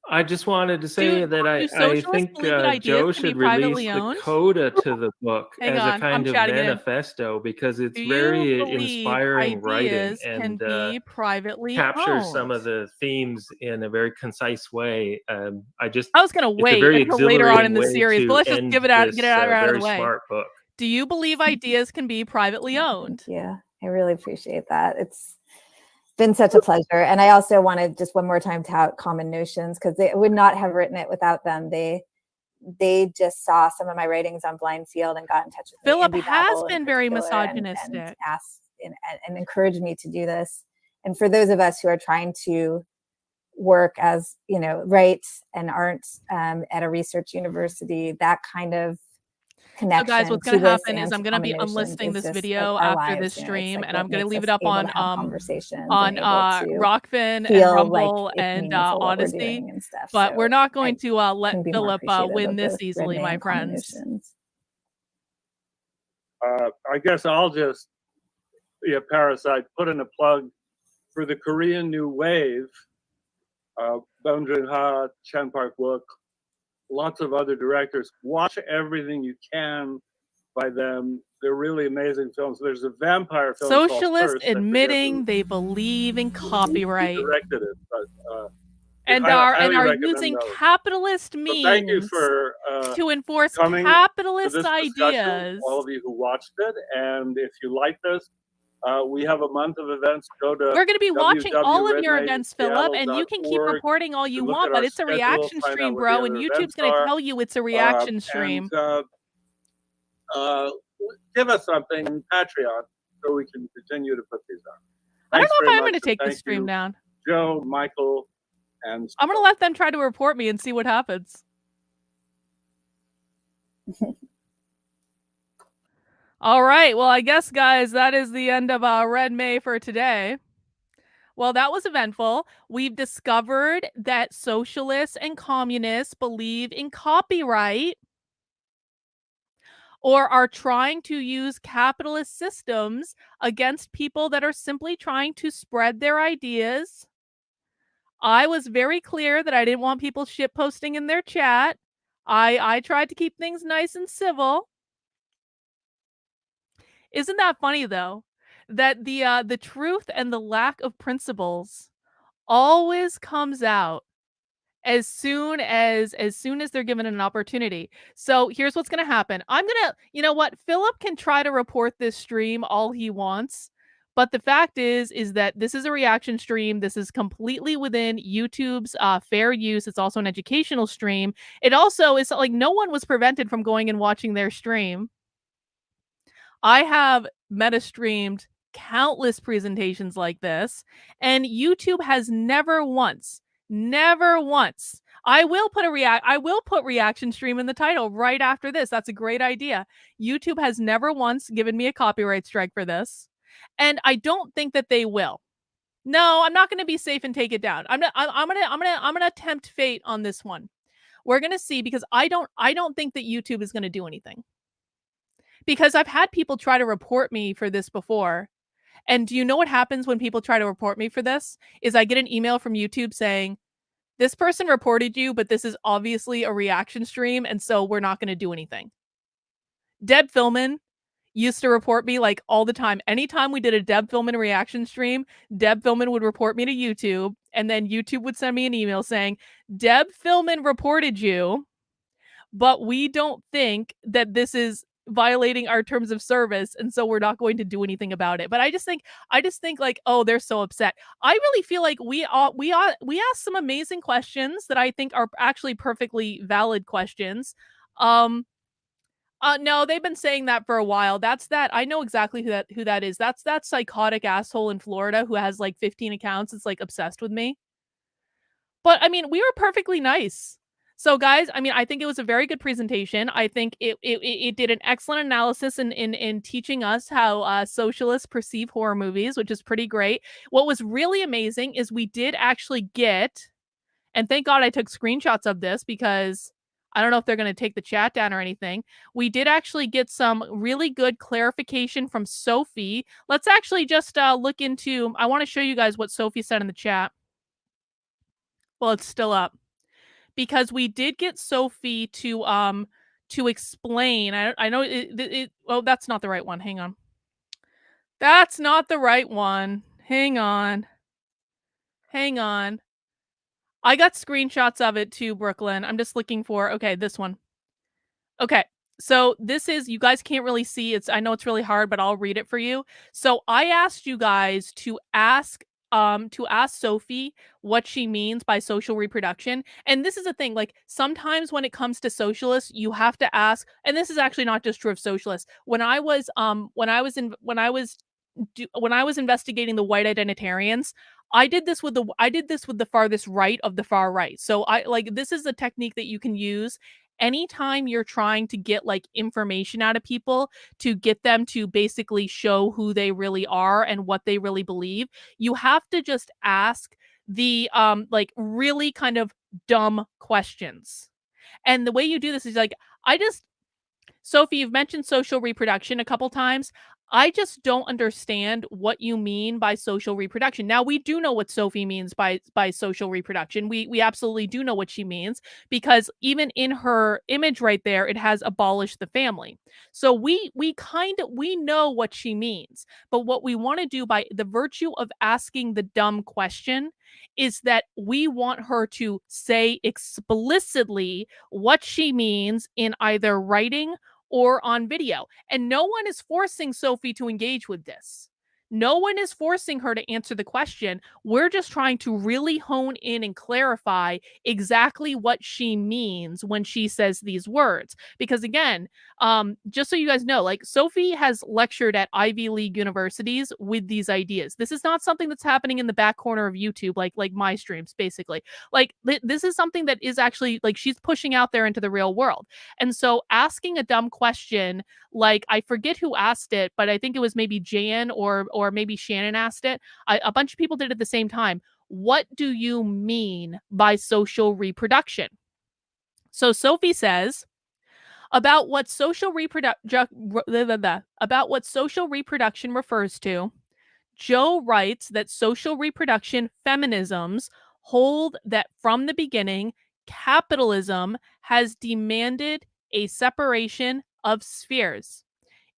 I just wanted to say that I think Joe should release the coda to the book as a kind of manifesto, because it's very inspiring writing and captures some of the themes in a very concise way. I was going to wait until later on in the series, but let's just get it out of the way. Smart book. Do you believe ideas can be privately owned? Yeah, I really appreciate that. It's been such a pleasure. And I also wanted just one more time to tout Common Notions, because they would not have written it without them. They just saw some of my writings on Blind Field and got in touch with me. Philip has been very misogynistic and asked and encouraged me to do this. And for those of us who are trying to work as, write and art at a research university, that kind of connection. So guys, what's going to happen is I'm going to be unlisting this video after this stream, and I'm going to leave it up on Rockfin and Rumble and Odyssey. But we're not going to let Philip win this easily, my friends. I guess I'll just be a parasite, put in a plug for the Korean New Wave. Bong Joon-ha, Chan Park-wook, lots of other directors. Watch everything you can by them. They're really amazing films. There's a vampire film called Socialists Thirst. I forget admitting who they believe in copyright directed it, but and I are highly recommend using those. capitalist So means thank you for to enforce coming to capitalist this discussion, ideas. all of you who watched it. And if you like this, we have a month of events. Go to We're going to be watching all of your events, Philip, and you can keep www.redmayseattle.org. reporting all you Look want, at but our it's a schedule, reaction find out stream, what bro, the and other YouTube's events going to are. tell you it's a reaction stream. And give us something on Patreon so we can continue to put these on. I don't Thanks know if very I'm going to much, take and this thank stream you, down. Joe, Michael, and I'm going to let them try to report me and see what happens. All right. Well, I guess, guys, that is the end of Red May for today. Well, that was eventful. We've discovered that socialists and communists believe in copyright or are trying to use capitalist systems against people that are simply trying to spread their ideas. I was very clear that I didn't want people shitposting in their chat. I tried to keep things nice and civil. Isn't that funny, though, that the truth and the lack of principles always comes out as soon as they're given an opportunity. So here's what's going to happen. You know what? Philip can try to report this stream all he wants, but the fact is that this is a reaction stream. This is completely within YouTube's fair use. It's also an educational stream. It also is like no one was prevented from going and watching their stream. I have meta streamed countless presentations like this, and YouTube has never once. I will put reaction stream in the title right after this. That's a great idea. YouTube has never once given me a copyright strike for this, and I don't think that they will. No, I'm not going to be safe and take it down. I'm gonna tempt fate on this one. We're gonna see, because I don't think that YouTube is going to do anything. Because I've had people try to report me for this before. And do you know what happens when people try to report me for this? Is I get an email from YouTube saying, this person reported you, but this is obviously a reaction stream, and so we're not going to do anything. Deb Philman used to report me like all the time. Anytime we did a Deb Philman reaction stream, Deb Philman would report me to YouTube, and then YouTube would send me an email saying, Deb Philman reported you, but we don't think that this is violating our terms of service, and so we're not going to do anything about it. But I just think like, oh, they're so upset. I really feel like we asked some amazing questions that I think are actually perfectly valid questions. No, they've been saying that for a while. I know exactly who that is. That's that psychotic asshole in Florida who has like 15 accounts. It's like obsessed with me. But I mean, we were perfectly nice. So guys, I mean, I think it was a very good presentation. I think it did an excellent analysis in teaching us how socialists perceive horror movies, which is pretty great. What was really amazing is we did actually get, and thank God I took screenshots of this because I don't know if they're going to take the chat down or anything. We did actually get some really good clarification from Sophie. Let's actually just look into, I want to show you guys what Sophie said in the chat. Well, it's still up. Because we did get Sophie to explain. I know it. Oh, that's not the right one. Hang on. That's not the right one. Hang on. I got screenshots of it too, Brooklyn. I'm just looking for, okay, this one. Okay. So this is, you guys can't really see. I know it's really hard, but I'll read it for you. So I asked you guys to ask Sophie what she means by social reproduction. And this is the thing, like sometimes when it comes to socialists, you have to ask, and this is actually not just true of socialists. When I was investigating the white identitarians, I did this with the farthest right of the far right. So this is a technique that you can use anytime you're trying to get like information out of people to get them to basically show who they really are and what they really believe. You have to just ask the like really kind of dumb questions. And the way you do this is like, Sophie, you've mentioned social reproduction a couple times. I just don't understand what you mean by social reproduction. Now, we do know what Sophie means by social reproduction. We absolutely do know what she means, because even in her image right there, it has abolished the family. So we know what she means. But what we want to do by the virtue of asking the dumb question is that we want her to say explicitly what she means in either writing or on video. And no one is forcing Sophie to engage with this. No one is forcing her to answer the question. We're just trying to really hone in and clarify exactly what she means when she says these words. Because again, just so you guys know, like, Sophie has lectured at Ivy League universities with these ideas. This is not something that's happening in the back corner of YouTube, like my streams, basically. Like, this is something that is actually, like, she's pushing out there into the real world. And so asking a dumb question, like, I forget who asked it, but I think it was maybe Jan or maybe Shannon asked it. A bunch of people did it at the same time. What do you mean by social reproduction? So Sophie says, about what social reproduction refers to, Joe writes that social reproduction feminisms hold that from the beginning, capitalism has demanded a separation of spheres.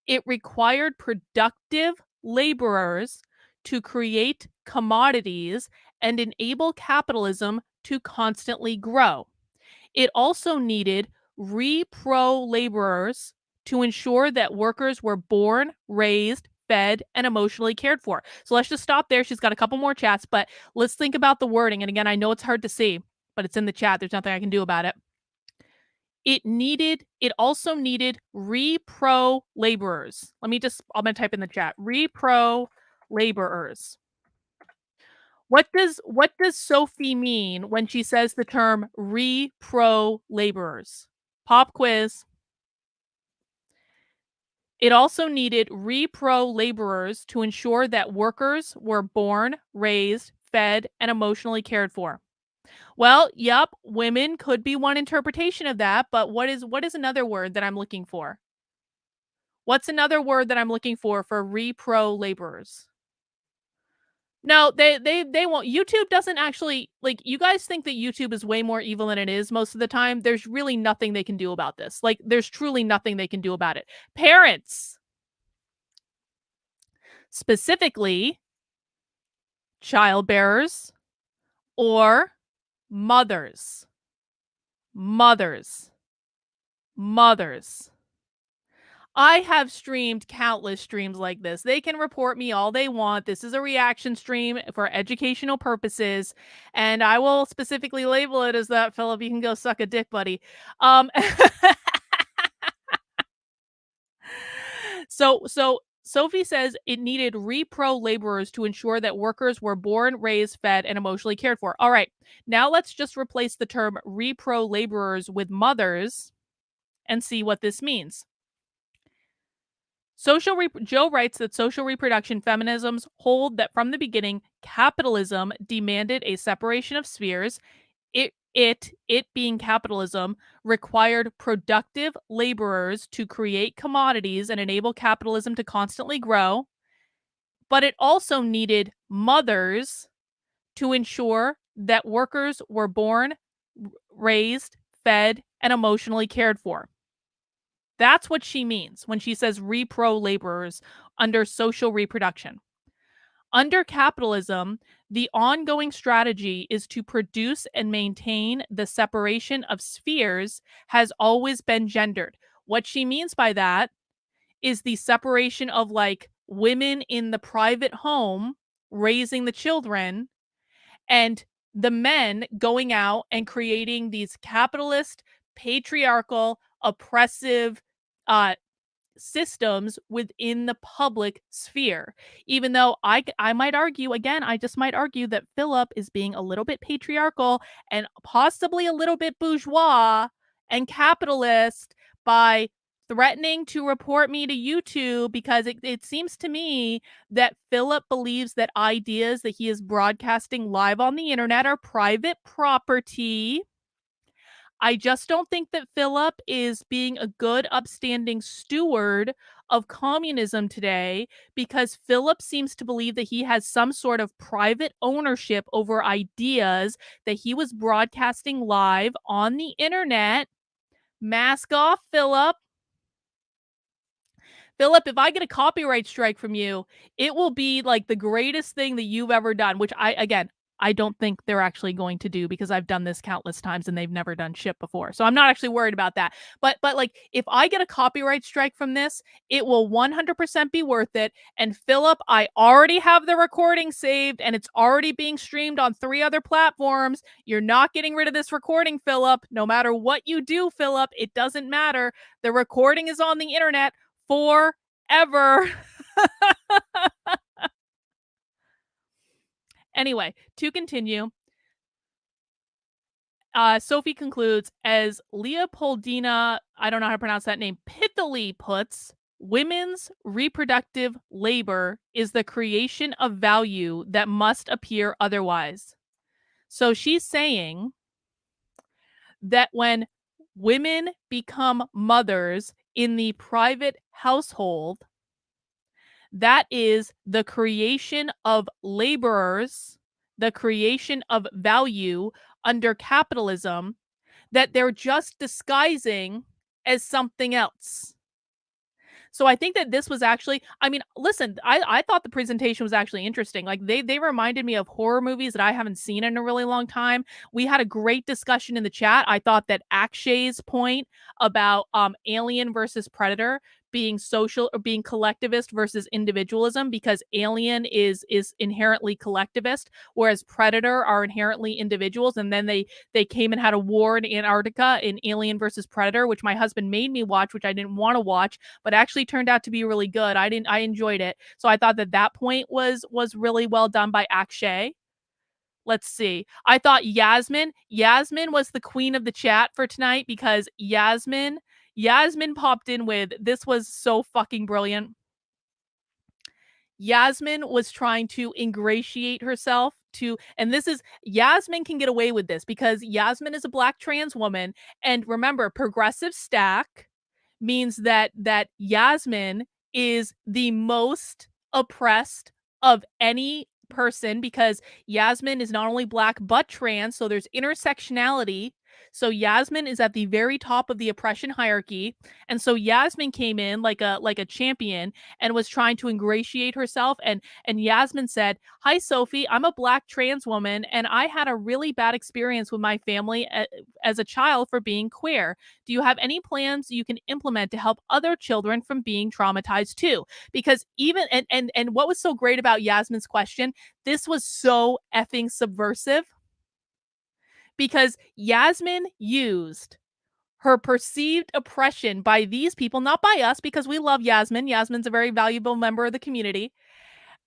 It required productive laborers to create commodities and enable capitalism to constantly grow. It also needed repro laborers to ensure that workers were born, raised, fed, and emotionally cared for. So let's just stop there. She's got a couple more chats, but let's think about the wording. And again, I know it's hard to see, but it's in the chat. There's nothing I can do about it. It also needed repro laborers. I'm going to type in the chat. Repro laborers. What does Sophie mean when she says the term repro laborers? Pop quiz. It also needed repro laborers to ensure that workers were born, raised, fed, and emotionally cared for. Well, yep, women could be one interpretation of that, but what is another word that I'm looking for? What's another word that I'm looking for repro laborers? No, they won't. YouTube doesn't actually, like, you guys think that YouTube is way more evil than it is most of the time. There's really nothing they can do about this. Like, there's truly nothing they can do about it. Parents, specifically childbearers or mothers. I have streamed countless streams like this. They can report me all they want. This is a reaction stream for educational purposes, and I will specifically label it as that. Philip, you can go suck a dick, buddy. So Sophie says it needed repro laborers to ensure that workers were born, raised, fed, and emotionally cared for. All right, now let's just replace the term repro laborers with mothers and see what this means. Joe writes that social reproduction feminisms hold that from the beginning, capitalism demanded a separation of spheres. It being capitalism, required productive laborers to create commodities and enable capitalism to constantly grow. But it also needed mothers to ensure that workers were born, raised, fed, and emotionally cared for. That's what she means when she says repro laborers under social reproduction. Under capitalism, the ongoing strategy is to produce and maintain the separation of spheres has always been gendered. What she means by that is the separation of, like, women in the private home raising the children and the men going out and creating these capitalist, patriarchal, oppressive systems within the public sphere. Even though I might argue, again, I just might argue that Philip is being a little bit patriarchal and possibly a little bit bourgeois and capitalist by threatening to report me to YouTube, because it seems to me that Philip believes that ideas that he is broadcasting live on the internet are private property. I just don't think that Philip is being a good, upstanding steward of communism today because Philip seems to believe that he has some sort of private ownership over ideas that he was broadcasting live on the internet. Mask off, Philip. Philip, if I get a copyright strike from you, it will be like the greatest thing that you've ever done, which I don't think they're actually going to do because I've done this countless times and they've never done shit before. So I'm not actually worried about that. But like if I get a copyright strike from this, it will 100% be worth it. And Philip, I already have the recording saved and it's already being streamed on 3 other platforms. You're not getting rid of this recording, Philip. No matter what you do, Philip, it doesn't matter. The recording is on the internet forever. Anyway, to continue, Sophie concludes, as Leopoldina, I don't know how to pronounce that name, pithily puts, women's reproductive labor is the creation of value that must appear otherwise. So she's saying that when women become mothers in the private household, that is the creation of laborers, the creation of value under capitalism that they're just disguising as something else. So I think that this was actually, I mean, listen, I thought the presentation was actually interesting. Like they reminded me of horror movies that I haven't seen in a really long time. We had a great discussion in the chat. I thought that Akshay's point about Alien versus Predator being social or being collectivist versus individualism, because Alien is inherently collectivist, whereas Predator are inherently individuals. And then they came and had a war in Antarctica in Alien versus Predator, which my husband made me watch, which I didn't want to watch, but actually turned out to be really good. I enjoyed it. So I thought that point was really well done by Akshay. Let's see. I thought Yasmin was the queen of the chat for tonight because Yasmin popped in with, this was so fucking brilliant. Yasmin was trying to ingratiate herself to, and this is, Yasmin can get away with this because Yasmin is a Black trans woman. And remember, progressive stack means that Yasmin is the most oppressed of any person because Yasmin is not only Black but trans, so there's intersectionality. So Yasmin is at the very top of the oppression hierarchy, and so Yasmin came in like a champion and was trying to ingratiate herself. And Yasmin said, "Hi Sophie, I'm a Black trans woman, and I had a really bad experience with my family as a child for being queer. Do you have any plans you can implement to help other children from being traumatized too?" Because even and what was so great about Yasmin's question, this was so effing subversive. Because Yasmin used her perceived oppression by these people, not by us, because we love Yasmin. Yasmin's a very valuable member of the community.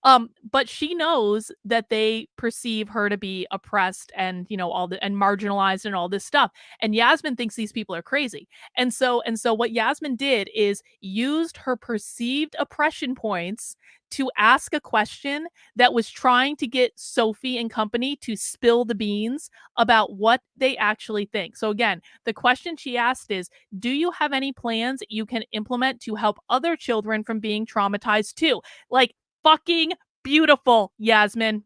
But she knows that they perceive her to be oppressed and, you know, and marginalized and all this stuff. And Yasmin thinks these people are crazy. And so what Yasmin did is used her perceived oppression points to ask a question that was trying to get Sophie and company to spill the beans about what they actually think. So again, the question she asked is, do you have any plans you can implement to help other children from being traumatized too? Like, fucking beautiful, Yasmin.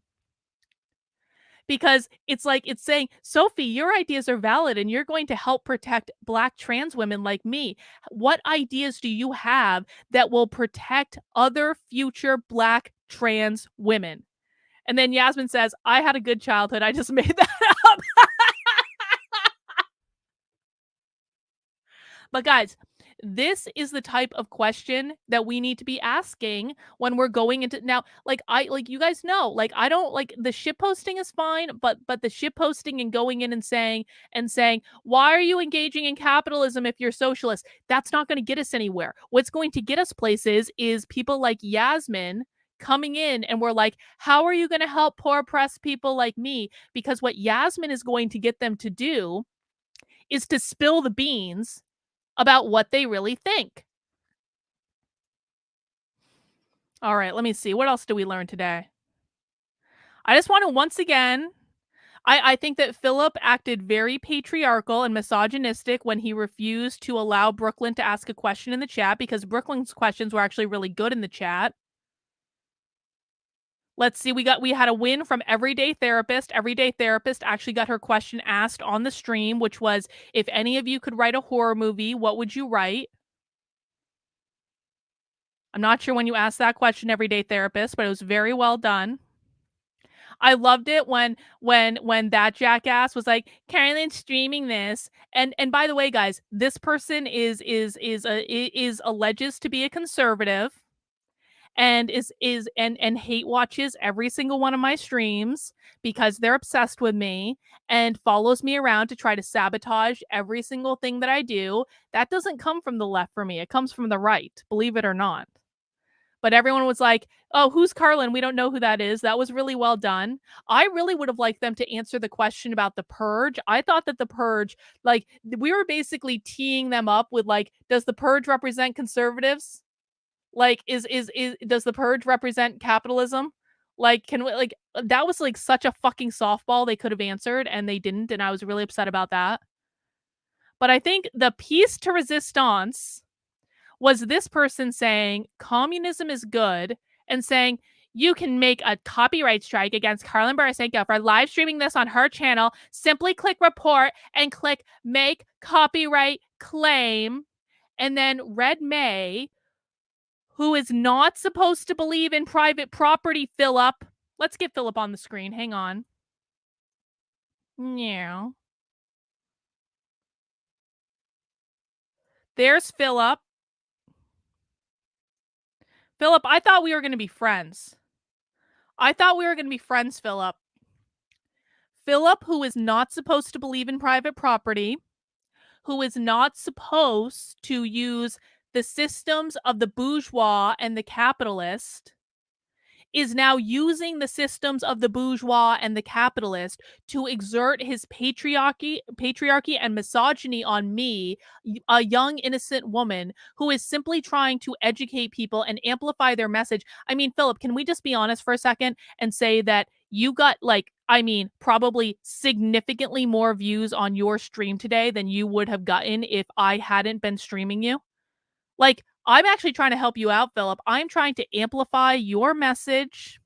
Because it's like, it's saying, Sophie, your ideas are valid and you're going to help protect Black trans women like me. What ideas do you have that will protect other future Black trans women? And then Yasmin says, I had a good childhood. I just made that up. But guys, this is the type of question that we need to be asking when we're going into now. Like you guys know, like I don't like the shit posting is fine, but the shit posting and going in and saying, why are you engaging in capitalism if you're socialist? That's not going to get us anywhere. What's going to get us places is people like Yasmin coming in and we're like, how are you going to help poor oppressed people like me? Because what Yasmin is going to get them to do is to spill the beans about what they really think. All right, let me see. What else do we learn today? I just want to once again, I think that Philip acted very patriarchal and misogynistic when he refused to allow Brooklyn to ask a question in the chat, because Brooklyn's questions were actually really good in the chat. Let's see, we had a win from Everyday Therapist. Everyday Therapist actually got her question asked on the stream, which was, if any of you could write a horror movie, what would you write? I'm not sure when you asked that question, Everyday Therapist, but it was very well done. I loved it when that jackass was like, Carolyn's streaming this. And by the way, guys, this person is alleges to be a conservative and and hate watches every single one of my streams because they're obsessed with me and follows me around to try to sabotage every single thing that I do. That doesn't come from the left for me. It comes from the right, believe it or not. But everyone was like, oh, who's Carlin? We don't know who that is. That was really well done. I really would have liked them to answer the question about the purge. I thought that the purge, like, we were basically teeing them up with, like, does the purge represent conservatives? Like, does the purge represent capitalism? Like, can we, like, that was like such a fucking softball they could have answered, and they didn't, and I was really upset about that. But I think the piece to resistance was this person saying communism is good and saying you can make a copyright strike against Carlin Barasenko for live streaming this on her channel. Simply click report and click make copyright claim. And then Red May, who is not supposed to believe in private property, Philip. Let's get Philip on the screen. Hang on. Yeah. There's Philip. Philip, I thought we were going to be friends. Philip. Philip, who is not supposed to believe in private property, who is not supposed to use the systems of the bourgeois and the capitalist, is now using the systems of the bourgeois and the capitalist to exert his patriarchy and misogyny on me, a young innocent woman who is simply trying to educate people and amplify their message. I mean, Philip, can we just be honest for a second and say that you got, like, I mean, probably significantly more views on your stream today than you would have gotten if I hadn't been streaming you? Like, I'm actually trying to help you out, Philip. I'm trying to amplify your message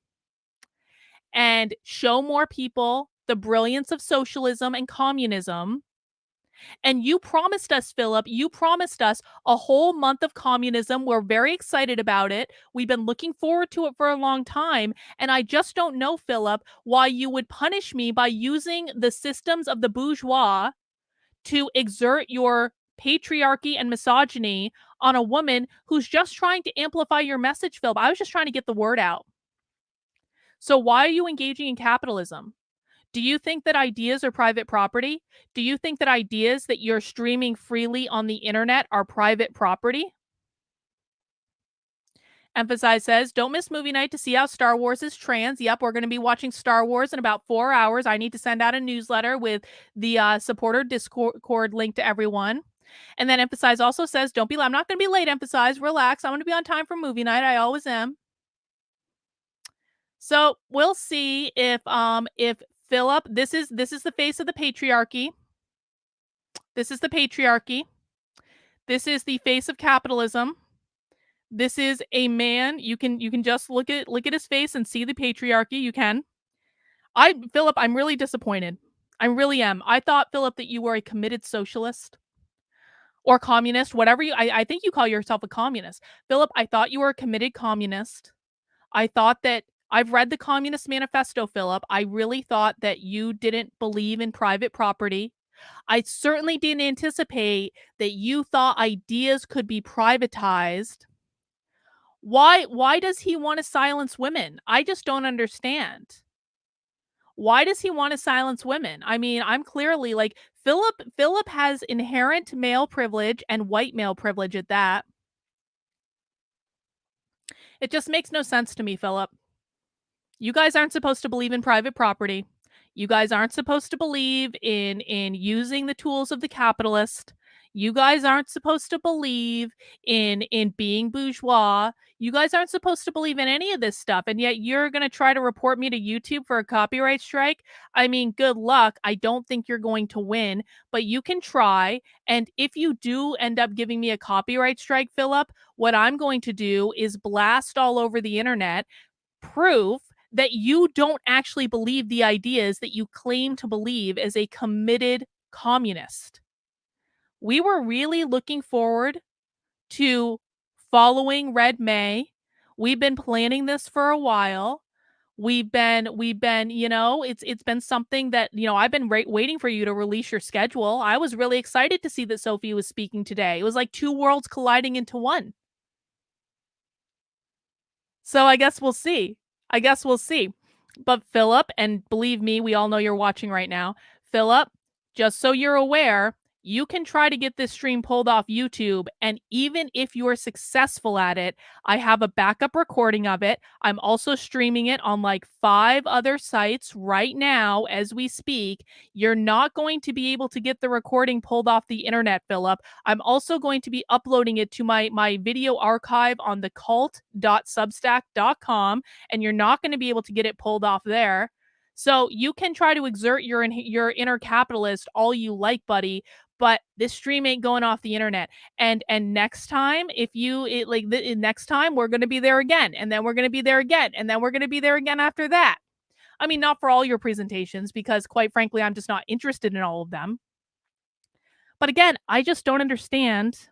and show more people the brilliance of socialism and communism. And you promised us, Philip, a whole month of communism. We're very excited about it. We've been looking forward to it for a long time. And I just don't know, Philip, why you would punish me by using the systems of the bourgeois to exert your patriarchy and misogyny on a woman who's just trying to amplify your message, Phil. I was just trying to get the word out. So why are you engaging in capitalism? Do you think that ideas are private property? Do you think that ideas that you're streaming freely on the internet are private property? Emphasize says, don't miss movie night to see how Star Wars is trans. Yep, we're going to be watching Star Wars in about 4 hours. I need to send out a newsletter with the supporter Discord link to everyone. And then Emphasize also says, don't be late. I'm not going to be late, Emphasize. Relax. I'm going to be on time for movie night. I always am. So we'll see if Philip, this is the face of the patriarchy. This is the patriarchy. This is the face of capitalism. This is a man. You can just look at his face and see the patriarchy. You can. Philip, I'm really disappointed. I really am. I thought, Philip, that you were a committed socialist or communist, whatever I think you call yourself a communist. Philip, I thought you were a committed communist. I thought that I've read the Communist Manifesto, Philip. I really thought that you didn't believe in private property. I certainly didn't anticipate that you thought ideas could be privatized. Why does he want to silence women? I just don't understand. Why does he want to silence women? I mean, I'm clearly like Philip has inherent male privilege and white male privilege at that. It just makes no sense to me, Philip. You guys aren't supposed to believe in private property. You guys aren't supposed to believe in using the tools of the capitalist. You guys aren't supposed to believe in being bourgeois. You guys aren't supposed to believe in any of this stuff, and yet you're going to try to report me to YouTube for a copyright strike? I mean, good luck. I don't think you're going to win, but you can try. And if you do end up giving me a copyright strike, Philip, what I'm going to do is blast all over the internet proof that you don't actually believe the ideas that you claim to believe as a committed communist. We were really looking forward to following Red May. We've been planning this for a while. We've been, it's been something that, I've been waiting for you to release your schedule. I was really excited to see that Sophie was speaking today. It was like two worlds colliding into one. So I guess we'll see. But Philip, and believe me, we all know you're watching right now. Philip, just so you're aware, you can try to get this stream pulled off YouTube. And even if you're successful at it, I have a backup recording of it. I'm also streaming it on like 5 other sites right now as we speak. You're not going to be able to get the recording pulled off the internet, Philip. I'm also going to be uploading it to my video archive on thecult.substack.com, and you're not going to be able to get it pulled off there. So you can try to exert your inner capitalist all you like, buddy, but this stream ain't going off the internet. And next time, next time we're going to be there again, and then we're going to be there again, and then we're going to be there again after that. I mean, not for all your presentations, because quite frankly, I'm just not interested in all of them. But again, I just don't understand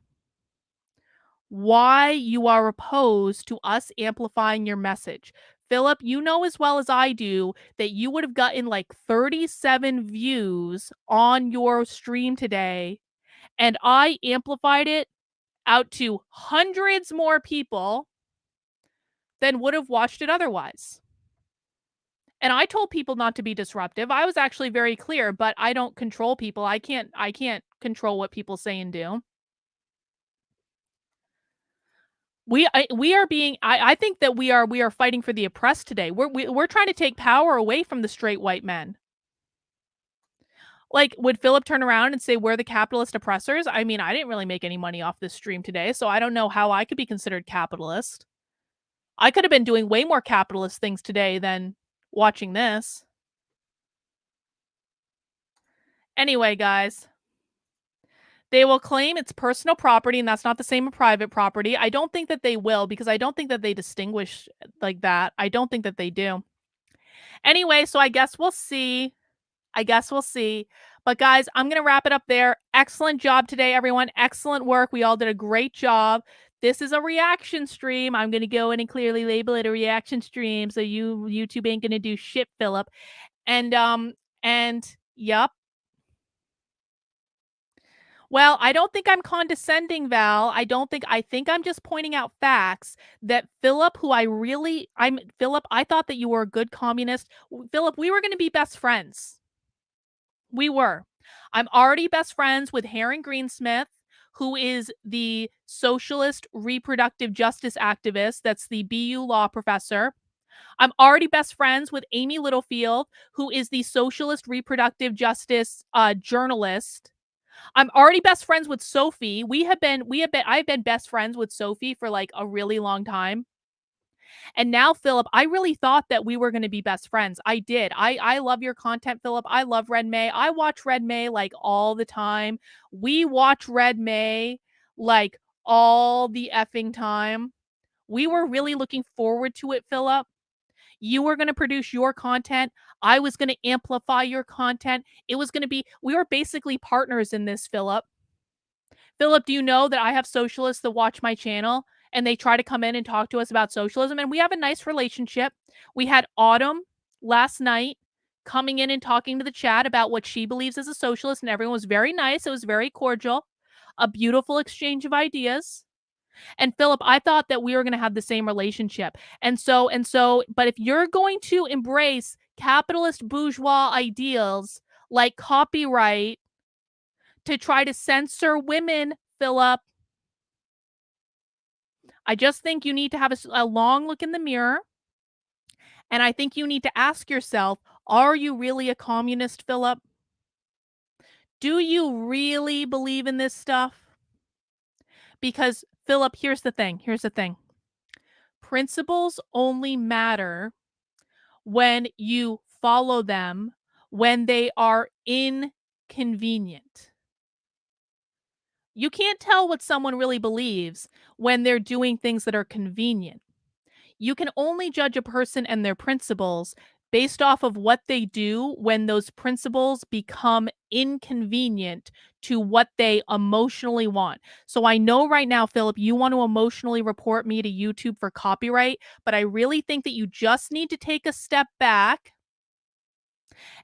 why you are opposed to us amplifying your message. Philip, you know as well as I do that you would have gotten like 37 views on your stream today, and I amplified it out to hundreds more people than would have watched it otherwise. And I told people not to be disruptive. I was actually very clear, but I don't control people. I can't control what people say and do. I think that we are fighting for the oppressed today. We're trying to take power away from the straight white men. Like, would Philip turn around and say we're the capitalist oppressors? I mean, I didn't really make any money off this stream today, so I don't know how I could be considered capitalist. I could have been doing way more capitalist things today than watching this. Anyway, guys. They will claim it's personal property, and that's not the same as private property. I don't think that they will, because I don't think that they distinguish like that. I don't think that they do. Anyway, so I guess we'll see. But guys, I'm going to wrap it up there. Excellent job today, everyone. Excellent work. We all did a great job. This is a reaction stream. I'm going to go in and clearly label it a reaction stream, so YouTube ain't going to do shit, Philip. And yep. Well, I don't think I'm condescending, Val. I think I'm just pointing out facts that Philip, Philip, I thought that you were a good communist. Philip, we were going to be best friends. We were. I'm already best friends with Heron Greensmith, who is the socialist reproductive justice activist. That's the BU law professor. I'm already best friends with Amy Littlefield, who is the socialist reproductive justice journalist. I'm already best friends with Sophie. I've been best friends with Sophie for like a really long time. And now, Philip, I really thought that we were going to be best friends. I did. I love your content, Philip. I love Red May. I watch Red May like all the time. We watch Red May like all the effing time. We were really looking forward to it, Philip. You were going to produce your content. I was going to amplify your content. We were basically partners in this, Philip. Philip, do you know that I have socialists that watch my channel and they try to come in and talk to us about socialism? And we have a nice relationship. We had Autumn last night coming in and talking to the chat about what she believes as a socialist, and everyone was very nice. It was very cordial, a beautiful exchange of ideas. And Philip, I thought that we were going to have the same relationship. And so, but if you're going to embrace capitalist bourgeois ideals like copyright to try to censor women, Philip, I just think you need to have a long look in the mirror. And I think you need to ask yourself, are you really a communist, Philip? Do you really believe in this stuff? Because, Philip, here's the thing. Principles only matter when you follow them when they are inconvenient. You can't tell what someone really believes when they're doing things that are convenient. You can only judge a person and their principles based off of what they do when those principles become inconvenient to what they emotionally want. So I know right now, Philip, you want to emotionally report me to YouTube for copyright, but I really think that you just need to take a step back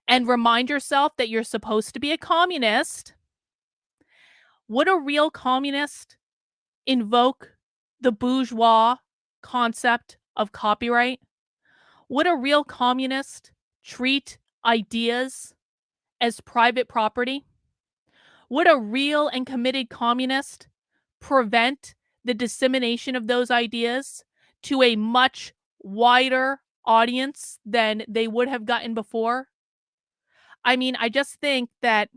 and remind yourself that you're supposed to be a communist. Would a real communist invoke the bourgeois concept of copyright? Would a real communist treat ideas as private property? Would a real and committed communist prevent the dissemination of those ideas to a much wider audience than they would have gotten before? I mean, I just think that,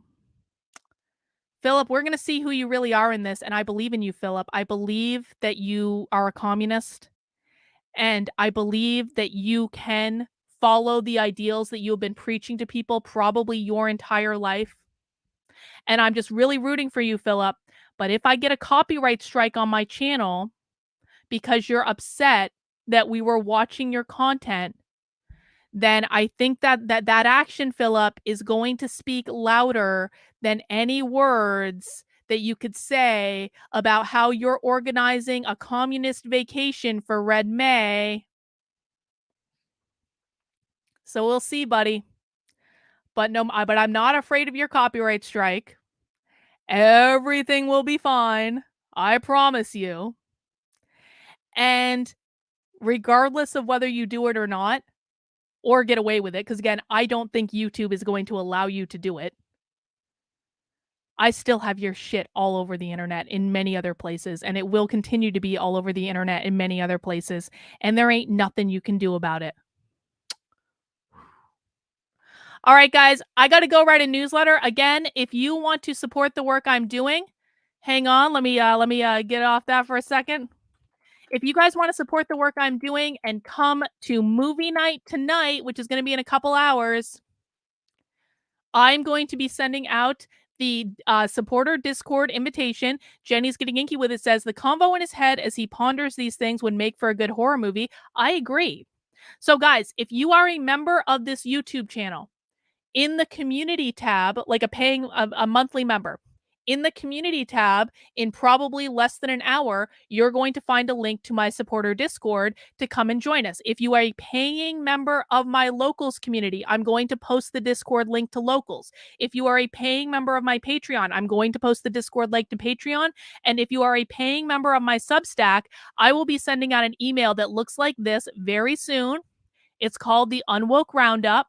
Philip, we're going to see who you really are in this. And I believe in you, Philip. I believe that you are a communist. And I believe that you can follow the ideals that you have been preaching to people probably your entire life. And I'm just really rooting for you, Philip. But if I get a copyright strike on my channel because you're upset that we were watching your content, then I think that action, Philip, is going to speak louder than any words that you could say about how you're organizing a communist vacation for Red May. So we'll see, buddy. But I'm not afraid of your copyright strike. Everything will be fine. I promise you. And regardless of whether you do it or not, or get away with it, because again, I don't think YouTube is going to allow you to do it. I still have your shit all over the internet in many other places, and it will continue to be all over the internet in many other places, and there ain't nothing you can do about it. All right, guys, I got to go write a newsletter. Again, if you want to support the work I'm doing, hang on, let me get off that for a second. If you guys want to support the work I'm doing and come to movie night tonight, which is going to be in a couple hours, I'm going to be sending out the supporter Discord invitation. Jenny's getting inky with it. Says the convo in his head as he ponders these things would make for a good horror movie. I agree. So guys, if you are a member of this YouTube channel, in the community tab, like a monthly member, in the community tab, in probably less than an hour, you're going to find a link to my supporter Discord to come and join us. If you are a paying member of my locals community, I'm going to post the Discord link to locals. If you are a paying member of my Patreon, I'm going to post the Discord link to Patreon. And if you are a paying member of my Substack, I will be sending out an email that looks like this very soon. It's called the Unwoke Roundup.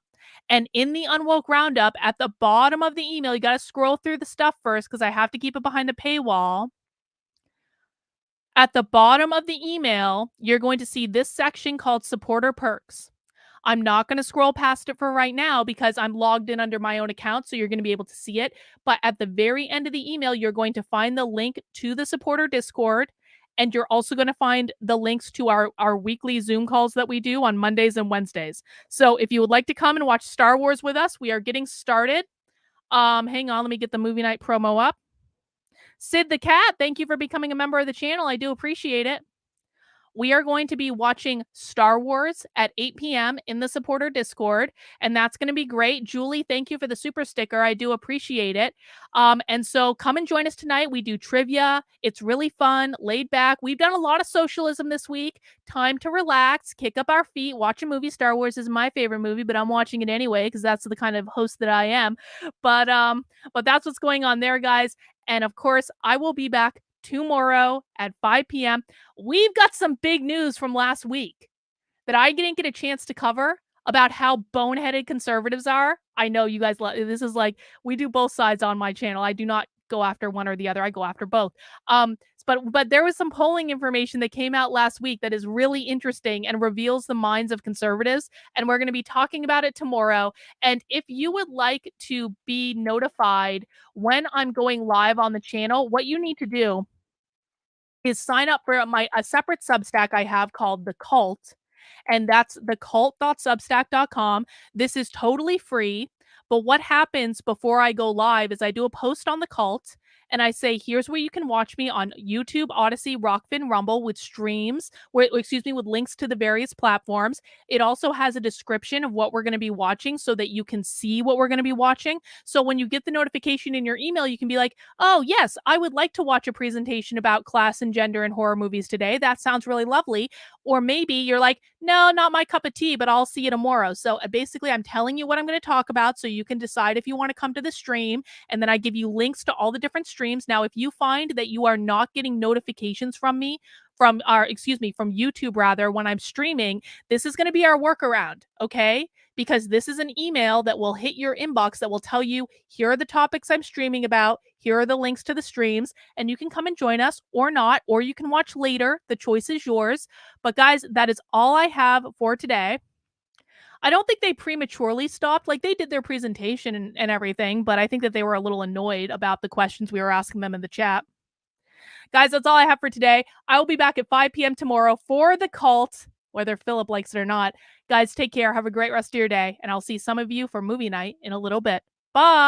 And in the Unwoke Roundup, at the bottom of the email, you got to scroll through the stuff first because I have to keep it behind a paywall. At the bottom of the email, you're going to see this section called Supporter Perks. I'm not going to scroll past it for right now because I'm logged in under my own account, so you're going to be able to see it. But at the very end of the email, you're going to find the link to the supporter Discord. And you're also going to find the links to our weekly Zoom calls that we do on Mondays and Wednesdays. So if you would like to come and watch Star Wars with us, we are getting started. Hang on, let me get the movie night promo up. Sid the Cat, thank you for becoming a member of the channel. I do appreciate it. We are going to be watching Star Wars at 8 p.m. in the supporter Discord, and that's going to be great. Julie, thank you for the super sticker. I do appreciate it. And so come and join us tonight. We do trivia. It's really fun, laid back. We've done a lot of socialism this week. Time to relax, kick up our feet, watch a movie. Star Wars is my favorite movie, but I'm watching it anyway because that's the kind of host that I am. But that's what's going on there, guys. And of course, I will be back tomorrow at 5 p.m. We've got some big news from last week that I didn't get a chance to cover about how boneheaded conservatives are. I know you guys, this is like, we do both sides on my channel. I do not go after one or the other. I go after both. but there was some polling information that came out last week that is really interesting and reveals the minds of conservatives, and we're going to be talking about it tomorrow. And if you would like to be notified when I'm going live on the channel, what you need to do is sign up for a separate Substack I have called The Cult, and that's thecult.substack.com. This is totally free, but what happens before I go live is I do a post on The Cult, and I say, here's where you can watch me on YouTube, Odyssey, Rockfin, Rumble with streams, with links to the various platforms. It also has a description of what we're going to be watching so that you can see what we're going to be watching. So when you get the notification in your email, you can be like, oh, yes, I would like to watch a presentation about class and gender in horror movies today. That sounds really lovely. Or maybe you're like, no, not my cup of tea, but I'll see you tomorrow. So basically, I'm telling you what I'm going to talk about so you can decide if you want to come to the stream. And then I give you links to all the different streams. Now, if you find that you are not getting notifications from me, from YouTube rather, when I'm streaming, this is going to be our workaround, okay? Because this is an email that will hit your inbox that will tell you, here are the topics I'm streaming about, here are the links to the streams, and you can come and join us or not, or you can watch later. The choice is yours. But guys, that is all I have for today. I don't think they prematurely stopped. Like, they did their presentation and everything, but I think that they were a little annoyed about the questions we were asking them in the chat. Guys, that's all I have for today. I will be back at 5 p.m. tomorrow for The Cult, whether Philip likes it or not. Guys, take care. Have a great rest of your day, and I'll see some of you for movie night in a little bit. Bye!